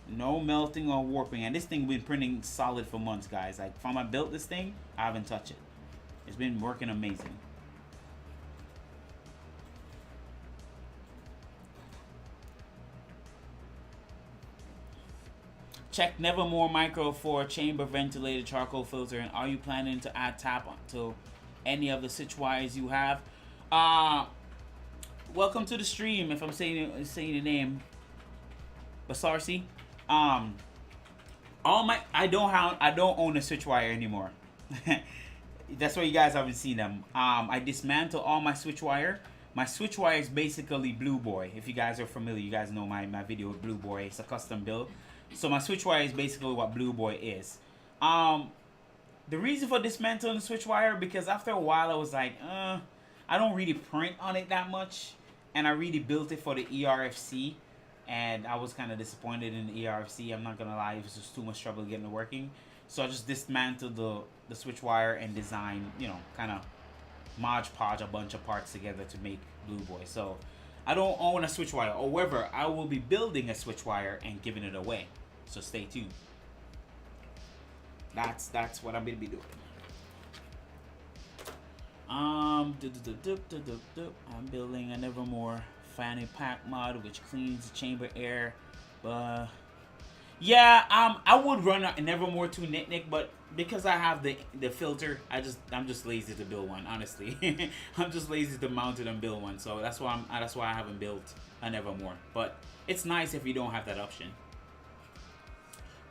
No melting or warping. And this thing been printing solid for months, guys. Like, from I built this thing, I haven't touched it. It's been working amazing. Check Nevermore Micro for chamber ventilated charcoal filter. And are you planning to add tap to any of the Switchwires you have? Welcome to the stream, if I'm saying the name. Basarsi. I don't own a Switchwire anymore. That's why you guys haven't seen them. I dismantle all my Switchwire. My Switchwire is basically Blue Boy. If you guys are familiar, you guys know my video with Blue Boy. It's a custom build. So my Switchwire is basically what Blue Boy is. The reason for dismantling the Switchwire, because after a while I was like, I don't really print on it that much. And I really built it for the ERFC. And I was kind of disappointed in the ERFC. I'm not going to lie, it was just too much trouble getting it working. So I just dismantled the Switchwire and designed, you know, kind of Mod Podge a bunch of parts together to make Blue Boy. So I don't own a Switchwire. However, I will be building a Switchwire and giving it away. So stay tuned. That's what I'm going to be doing. I'm building a Nevermore fanny pack mod which cleans the chamber air. But yeah, I would run a Nevermore 2 Nitnick, but because I have the filter, I'm just lazy to build one. Honestly, I'm just lazy to mount it and build one. So that's why I haven't built a Nevermore. But it's nice if you don't have that option.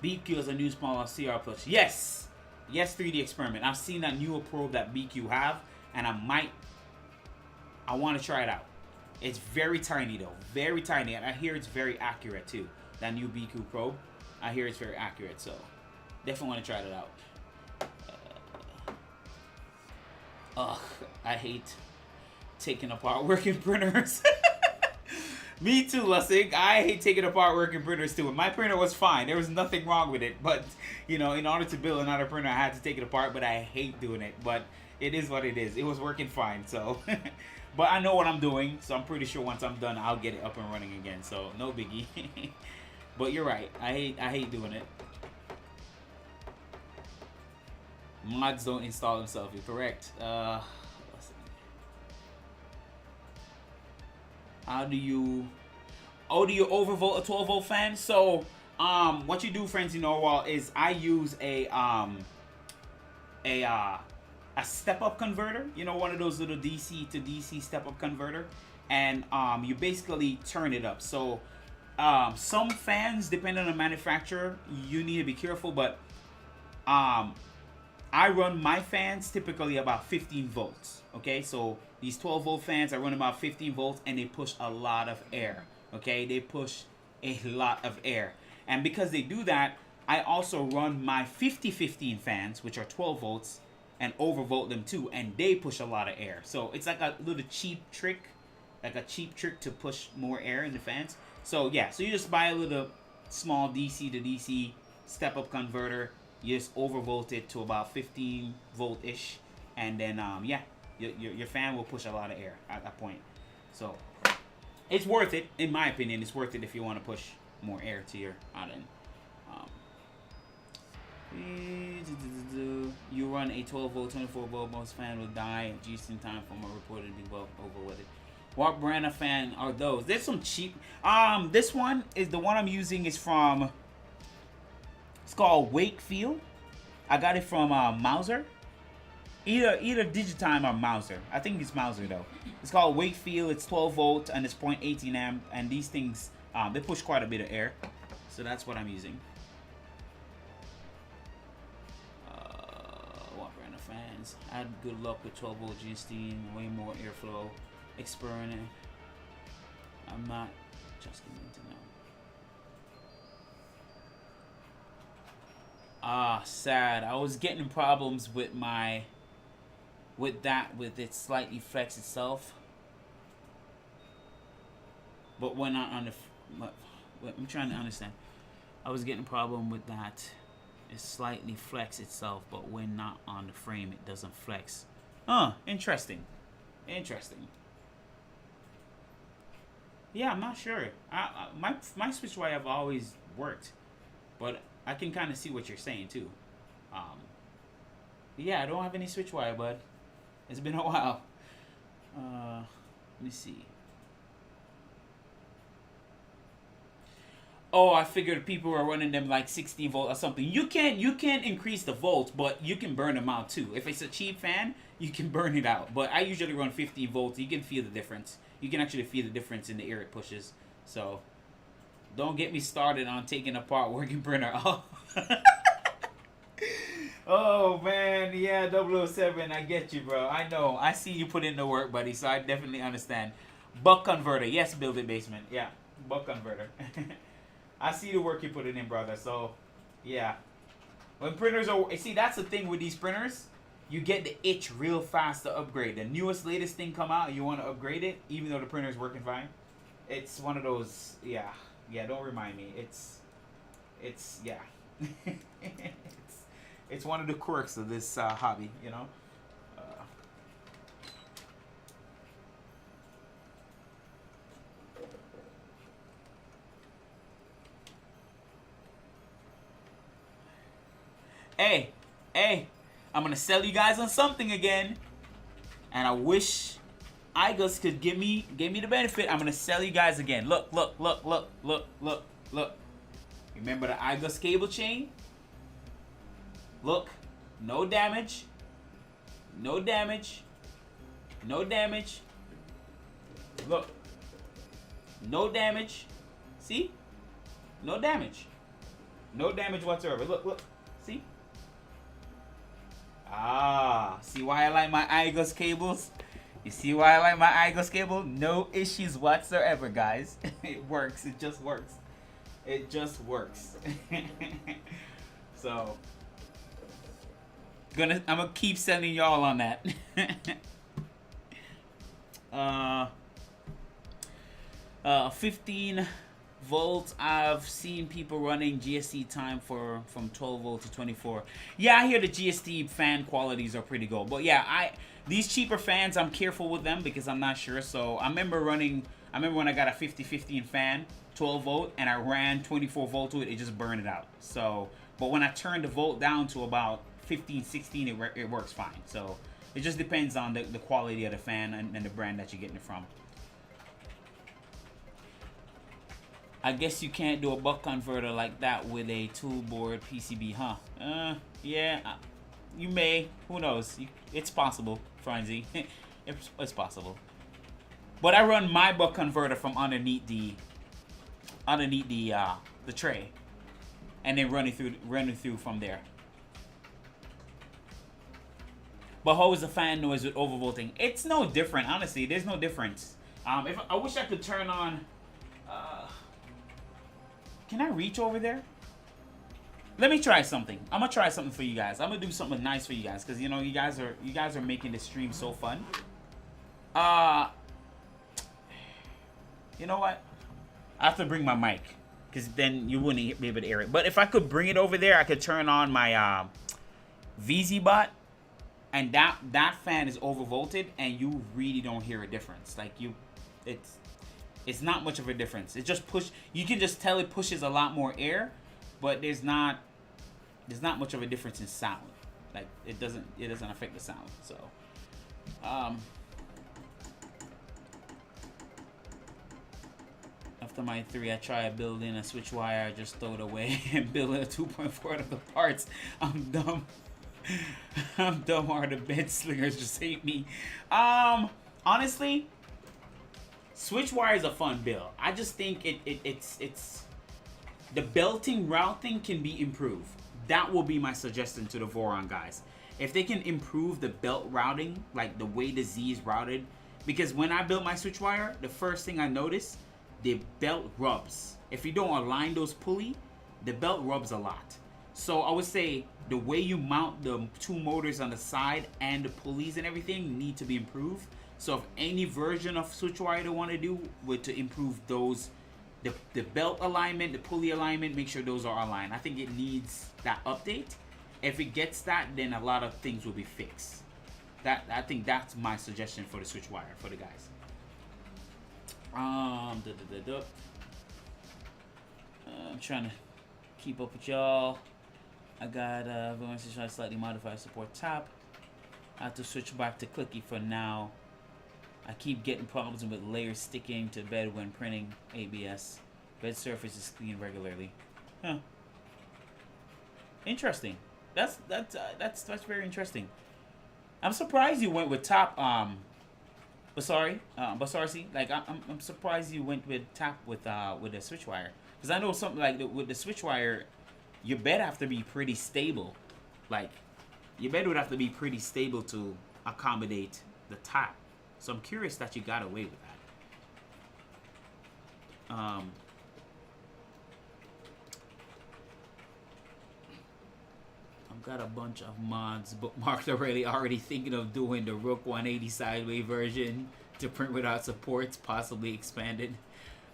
BQ is a new small CR plus. Yes, 3D experiment. I've seen that newer probe that BQ have, and I want to try it out. It's very tiny though, very tiny, and I hear it's very accurate too. That new BQ probe, I hear it's very accurate, so definitely want to try it out. I hate taking apart working printers. Me too, Lusig. I hate taking apart working printers too. My printer was fine. There was nothing wrong with it. But, you know, in order to build another printer, I had to take it apart. But I hate doing it. But it is what it is. It was working fine. So, but I know what I'm doing. So I'm pretty sure once I'm done, I'll get it up and running again. So no biggie. But you're right. I hate doing it. Mods don't install themselves. You're correct. How do you overvolt a 12 volt fan? So what you do, friends, you know, well, is I use a step up converter, you know, one of those little DC to DC step up converter, and you basically turn it up. So some fans, depending on the manufacturer, you need to be careful, but I run my fans typically about 15 volts. Okay, so these 12 volt fans, I run about 15 volts, and they push a lot of air. Okay, they push a lot of air. And because they do that, I also run my 50-15 fans, which are 12 volts, and overvolt them too, and they push a lot of air. So it's like a little cheap trick, to push more air in the fans. So yeah, so you just buy a little small DC to DC step up converter. You just overvolt it to about 15 volt ish, and then yeah, your fan will push a lot of air at that point. So it's worth it, in my opinion. It's worth it if you want to push more air to your out end. You run a 12 volt, 24 volt, most fan will die just in time from a reported be well over with it. What brand of fan are those? There's some cheap. This one is the one I'm using is from. It's called Wakefield. I got it from Mauser. Either Digitime or Mauser. I think it's Mauser though. It's called Wakefield. It's 12 volt and it's 0.18 amp. And these things, they push quite a bit of air. So that's what I'm using. What brand of fans? I had good luck with 12 volt G-Steam. Way more airflow. Experimenting. I'm not just getting into now. Sad. I was getting problems with with it slightly flex itself. But when I'm trying to understand. I was getting a problem with that. It slightly flex itself, but when not on the frame, it doesn't flex. Interesting. Yeah, I'm not sure. My Switchwire have always worked, but I can kind of see what you're saying too. Yeah, I don't have any Switchwire, bud. It's been a while. Let me see. Oh, I figured people are running them like 16 volt or something. You can't increase the volts, but you can burn them out too. If it's a cheap fan, you can burn it out. But I usually run 15 volts. You can feel the difference. You can actually feel the difference in the air it pushes. So don't get me started on taking apart working printer. Oh man, yeah, 007, I get you, bro. I know. I see you put in the work, buddy, so I definitely understand. Buck converter. Yes, build it basement. Yeah, buck converter. I see the work you put in, brother. So, yeah. When printers are... See, that's the thing with these printers. You get the itch real fast to upgrade. The newest, latest thing come out, and you want to upgrade it, even though the printer's working fine. It's one of those... Yeah. Yeah, don't remind me. It's yeah. It's one of the quirks of this hobby, you know? Hey, I'm gonna sell you guys on something again. And I wish iGus could give me the benefit. I'm gonna sell you guys again. Look. Remember the iGus cable chain? Look, no damage. No damage. No damage. Look. No damage. See? No damage. No damage whatsoever. Look. See? Ah, see why I like my iGus cables? You see why I like my iGus cable? No issues whatsoever, guys. It works. It just works. It just works. So, I'm gonna keep sending y'all on that. 15 volts. I've seen people running GST time from 12 volt to 24. Yeah, I hear the GST fan qualities are pretty good, but yeah, these cheaper fans, I'm careful with them because I'm not sure. So I remember when I got a 50-15 fan, 12 volt, and I ran 24 volt to it, it just burned it out. So, but when I turned the volt down to about 15, 16, it works fine. So it just depends on the quality of the fan and the brand that you're getting it from. I guess you can't do a buck converter like that with a tool board PCB, huh? Yeah, you may. Who knows? It's possible, Tronxy. It's possible. But I run my buck converter from underneath the tray, and then run it through from there. But how is the fan noise with overvolting? It's no different, honestly. There's no difference. If I wish I could turn on. Can I reach over there? Let me try something. I'm gonna try something for you guys. I'm gonna do something nice for you guys because you know you guys are making the stream so fun. You know what? I have to bring my mic because then you wouldn't be able to hear it. But if I could bring it over there, I could turn on my VZ bot, and that fan is overvolted, and you really don't hear a difference. Like it's not much of a difference. It just you can just tell it pushes a lot more air, but there's not much of a difference in sound. Like it doesn't affect the sound. So after my 3, I tried building a Switchwire, I just throw it away and build a 2.4 of the parts. I'm dumb. I'm dumb, or the bed slingers just hate me. Honestly, Switchwire is a fun build. I just think it's the belting routing can be improved. That will be my suggestion to the Voron guys. If they can improve the belt routing, like the way the Z is routed, because when I built my Switchwire, the first thing I noticed, the belt rubs. If you don't align those pulley, the belt rubs a lot. So I would say the way you mount the 2 motors on the side and the pulleys and everything need to be improved. So if any version of Switchwire they want to do with to improve those, the belt alignment, the pulley alignment, make sure those are aligned. I think it needs that update. If it gets that, then a lot of things will be fixed. I think that's my suggestion for the Switchwire for the guys. I'm trying to keep up with y'all. I got Voron to try to slightly modify support top. I have to switch back to clicky for now. I keep getting problems with layers sticking to bed when printing ABS. Bed surface is cleaned regularly. Huh. Interesting. That's very interesting. I'm surprised you went with top. Basarsi. Like I'm surprised you went with top with the Switchwire, because I know something like with the Switchwire, your bed have to be pretty stable. Like your bed would have to be pretty stable to accommodate the top. So I'm curious that you got away with that. I've got a bunch of mods bookmarked already thinking of doing the Rook 180 sideway version to print without supports, possibly expanded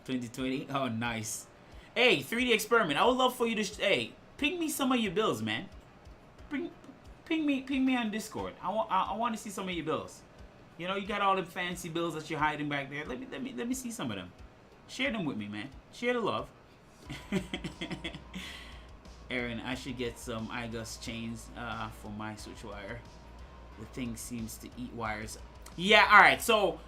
2020. Oh, nice. Hey, 3D experiment. I would love for you to ping me some of your bills, man. Ping me on Discord. I want to see some of your bills. You know, you got all the fancy bills that you're hiding back there. Let me see some of them. Share them with me, man. Share the love. Aaron, I should get some iGus chains for my Switchwire. The thing seems to eat wires. Yeah, alright, so,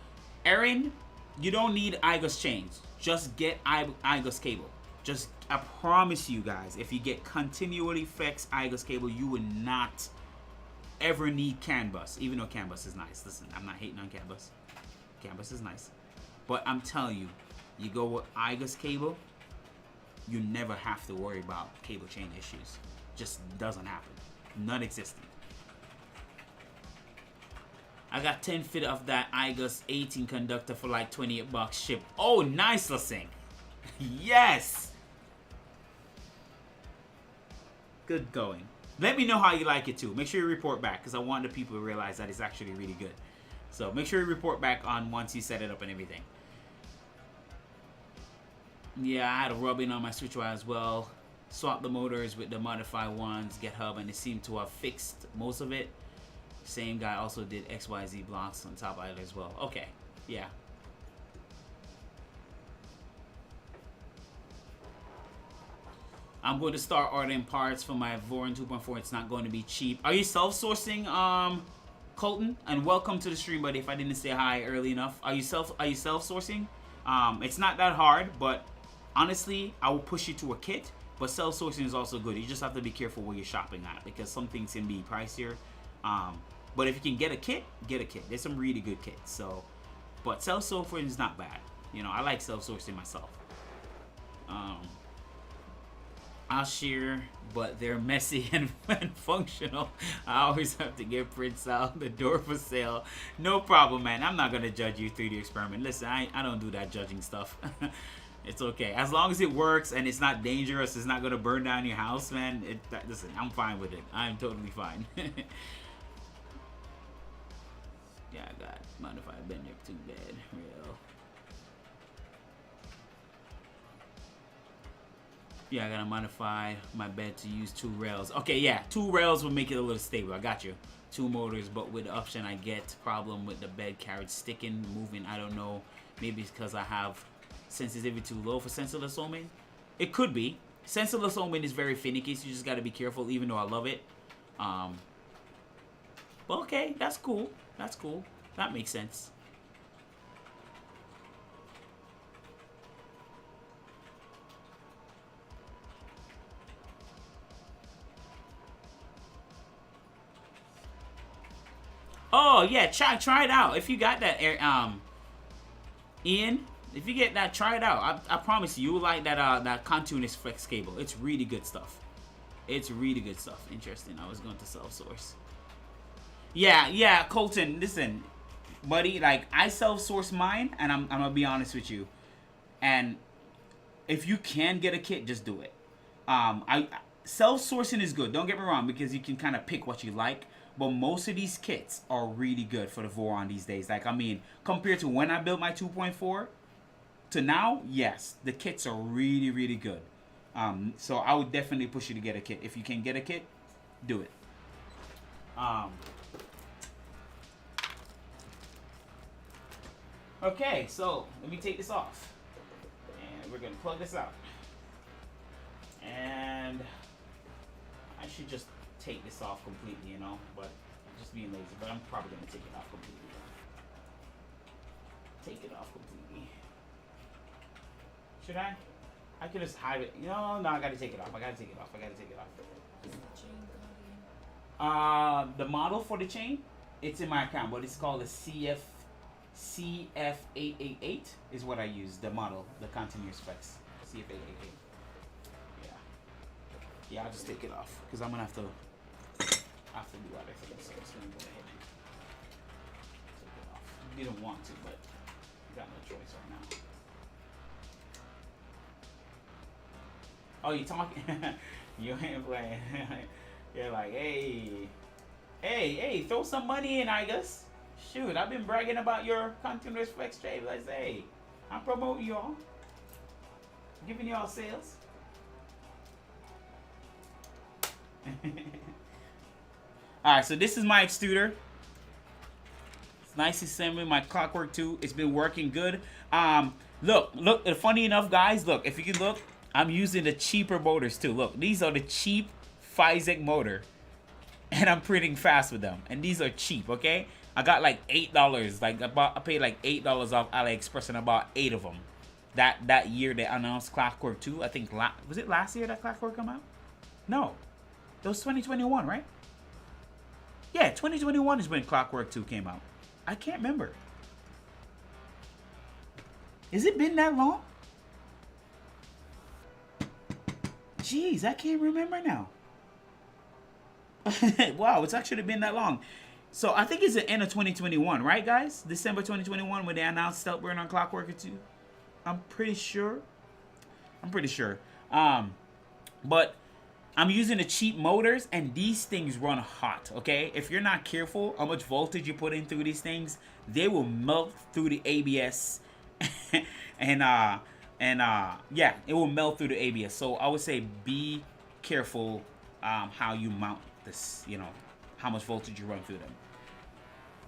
Aaron, you don't need IGOS chains. Just get IGOS cable. Just, I promise you guys, if you get continually flex IGOS cable, you will not ever need CAN bus. Even though CAN bus is nice. Listen, I'm not hating on CAN bus. CAN bus is nice. But I'm telling you, you go with IGOS cable, you never have to worry about cable chain issues. Just doesn't happen. Non-existent. I got 10 feet of that IGOS 18 conductor for like 28 bucks shipped. Oh, nice, Lasing. Yes. Good going. Let me know how you like it too. Make sure you report back because I want the people to realize that it's actually really good. So make sure you report back on once you set it up and everything. Yeah, I had a rub-in on my Switchwire as well. Swap the motors with the modified ones, GitHub, and it seemed to have fixed most of it. Same guy also did XYZ blocks on top of it as well. Okay, yeah. I'm going to start ordering parts for my Voron 2.4. It's not going to be cheap. Are you self-sourcing, Colton? And welcome to the stream, buddy. If I didn't say hi early enough, are you self-sourcing? It's not that hard, but honestly, I will push you to a kit. But self-sourcing is also good. You just have to be careful where you're shopping at because some things can be pricier. But if you can get a kit, get a kit. There's some really good kits. So, but self-sourcing is not bad. You know, I like self-sourcing myself. I'll share, but they're messy and functional. I always have to get prints out the door for sale. No problem, man. I'm not gonna judge you through the experiment. Listen, I don't do that judging stuff. It's okay. As long as it works and it's not dangerous, it's not gonna burn down your house, man. Listen, I'm fine with it. I'm totally fine. Yeah, I got modified bender too bad. Real. Yeah, I gotta modify my bed to use 2 rails. Okay, yeah, 2 rails will make it a little stable. I got you. 2 motors, but with the option I get problem with the bed carriage sticking, moving. I don't know. Maybe it's because I have sensitivity too low for sensorless homing. It could be. Sensorless homing is very finicky, so you just gotta be careful. Even though I love it. But okay, that's cool. That's cool. That makes sense. Oh yeah, try it out. If you got that, Ian, if you get that, try it out. I promise you will like that that continuous flex cable. It's really good stuff. It's really good stuff. Interesting. I was going to self-source. Yeah, Colton. Listen, buddy. Like I self-source mine, and I'm gonna be honest with you. And if you can get a kit, just do it. Self-sourcing is good. Don't get me wrong, because you can kind of pick what you like. But most of these kits are really good for the Voron these days. Like, I mean, compared to when I built my 2.4 to now, yes, the kits are really, really good. So I would definitely push you to get a kit. If you can get a kit, do it. Okay, so let me take this off. And we're going to plug this out. And I should just take this off completely, you know, but just being lazy. But I'm probably going to take it off completely. Take it off completely. Should I? I could just hide it. No, I got to take it off. I got to take it off. The model for the chain, it's in my account, but it's called a CF888 is what I use. The model, the continuous flex, CF888. Yeah, I'll just take it off because I'm gonna have to do other things. So I'm just gonna go ahead and take it off. Didn't want to, but got no choice right now. Oh, you talking? You ain't playing. You're like, hey, throw some money in, I guess. Shoot, I've been bragging about your continuous flex trade. Let's say, I'm promoting y'all, giving y'all sales. Alright, so this is my extruder. It's nice assembly. My clockwork too. It's been working good. Look, funny enough, guys, look, if you can look, I'm using the cheaper motors too. Look, these are the cheap Physec motor. And I'm printing fast with them. And these are cheap, okay? I got like $8. Like I paid like $8 off AliExpress and I bought 8 of them. That year they announced Clockwork 2. I think was it last year that Clockwork come out? No, that was 2021, right? Yeah, 2021 is when Clockwork 2 came out. I can't remember. Has it been that long? Jeez, I can't remember now. Wow, it's actually been that long. So I think it's the end of 2021, right, guys? December 2021 when they announced Stealth Burn on Clockwork 2. I'm pretty sure. But I'm using the cheap motors, and these things run hot, okay? If you're not careful how much voltage you put in through these things, they will melt through the ABS. and yeah, it will melt through the ABS. So I would say be careful how you mount this, you know, how much voltage you run through them.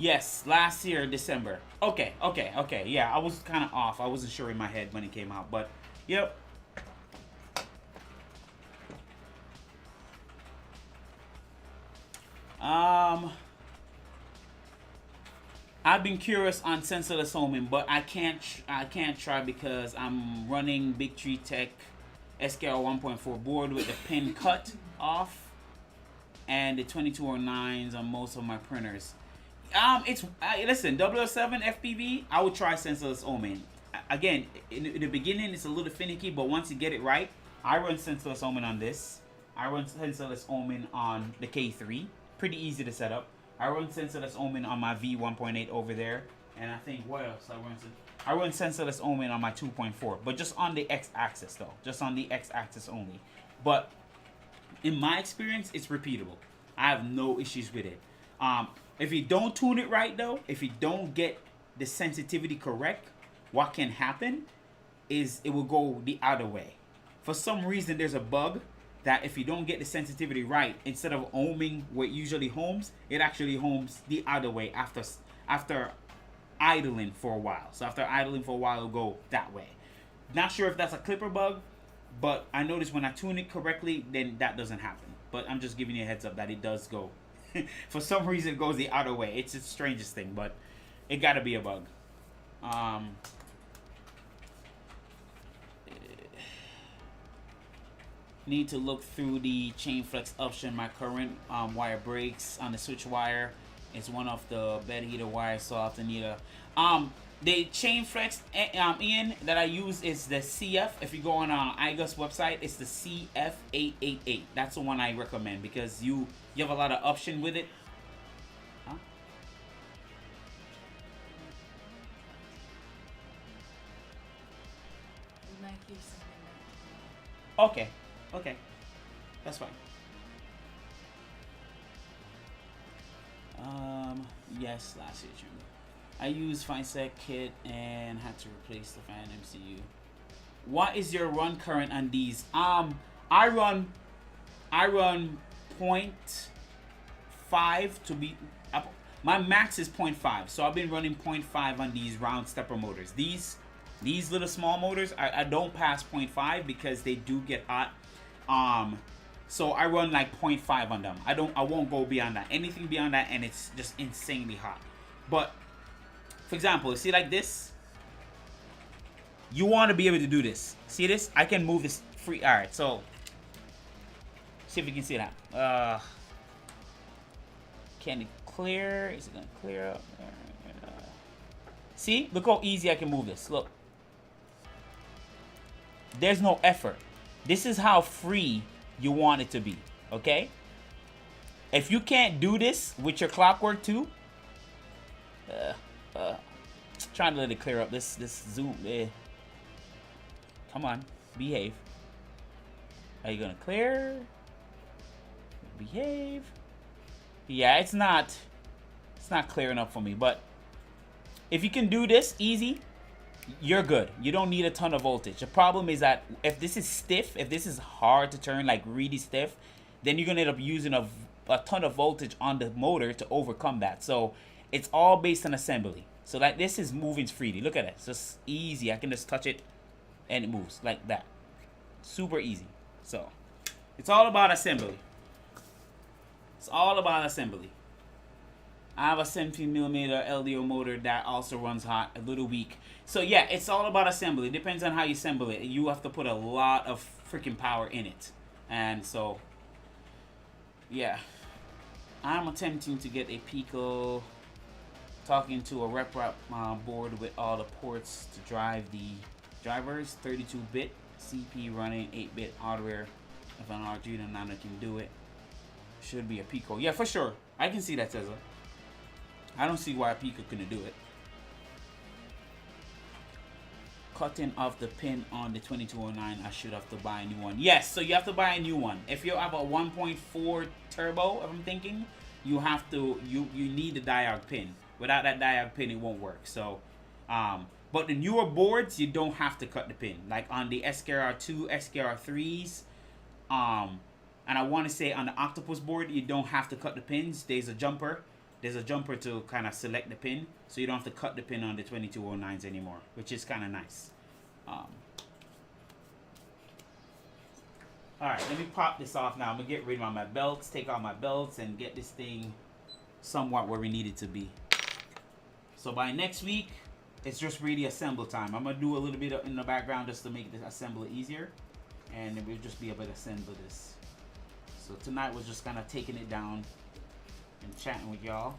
Yes, last year, December. Okay. Yeah, I was kind of off. I wasn't sure in my head when it came out, but yep. I've been curious on sensorless homing, but I can't try because I'm running Big Tree Tech SKR 1.4 board with the pin cut off and the 2209s on most of my printers. Listen, 007 FPV, I would try sensorless homing. Again, in the beginning it's a little finicky, but once you get it right, I run sensorless homing on this. I run sensorless homing on the K3. Pretty easy to set up. I run sensorless homing on my V1.8 over there, and I think what else I run sensorless homing on my 2.4, but just on the X-axis though, just on the X-axis only. But in my experience, it's repeatable. I have no issues with it. If you don't tune it right though, if you don't get the sensitivity correct, what can happen is it will go the other way. For some reason, there's a bug that if you don't get the sensitivity right, instead of homing where it usually homes, it actually homes the other way after idling for a while. So after idling for a while, it'll go that way. Not sure if that's a clipper bug, but I noticed when I tune it correctly, then that doesn't happen. But I'm just giving you a heads up that it does go. For some reason, it goes the other way. It's the strangest thing, but it gotta be a bug. Need to look through the chain flex option. My current wire breaks on the Switchwire. It's one of the bed heater wires, so I have to need a the chain flex in that I use is the CF. If you go on IGUS website, it's the CF888. That's the one I recommend because you have a lot of option with it. Huh? Okay, that's fine. Yes, last year, I used FineSet kit and had to replace the fan MCU. What is your run current on these? I run 0.5 to be my max is 0.5, so I've been running 0.5 on these round stepper motors. These little small motors, I don't pass 0.5 because they do get hot. So I run like 0.5 on them. I won't go beyond that. Anything beyond that and it's just insanely hot. But for example, see like this? You want to be able to do this. See this? I can move this free. All right, so see if you can see that. Can it clear? Is it gonna clear up? See? Look how easy I can move this. Look. There's no effort. This is how free you want it to be, okay? If you can't do this with your Clockwork 2, trying to let it clear up. This zoom. Come on, behave. Are you gonna clear? Behave. Yeah, it's not clearing up for me. But if you can do this easy, you're good. You don't need a ton of voltage. The problem is that if this is stiff, if this is hard to turn, like really stiff, then you're gonna end up using a ton of voltage on the motor to overcome that. So it's all based on assembly. So like this is moving freely. Look at it. It's just easy. I can just touch it and it moves like that. Super easy. So it's all about assembly. It's all about assembly. I have a 17mm LDO motor that also runs hot, a little weak. So yeah, it's all about assembly. It depends on how you assemble it. You have to put a lot of freaking power in it. And so, yeah. I'm attempting to get a Pico, talking to a rep board with all the ports to drive the drivers, 32-bit CP running 8-bit hardware. If an Arduino Nano can do it, should be a Pico. Yeah, for sure. I can see that, Tesla. I don't see why a Pico couldn't do it. Cutting off the pin on the 2209, I should have to buy a new one. Yes, so you have to buy a new one. If you have a 1.4 turbo, if I'm thinking, you have to, you need the diode pin. Without that diode pin, it won't work. So, but the newer boards, you don't have to cut the pin. Like on the SKR2, SKR3s, and I want to say on the Octopus board, you don't have to cut the pins. There's a jumper. There's a jumper to kind of select the pin, so you don't have to cut the pin on the 2209s anymore, which is kind of nice. Alright, let me pop this off now. I'm going to get rid of my belts, take out my belts, and get this thing somewhat where we need it to be. So by next week, it's just really assemble time. I'm going to do a little bit in the background just to make the assembly easier, and then we'll just be able to assemble this. So tonight was just kind of taking it down and chatting with y'all.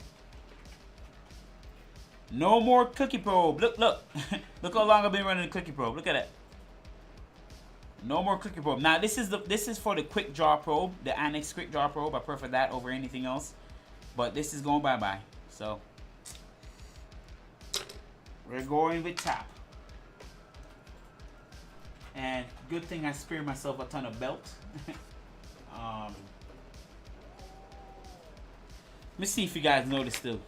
No more cookie probe. Look, look. Look how long I've been running the cookie probe. Look at that. No more cookie probe. Now this is for the quick draw probe, the Annex quick draw probe. I prefer that over anything else. But this is going bye-bye. So we're going with tap. And good thing I spared myself a ton of belt. Let me see if you guys noticed too.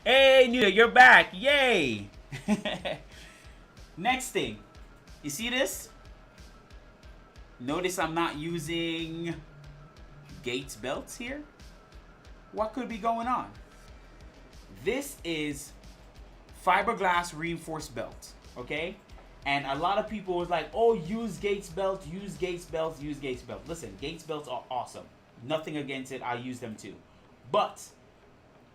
Hey, Nita, you're back. Yay. Next thing. You see this? Notice I'm not using Gates belts here. What could be going on? This is fiberglass reinforced belt, okay? And a lot of people was like, oh, use Gates belt, use Gates belt, use Gates belt. Listen, Gates belts are awesome. Nothing against it. I use them too. But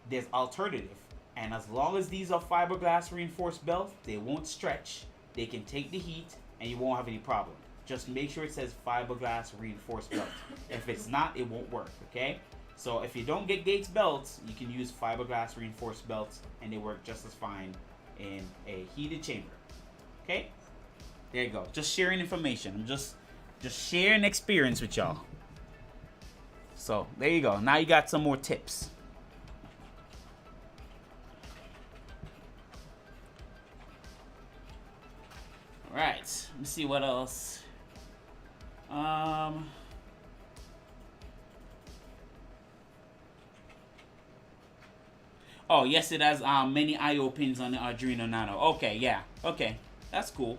there's alternative. And as long as these are fiberglass reinforced belts, they won't stretch. They can take the heat and you won't have any problem. Just make sure it says fiberglass reinforced belt. If it's not, it won't work, okay? So if you don't get Gates belts, you can use fiberglass reinforced belts and they work just as fine in a heated chamber. Okay? There you go. Just sharing information. I'm just sharing experience with y'all. So there you go. Now you got some more tips. All right. Let me see what else. Oh, yes, it has many I/O pins on the Arduino Nano. Okay, yeah. Okay, that's cool.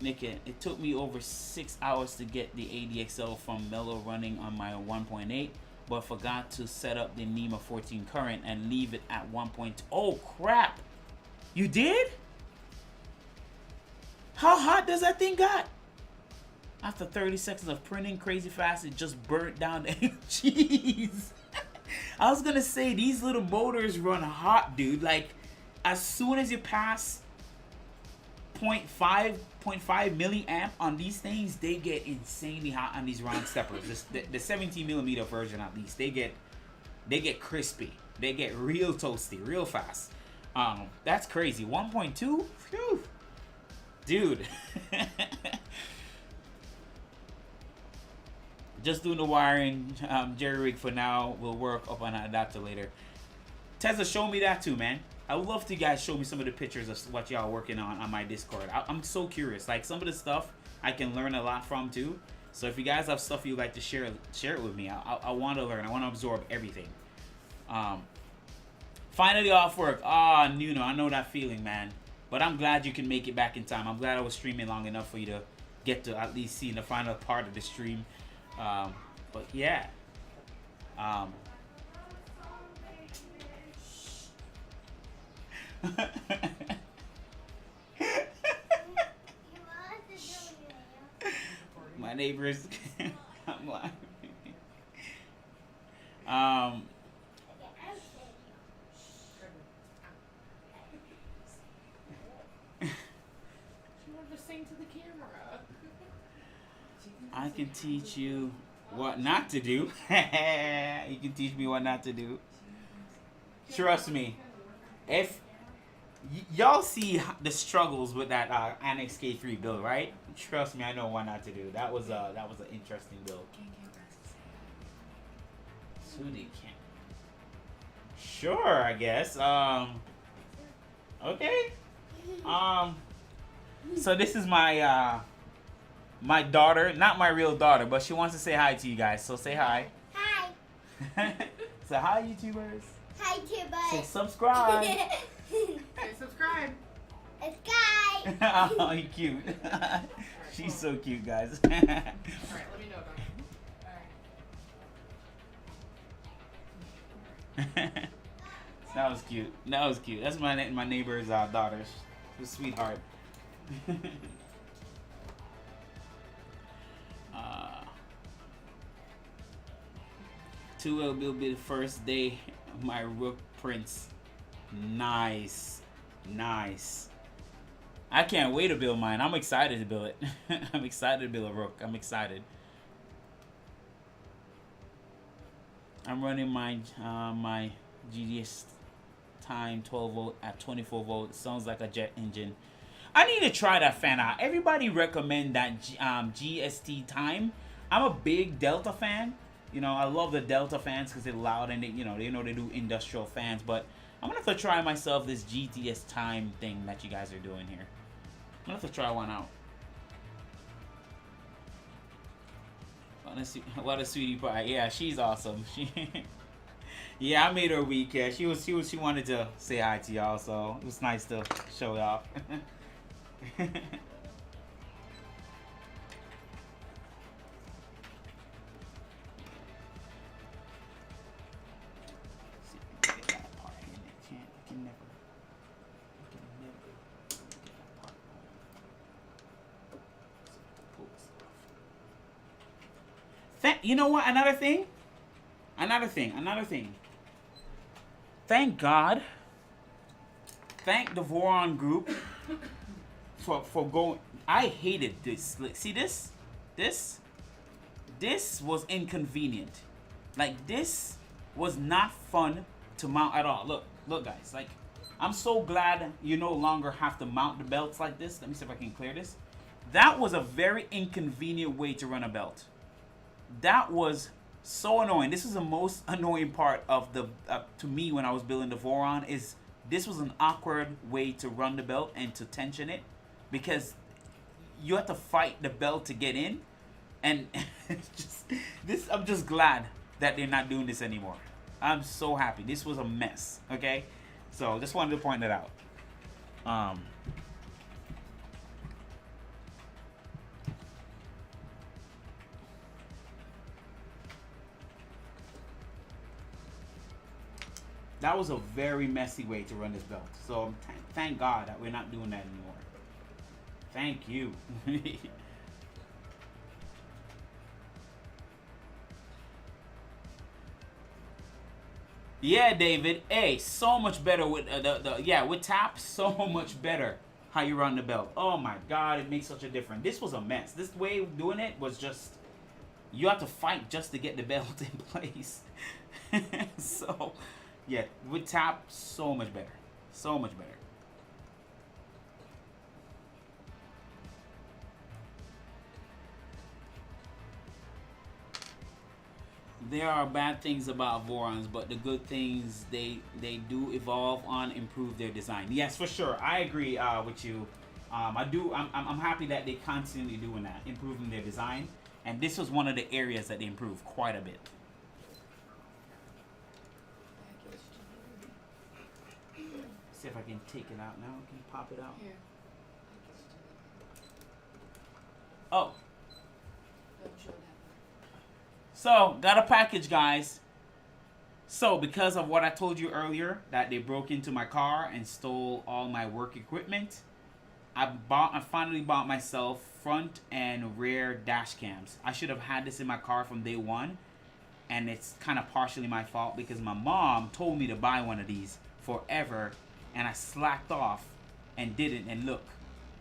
Nick, it took me over 6 hours to get the ADXL from Mellow running on my 1.8, but forgot to set up the NEMA 14 current and leave it at 1.2. Oh, crap. You did? How hot does that thing got? After 30 seconds of printing crazy fast, it just burnt down the jeez. I was gonna say, these little motors run hot, dude. Like, as soon as you pass 0.5 milliamp on these things, they get insanely hot on these round steppers. The 17mm version, at least, they get crispy. They get real toasty, real fast. That's crazy. 1.2, phew, dude. Just doing the wiring, jerry rig for now. We'll work up on an adapter later. Tesla, show me that too, man. I would love to guys show me some of the pictures of what y'all working on my Discord. I'm so curious. Like, some of the stuff I can learn a lot from too. So if you guys have stuff you'd like to share it with me. I want to learn. I want to absorb everything. Finally off work. Nuno, I know that feeling, man. But I'm glad you can make it back in time. I'm glad I was streaming long enough for you to get to at least see the final part of the stream. But yeah. My neighbors. I'm laughing. Um,
Sing to the camera.
I can teach you what not to do. You can teach me what not to do. Trust me. If y'all see the struggles with that Annex K3 build, right? Trust me, I know what not to do. That was an interesting build. So they can't. Sure, I guess. Okay. So this is my my daughter, not my real daughter, but she wants to say hi to you guys. So say hi.
Hi.
So hi, YouTubers.
Hi, YouTubers.
So subscribe.
Hey, subscribe.
Subscribe.
Oh, you cute. She's so cute, guys.
All right, let me know about it.
That was cute. That was cute. That's my neighbor's daughter. She's a sweetheart. Two will be the first day of my Rook Prince. Nice. Nice. I can't wait to build mine. I'm excited to build it. I'm excited to build a Rook. I'm excited. I'm running my my GDS time 12 volt at 24 volts. Sounds like a jet engine. I need to try that fan out. Everybody recommend that GST time. I'm a big Delta fan. You know, I love the Delta fans because they're loud and they know they do industrial fans. But I'm gonna have to try myself this GTS time thing that you guys are doing here. I'm gonna have to try one out. What a sweetie pie. Yeah, she's awesome. Yeah, I made her week. Yeah, she wanted to say hi to y'all, so it was nice to show it off. You know what? Another thing. Thank God. Thank the Voron group for going. I hated this. See this? This was inconvenient. Like, this was not fun to mount at all. Look, guys. Like, I'm so glad you no longer have to mount the belts like this. Let me see if I can clear this. That was a very inconvenient way to run a belt. That was so annoying. This is the most annoying part of the to me when I was building the Voron. Is this was an awkward way to run the belt and to tension it, because you have to fight the belt to get in, and I'm just glad that they're not doing this anymore. I'm so happy. This was a mess. Okay, so just wanted to point that out. That was a very messy way to run this belt. So thank God that we're not doing that anymore. Thank you. Yeah, David. Hey, so much better with with tap. So much better how you run the belt. Oh my God, it makes such a difference. This was a mess. This way of doing it was just, you have to fight just to get the belt in place. So. Yeah, with tap, so much better. So much better. There are bad things about Vorons, but the good things, they do evolve on, improve their design. Yes, for sure. I agree with you. I'm happy that they constantly doing that, improving their design. And this was one of the areas that they improved quite a bit. See if I can take it out now. Can you pop it out?
Here.
Oh. So, got a package, guys. So, because of what I told you earlier, that they broke into my car and stole all my work equipment, I finally bought myself front and rear dash cams. I should have had this in my car from day one. and it's kind of partially my fault because my mom told me to buy one of these forever, and I slacked off and didn't, and look,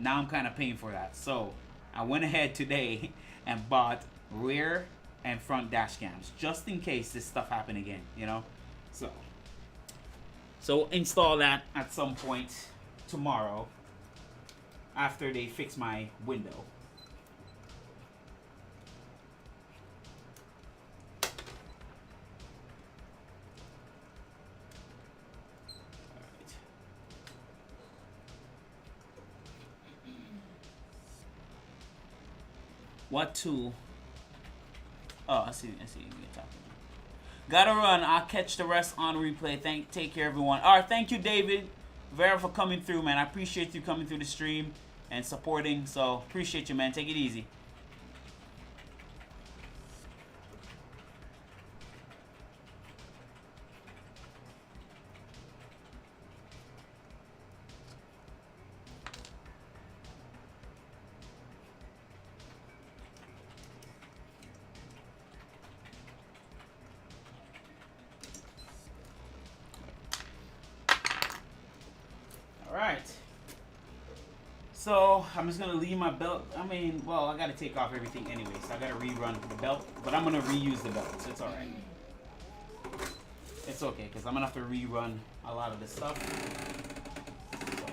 now I'm kind of paying for that. So I went ahead today and bought rear and front dash cams just in case this stuff happen again, you know. So install that at some point tomorrow after they fix my window. What tool? Oh, I see you're talking. Gotta run. I'll catch the rest on replay. Take care, everyone. All right, thank you, David Vera, for coming through, man. I appreciate you coming through the stream and supporting. So appreciate you, man. Take it easy. So I'm just gonna leave my belt. I mean, well, I gotta take off everything anyway, so I gotta rerun the belt. But I'm gonna reuse the belt, so it's all right. It's okay, cause I'm gonna have to rerun a lot of this stuff. So.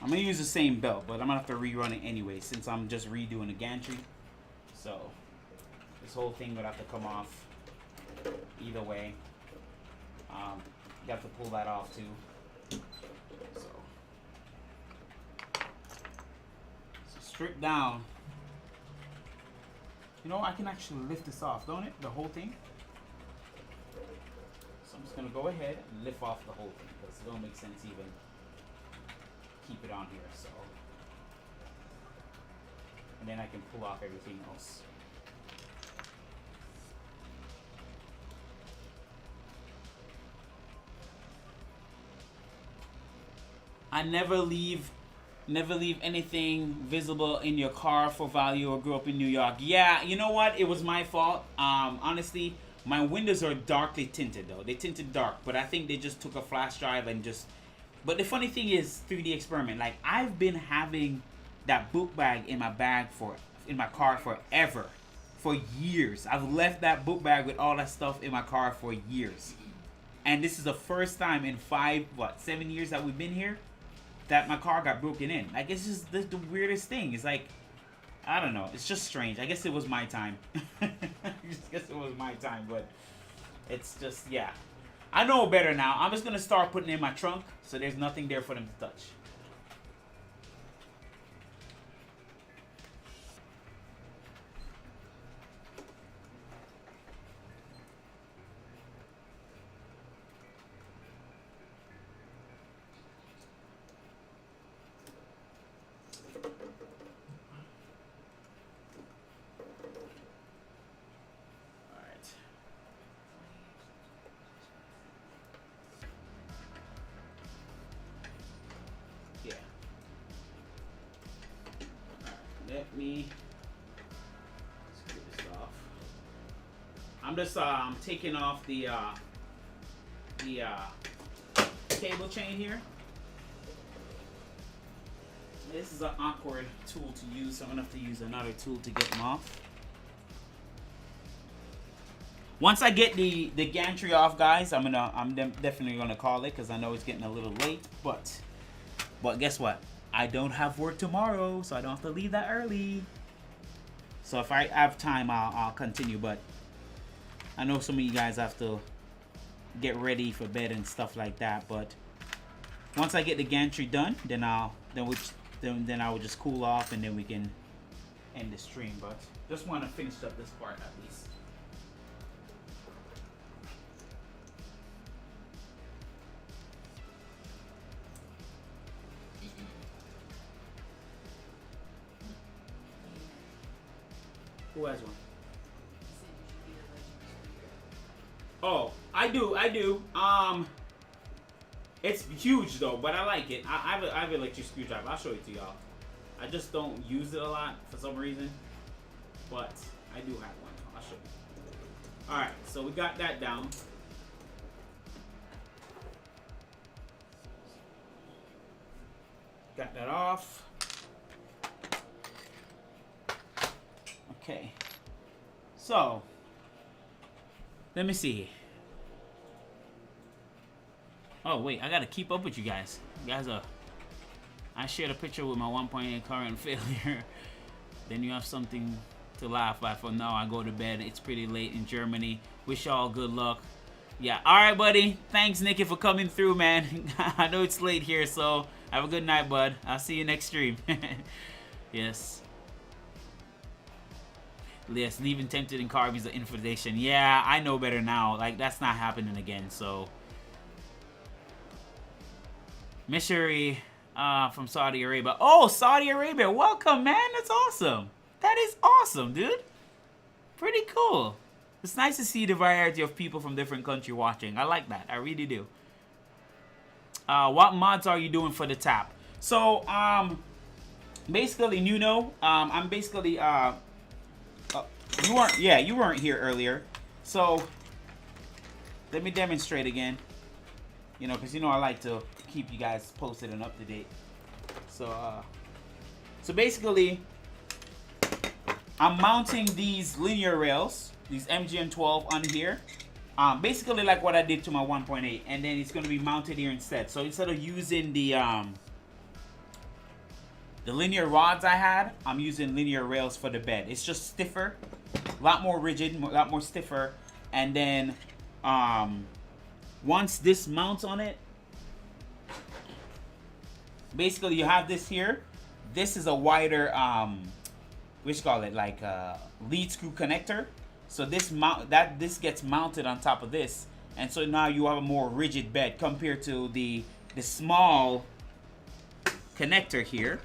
I'm gonna use the same belt, but I'm gonna have to rerun it anyway, since I'm just redoing the gantry. So this whole thing would have to come off either way. You have to pull that off too. So strip down. You know, I can actually lift this off, don't it? The whole thing. So I'm just gonna go ahead and lift off the whole thing because it don't make sense even keep it on here. So, and then I can pull off everything else. I never leave anything visible in your car for value or grew up in New York. Yeah, you know what? It was my fault. Honestly, my windows are darkly tinted though. They tinted dark, but I think they just took a flash drive and just... But the funny thing is 3D experiment. Like, I've been having that book bag in my car forever. For years. I've left that book bag with all that stuff in my car for years. And this is the first time in 7 years that we've been here that my car got broken in. I guess it's just the weirdest thing. It's like, I don't know. It's just strange. I guess it was my time. I guess it was my time, but it's just, yeah. I know better now. I'm just going to start putting it in my trunk so there's nothing there for them to touch. Let me screw this off. I'm just taking off the cable chain here. This is an awkward tool to use, so I'm gonna have to use another tool to get them off. Once I get the gantry off, guys, I'm definitely gonna call it because I know it's getting a little late. But guess what? I don't have work tomorrow, so I don't have to leave that early. So if I have time, I'll continue. But I know some of you guys have to get ready for bed and stuff like that. But once I get the gantry done, then I will just cool off and then we can end the stream. But just want to finish up this part at least. Who has one? Oh, I do. It's huge though, but I like it. I have an electric screwdriver. I'll show it to y'all. I just don't use it a lot for some reason. But I do have one. I'll show you. Alright, so we got that down. Got that off. Okay. So, let me see. Oh, wait, I gotta keep up with you guys. You guys are... I shared a picture with my 1.8 current failure. Then you have something to laugh at. For now, I go to bed. It's pretty late in Germany. Wish y'all good luck. Yeah, alright, buddy. Thanks, Nicky, for coming through, man. I know it's late here, so have a good night, bud. I'll see you next stream. Yes. Yes, leaving tempted in car is an invitation. Yeah, I know better now. Like, that's not happening again, so. Missouri from Saudi Arabia. Oh, Saudi Arabia. Welcome, man. That's awesome. That is awesome, dude. Pretty cool. It's nice to see the variety of people from different countries watching. I like that. I really do. What mods are you doing for the tap? So, basically, Nuno, I'm basically, you weren't here earlier. So, let me demonstrate again. You know, because you know I like to keep you guys posted and up to date. So, so basically, I'm mounting these linear rails, these MGM12 on here. Basically like what I did to my 1.8, and then it's going to be mounted here instead. So instead of using the linear rods I had, I'm using linear rails for the bed. It's just stiffer, a lot more rigid, a lot more stiffer. And then once this mounts on it, basically you have this here. This is a wider, what you call it, like lead screw connector. So this this gets mounted on top of this, and so now you have a more rigid bed compared to the small connector here.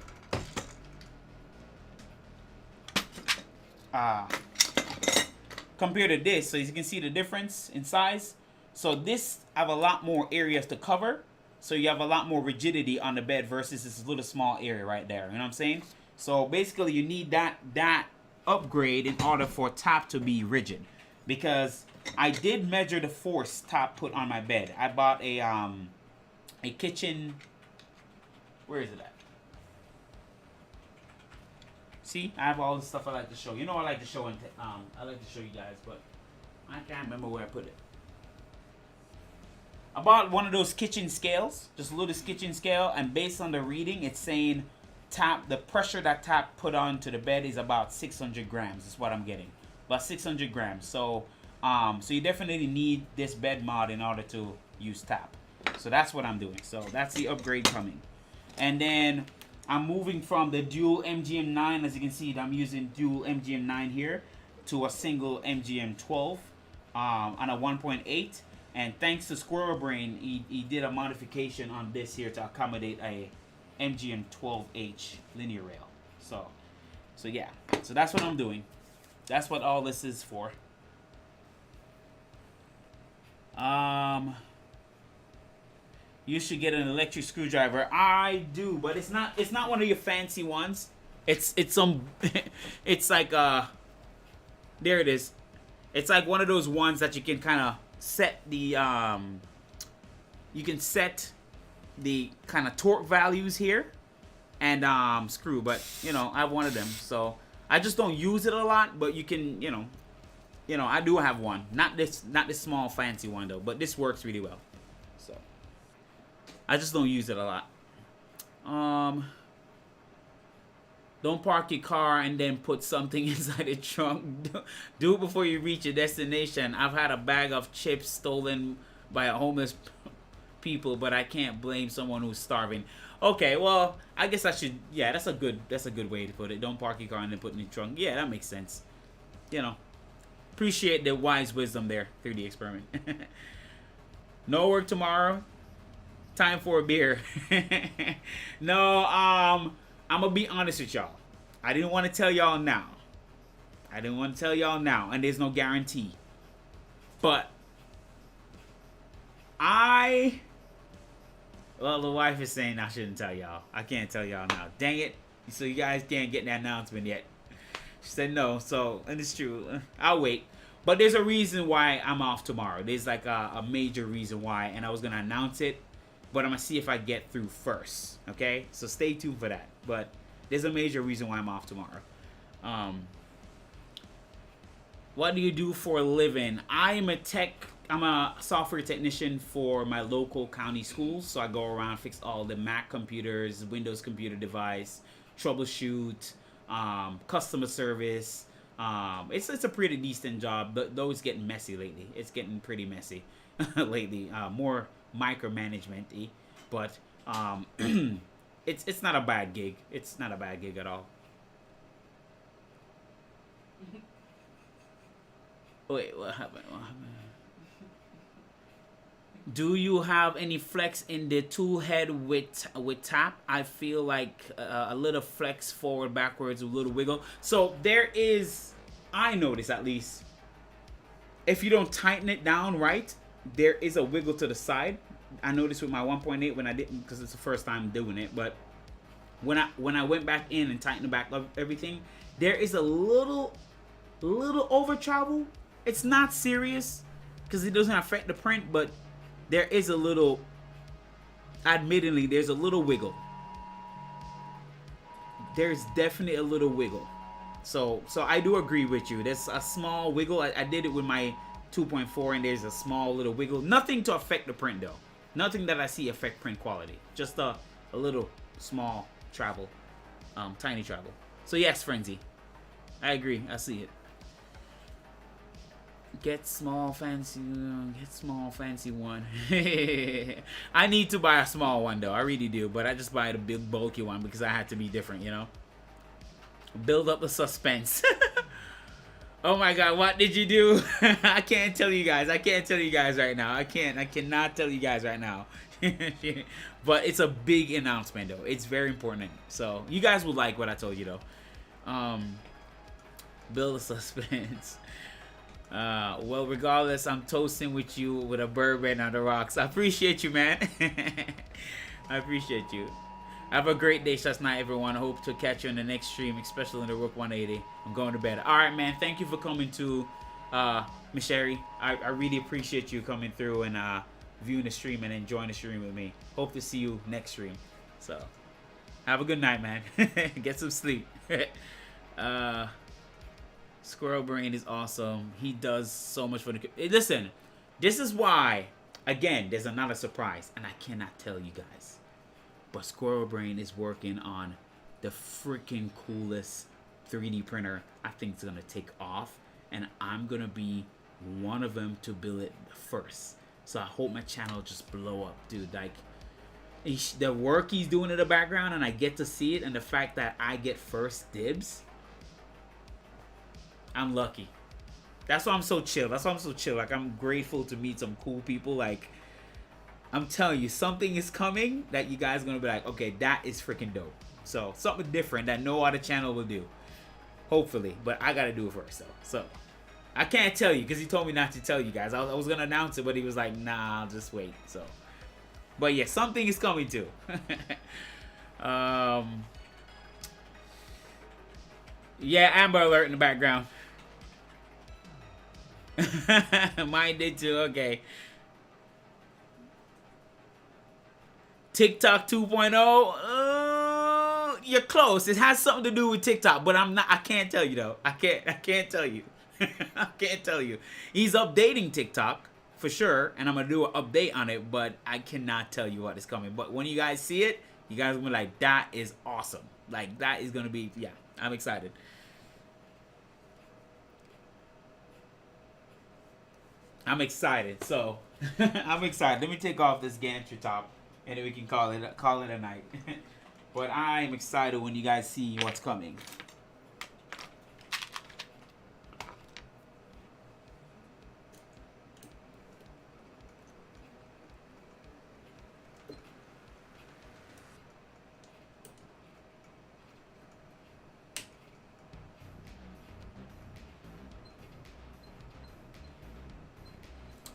Compared to this, so you can see the difference in size. So this have a lot more areas to cover, so you have a lot more rigidity on the bed versus this little small area right there. You know what I'm saying? So basically, you need that upgrade in order for top to be rigid, because I did measure the force top put on my bed. I bought a kitchen. Where is it at? See, I have all the stuff I like to show. You know, I like to show I like to show you guys, but I can't remember where I put it. I bought one of those kitchen scales, just a little kitchen scale, and based on the reading, it's saying the pressure that tap put onto the bed is about 600 grams. Is what I'm getting, about 600 grams. So, so you definitely need this bed mod in order to use tap. So that's what I'm doing. So that's the upgrade coming, and then I'm moving from the dual MGM9, as you can see, I'm using dual MGM9 here, to a single MGM12 on a 1.8. And thanks to Squirrel Brain, he did a modification on this here to accommodate a MGM12H linear rail. So yeah. So that's what I'm doing. That's what all this is for. You should get an electric screwdriver. I do, but it's not one of your fancy ones. It's some it's like there it is. It's like one of those ones that you can kind of set the you can set the kind of torque values here and screw, but you know, I have one of them, so I just don't use it a lot. But you can, you know, I do have one, not this small fancy one though, but this works really well. So I just don't use it a lot. Don't park your car and then put something inside the trunk. Do it before you reach your destination. I've had a bag of chips stolen by a homeless people, but I can't blame someone who's starving. Okay, well, I guess I should. Yeah, that's a good way to put it. Don't park your car and then put it in the trunk. Yeah, that makes sense. You know, appreciate the wise wisdom there. 3D experiment. No work tomorrow. Time for a beer. No, I'm gonna be honest with y'all. I didn't want to tell y'all now. And there's no guarantee. But well, the wife is saying I shouldn't tell y'all. I can't tell y'all now. Dang it. So you guys can't get that announcement yet. She said no. So, and it's true. I'll wait. But there's a reason why I'm off tomorrow. There's like a major reason why, and I was gonna announce it, but I'm gonna see if I get through first. Okay, so stay tuned for that. But there's a major reason why I'm off tomorrow. What do you do for a living? I'm a software technician for my local county schools. So I go around, fix all the Mac computers, Windows computer device, troubleshoot, customer service. It's a pretty decent job, but though it's getting messy lately. It's getting pretty messy lately. More micromanagement-y, but it's not a bad gig. It's not a bad gig at all. Wait, what happened? What happened? Do you have any flex in the tool head with tap? I feel like a little flex forward, backwards, a little wiggle. So there is, I notice at least, if you don't tighten it down right, there is a wiggle to the side. I noticed with my 1.8 when I didn't, because it's the first time doing it, but when I went back in and tightened back up everything, there is a little over travel. It's not serious because it doesn't affect the print, but there is a little, admittedly, there's a little wiggle. There's definitely a little wiggle. So I do agree with you. There's a small wiggle. I did it with my 2.4 and there's a small little wiggle. Nothing to affect the print though. Nothing that I see affect print quality. Just a little small travel, tiny travel. So yes, Frenzy, I agree. I see it. Get small fancy one. I need to buy a small one though. I really do, but I just buy the big bulky one because I had to be different, you know. Build up the suspense. Oh my god, what did you do? I can't tell you guys. I can't tell you guys right now. I cannot tell you guys right now. But it's a big announcement though. It's very important. So you guys will like what I told you though. Build a suspense. Well, regardless, I'm toasting with you with a bourbon on the rocks. I appreciate you, man. I appreciate you. Have a great day, just night, everyone. I hope to catch you in the next stream, especially in the Rook 180. I'm going to bed. All right, man. Thank you for coming to Miss Sherry. I really appreciate you coming through and viewing the stream and enjoying the stream with me. Hope to see you next stream. So, have a good night, man. Get some sleep. Squirrel Brain is awesome. He does so much for the... Listen, this is why, again, there's another surprise, and I cannot tell you guys. But Squirrel Brain is working on the freaking coolest 3D printer I think is going to take off, and I'm going to be one of them to build it first. So I hope my channel just blow up, dude. Like, the work he's doing in the background, and I get to see it, and the fact that I get first dibs... I'm lucky. That's why I'm so chill. Like, I'm grateful to meet some cool people. Like, I'm telling you, something is coming that you guys are going to be like, okay, that is freaking dope. So, something different that no other channel will do. Hopefully. But I got to do it first, though. So, I can't tell you because he told me not to tell you guys. I was going to announce it, but he was like, nah, I'll just wait. So, but yeah, something is coming too. Yeah, Amber Alert in the background. Mine did too. Okay. TikTok 2.0. You're close. It has something to do with TikTok, but I'm not. I can't tell you though. I can't tell you. I can't tell you. He's updating TikTok for sure, and I'm gonna do an update on it, but I cannot tell you what is coming. But when you guys see it, you guys will be like, that is awesome. Like, that is gonna be, yeah, I'm excited. I'm excited. So I'm excited. Let me take off this gantry top and then we can call it a night. But I'm excited when you guys see what's coming.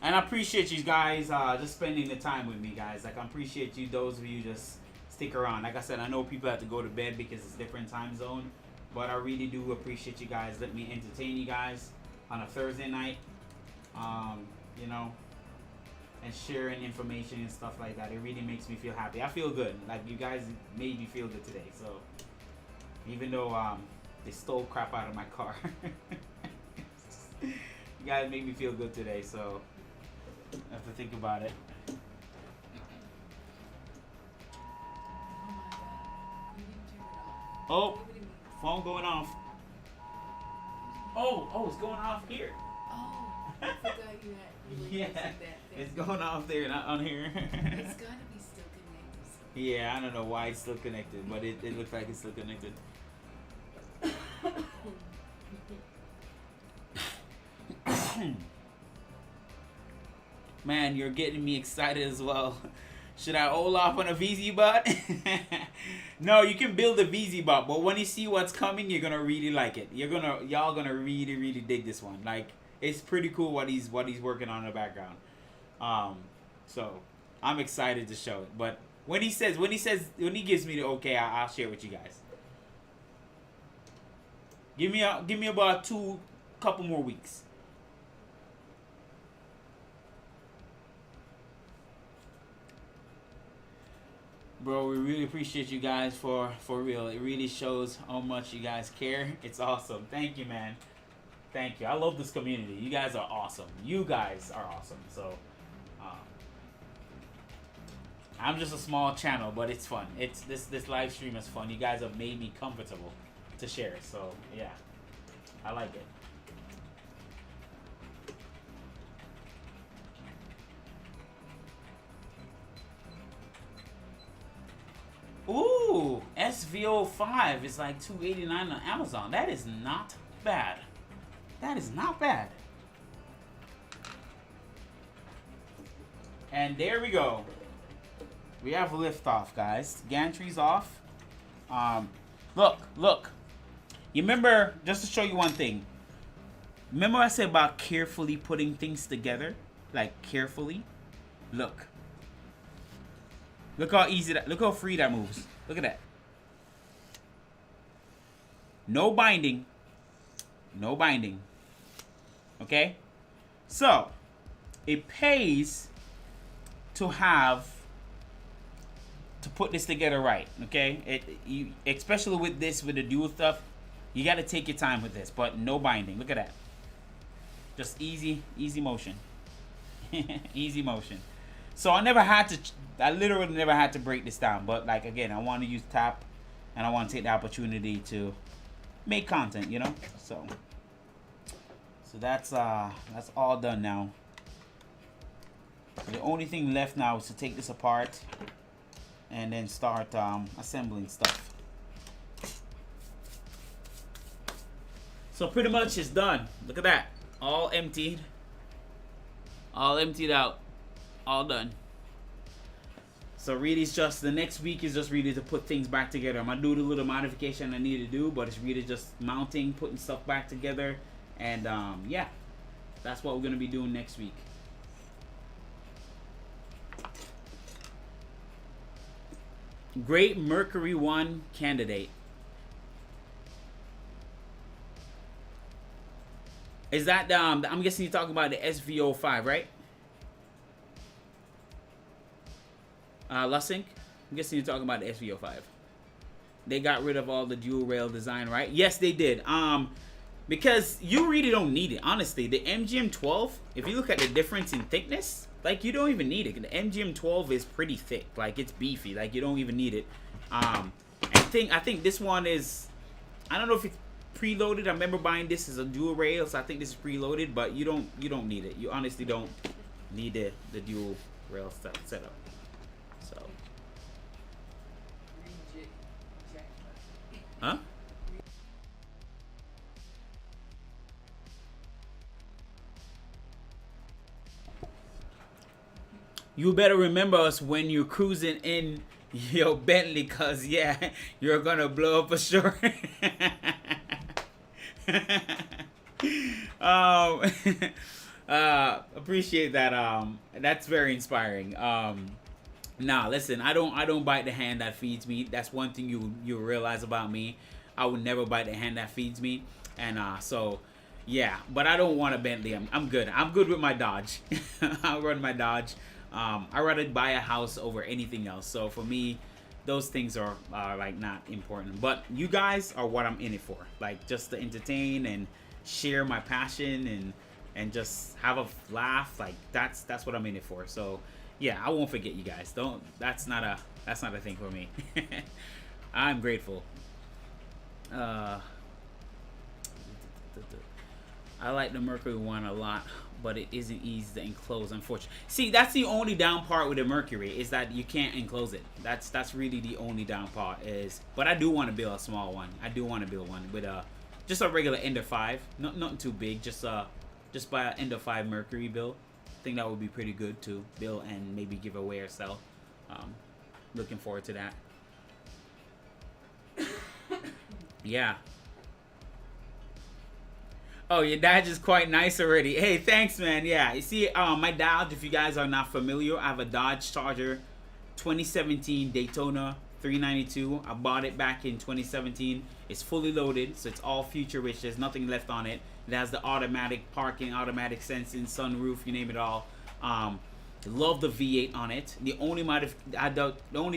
And I appreciate you guys just spending the time with me, guys. Like, I appreciate you, those of you just stick around. Like I said, I know people have to go to bed because it's different time zone, but I really do appreciate you guys. Let me entertain you guys on a Thursday night. You know, and sharing information and stuff like that. It really makes me feel happy. I feel good. Like, you guys made me feel good today. So even though they stole crap out of my car, you guys made me feel good today. So I have to think about it. Oh, phone going off. Oh, it's going off here.
Oh, I forgot you had.
Yeah, it's going off there, not on here.
It's gotta be still connected.
Yeah, I don't know why it's still connected, but it looks like it's still connected. Man, you're getting me excited as well. Should I hold off on a VZ bot? No, you can build a VZ bot, but when you see what's coming, you're gonna really like it. Y'all gonna really dig this one. Like, it's pretty cool what he's working on in the background. So I'm excited to show it. But when he gives me the okay, I'll share it with you guys. Give me about couple more weeks. Bro, we really appreciate you guys for real. It really shows how much you guys care. It's awesome. Thank you, man. Thank you. I love this community. You guys are awesome. You guys are awesome. So, I'm just a small channel, but it's fun. It's this live stream is fun. You guys have made me comfortable to share. So, yeah, I like it. Ooh, SVO5 is like $289 on Amazon. That is not bad. That is not bad. And there we go. We have liftoff, guys. Gantry's off. Look. You remember, just to show you one thing. Remember I said about carefully putting things together? Like, carefully? Look. Look how easy that, look how free that moves. Look at that. No binding. No binding. Okay? So, it pays to put this together right. Okay? Especially with the dual stuff, you got to take your time with this, but no binding. Look at that. Just easy motion. Easy motion. So I literally never had to break this down, but like, again, I want to use tap and I want to take the opportunity to make content, you know? So that's all done now. So the only thing left now is to take this apart and then start assembling stuff. So pretty much it's done. Look at that. All emptied. All emptied out. All done. So really it's just, the next week is just really to put things back together. I'm going to do the little modification I need to do, but it's really just mounting, putting stuff back together. And yeah, that's what we're going to be doing next week. Great Mercury 1 candidate. Is that, I'm guessing you're talking about the SVO5, right? Lusink? I'm guessing you're talking about the SVO5. They got rid of all the dual rail design, right? Yes, they did. Because you really don't need it. Honestly, the MGM12, if you look at the difference in thickness, like, you don't even need it. The MGM12 is pretty thick. Like, it's beefy. Like, you don't even need it. I think this one is, I don't know if it's preloaded. I remember buying this as a dual rail, so I think this is preloaded, but you don't need it. You honestly don't need the dual rail setup. So, huh? You better remember us when you're cruising in your Bentley, cause yeah, you're gonna blow up for sure. Appreciate that. That's very inspiring. Nah, listen, I don't bite the hand that feeds me. That's one thing you realize about me. I would never bite the hand that feeds me. And so yeah, but I don't want a Bentley. I'm good. I'm good with my Dodge. I'll run my Dodge. I'd rather buy a house over anything else. So for me, those things are like not important. But you guys are what I'm in it for. Like just to entertain and share my passion and just have a laugh. Like that's what I'm in it for. So yeah, I won't forget you guys. Don't. That's not a thing for me. I'm grateful. I like the Mercury one a lot, but it isn't easy to enclose, unfortunately. See, that's the only down part with the Mercury is that you can't enclose it. That's really the only down part is. But I do want to build a small one. I do want to build one with just a regular Ender 5, nothing too big. Just buy an Ender 5 Mercury build. I think that would be pretty good to build and maybe give away or sell. Looking forward to that. Yeah. Oh, your Dodge is quite nice already. Hey, thanks, man. Yeah, you see, my Dodge, if you guys are not familiar, I have a Dodge Charger 2017 Daytona 392. I bought it back in 2017. It's fully loaded, so it's all feature rich. There's nothing left on it. It has the automatic parking, automatic sensing, sunroof, you name it all. Love the V8 on it. The only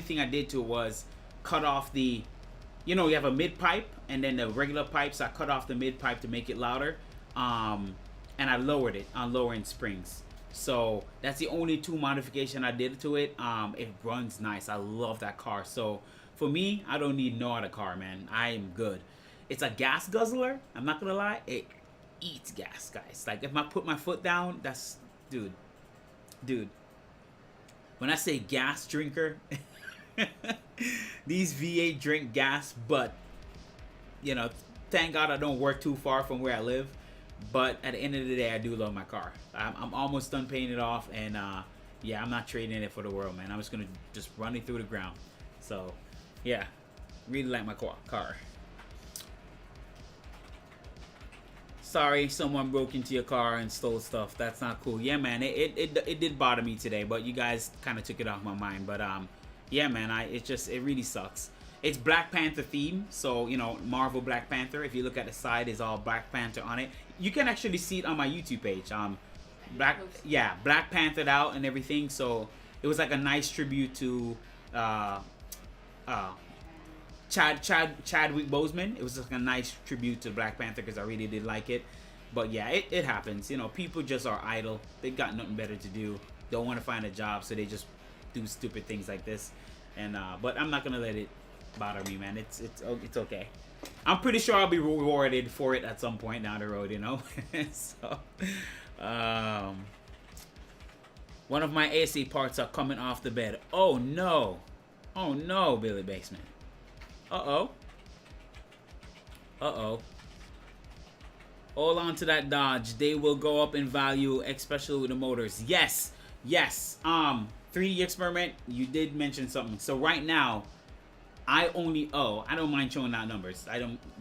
thing I did to it was cut off the, you know, you have a mid pipe and then the regular pipes. I cut off the mid pipe to make it louder, and I lowered it on lowering springs. So that's the only two modification I did to it. It runs nice. I love that car. So for me, I don't need no other car, man. I am good. It's a gas guzzler. I'm not gonna lie. It eats gas, guys. Like if I put my foot down, that's dude. When I say gas drinker, these V8 drink gas, but you know, thank God I don't work too far from where I live. But at the end of the day, I do love my car. I'm almost done paying it off, and yeah, I'm not trading it for the world, man. I'm just gonna just run it through the ground. So yeah, really like my car. Sorry, someone broke into your car and stole stuff. That's not cool. Yeah, man, it did bother me today, but you guys kind of took it off my mind. But yeah, man, it really sucks. It's Black Panther theme, so you know, Marvel Black Panther. If you look at the side, is all Black Panther on it. You can actually see it on my YouTube page. Black Panthered out and everything. So it was like a nice tribute to Chadwick Boseman. It was like a nice tribute to Black Panther because I really did like it. But yeah, it happens. You know, people just are idle. They got nothing better to do. Don't want to find a job, so they just do stupid things like this. And but I'm not gonna let it bother me, man. It's okay. I'm pretty sure I'll be rewarded for it at some point down the road, you know. So one of my AC parts are coming off the bed. Oh no, Billy Basement. Uh-oh. Hold on to that Dodge. They will go up in value, especially with the motors. Yes. 3D experiment, you did mention something. So right now, I only owe, I don't mind showing out numbers.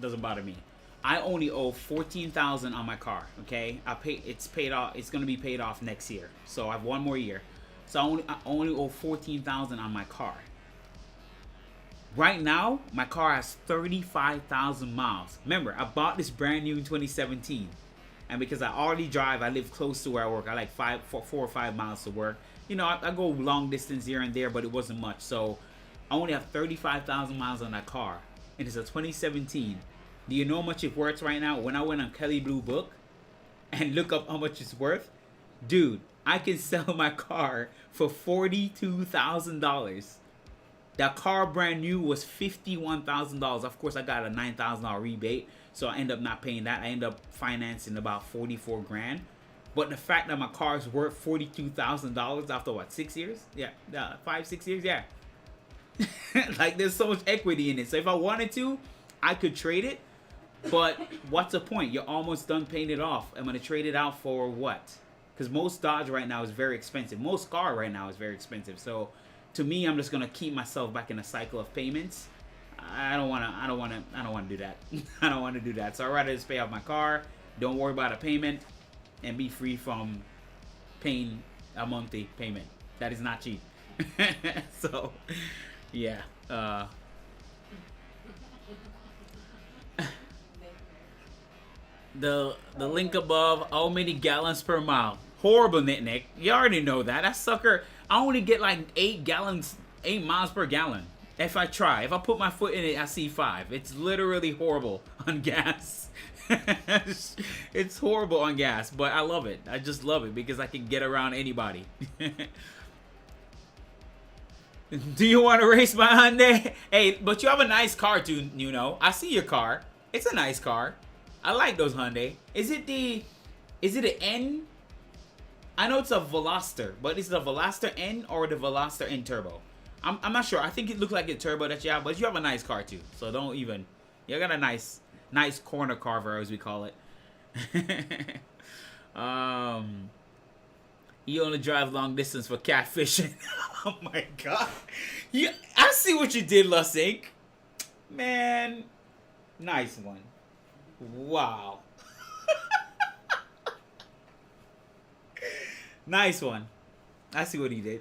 Doesn't bother me. I only owe $14,000 on my car, okay? It's paid off. It's going to be paid off next year. So I have one more year. So I only owe $14,000 on my car. Right now, my car has 35,000 miles. Remember, I bought this brand new in 2017. And because I already drive, I live close to where I work. I like 4 or 5 miles to work. You know, I go long distance here and there, but it wasn't much. So I only have 35,000 miles on that car. And it's a 2017. Do you know how much it's worth right now? When I went on Kelly Blue Book and look up how much it's worth, dude, I can sell my car for $42,000. That car brand new was $51,000. Of course, I got a $9,000 rebate, so I end up not paying that. I end up financing about 44 grand. But the fact that my car is worth $42,000 after what, 6 years? Yeah, 5-6 years. Yeah, like there's so much equity in it. So if I wanted to, I could trade it. But what's the point? You're almost done paying it off. I'm gonna trade it out for what? Because most Dodge right now is very expensive. Most car right now is very expensive. So to me, I'm just gonna keep myself back in a cycle of payments. I don't wanna do that. I don't wanna do that. So I'd rather just pay off my car, don't worry about a payment, and be free from paying a monthly payment. That is not cheap. So, yeah. The link above, how many gallons per mile? Horrible, Nick. You already know that. That sucker, I only get like 8 miles per gallon. If I try. If I put my foot in it, I see 5. It's literally horrible on gas. It's horrible on gas, but I love it. I just love it because I can get around anybody. Do you want to race my Hyundai? Hey, but you have a nice car too, you know. I see your car. It's a nice car. I like those Hyundai. Is it an N? I know it's a Veloster, but is it a Veloster N or the Veloster N Turbo? I'm not sure. I think it looks like a turbo that you have, but you have a nice car too. So don't even. You got a nice corner carver, as we call it. You only drive long distance for catfishing. Oh my god. Yeah, I see what you did, Lust Inc. Man, nice one. Wow. Nice one. I see what he did.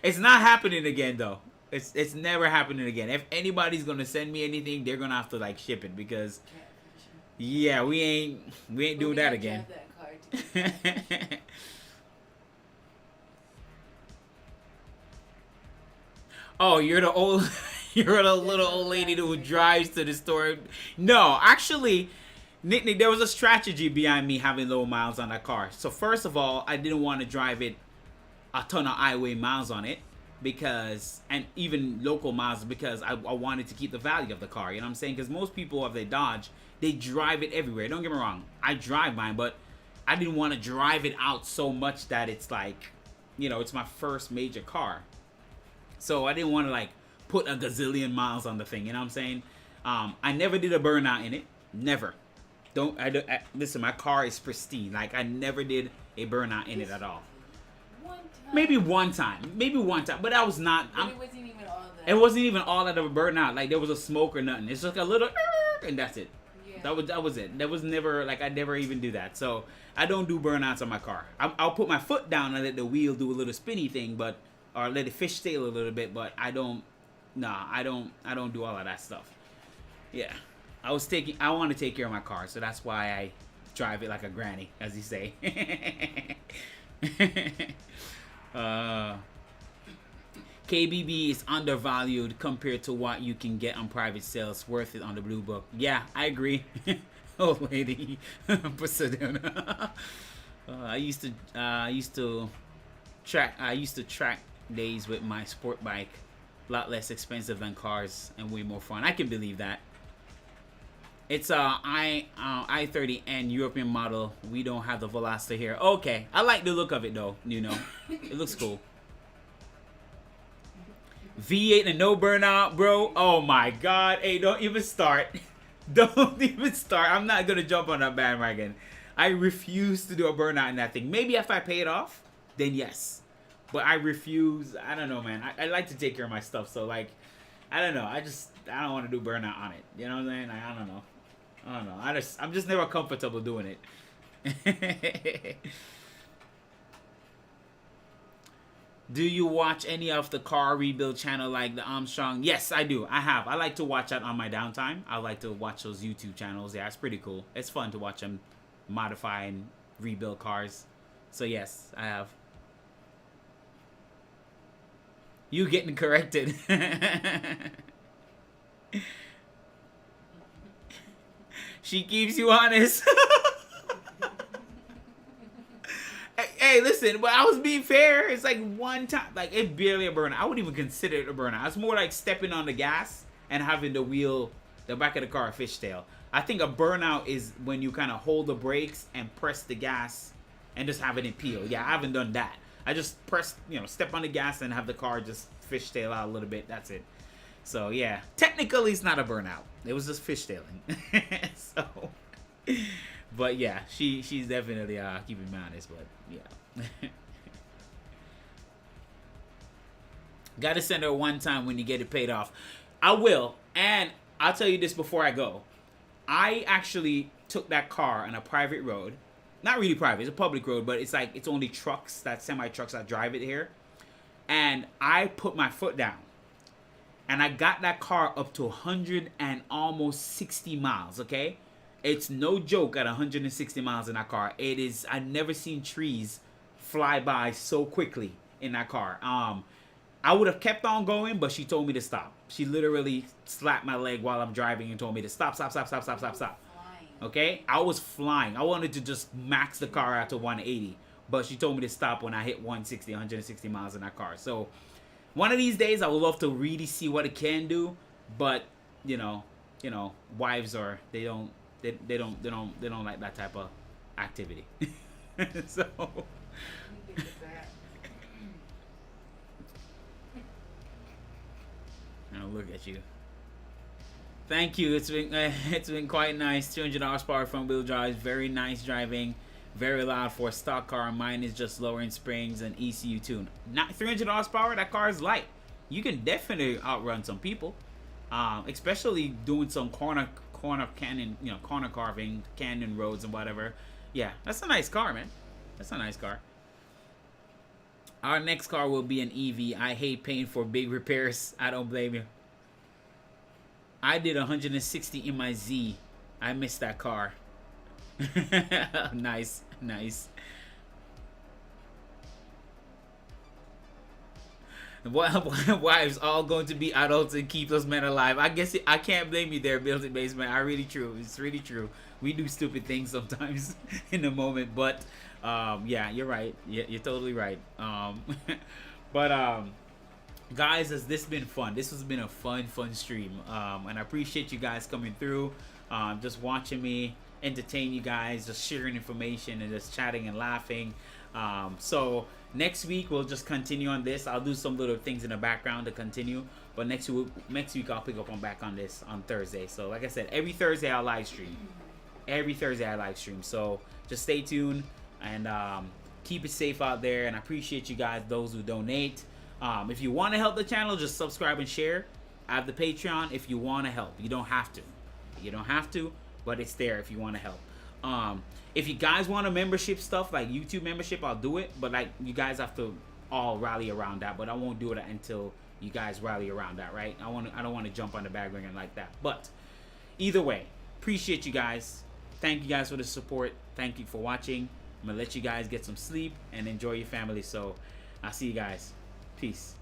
It's not happening again though. It's never happening again. If anybody's gonna send me anything, they're gonna have to like ship it because yeah, we ain't doing that again. Oh, you're the little old lady who drives to the store. No, actually, Nick, there was a strategy behind me having low miles on that car. So first of all, I didn't want to drive it a ton of highway miles on it and even local miles because I wanted to keep the value of the car. You know what I'm saying? Because most people, if they Dodge, they drive it everywhere. Don't get me wrong. I drive mine, but I didn't want to drive it out so much that it's like, you know, it's my first major car. So I didn't want to like put a gazillion miles on the thing. You know what I'm saying? I never did a burnout in it. Never. Listen, my car is pristine. Like I never did a burnout in it at all. Maybe one time, but that was not.
It wasn't even all that.
It wasn't even all that of a burnout. Like there was a smoke or nothing. It's just a little, and that's it.
Yeah.
That was it. That was never like I never even do that. So I don't do burnouts on my car. I'll put my foot down and let the wheel do a little spinny thing, or let it fishtail a little bit. But I don't. Nah, I don't do all of that stuff. Yeah, I want to take care of my car, so that's why I drive it like a granny, as you say. KBB is undervalued compared to what you can get on private sales. Worth it on the blue book. Yeah, I agree. Old lady, I used to track days with my sport bike. A lot less expensive than cars and way more fun. I can believe that. It's i30N European model. We don't have the Veloster here. Okay, I like the look of it though. You know, it looks cool. V8 and no burnout, bro. Oh my god. Hey, don't even start. Don't even start. I'm not gonna jump on that bandwagon. I refuse to do a burnout in that thing. Maybe if I pay it off, then yes. But I refuse. I don't know, man. I like to take care of my stuff. So like, I don't know. I don't want to do burnout on it. You know what I'm saying? I don't know. I'm just never comfortable doing it. Do you watch any of the car rebuild channel like the Armstrong? Yes, I do. I have. I like to watch that on my downtime. I like to watch those YouTube channels. Yeah, it's pretty cool. It's fun to watch them modify and rebuild cars. So yes, I have. You getting corrected. She keeps you honest. Hey, listen, but I was being fair. It's like one time, like it's barely a burnout. I wouldn't even consider it a burnout. It's more like stepping on the gas and having the back of the car fishtail. I think a burnout is when you kind of hold the brakes and press the gas and just have it peel. Yeah, I haven't done that. I just press, step on the gas and have the car just fishtail out a little bit. That's it. So yeah, technically it's not a burnout. It was just fishtailing. So, but yeah, she's definitely keeping me honest. But yeah, gotta send her one time when you get it paid off. I will, and I'll tell you this before I go. I actually took that car on a private road. Not really private, it's a public road, but it's like it's only trucks, semi trucks that drive it here. and I put my foot down. And I got that car up to 100 and almost 60 miles, okay? It's no joke at 160 miles in that car. It is, I've never seen trees fly by so quickly in that car. I would have kept on going, but she told me to stop. She literally slapped my leg while I'm driving and told me to stop. Okay? I was flying. I wanted to just max the car out to 180, but she told me to stop when I hit 160 miles in that car. So one of these days I would love to really see what it can do, but you know, wives are they don't like that type of activity. So now look at you. Thank you. It's been quite nice. 200 horsepower front wheel drive, very nice driving, very loud for a stock car. Mine is just lower in springs and ECU tune. Not 300 horsepower. That car is light. You can definitely outrun some people, especially doing some corner canyon, corner carving, canyon roads and whatever. Yeah, that's a nice car, man. That's a nice car. Our next car will be an EV. I hate paying for big repairs. I don't blame you. I did 160 in my Z. I missed that car. Nice. Wives all going to be adults and keep those men alive. I guess I can't blame you there, Built It Basement. It's really true. We do stupid things sometimes in the moment, but yeah, you're right. You're totally right. Guys, has this been fun? This has been a fun stream, and I appreciate you guys coming through, just watching me entertain you guys, just sharing information and just chatting and laughing. So next week we'll just continue on this. I'll do some little things in the background to continue, but next week I'll pick up back on this on Thursday. So like I said, every Thursday I'll live stream. So just stay tuned and keep it safe out there. And I appreciate you guys, those who donate. If you want to help the channel, just subscribe and share. I have the Patreon if you want to help. You don't have to, but it's there if you want to help. If you guys want a membership stuff like YouTube membership, I'll do it, but like you guys have to all rally around that. But I won't do it until you guys rally around that, right? I don't want to jump on the bandwagon like that. But either way, appreciate you guys. Thank you guys for the support. Thank you for watching. I'm gonna let you guys get some sleep and enjoy your family. So I'll see you guys. Peace.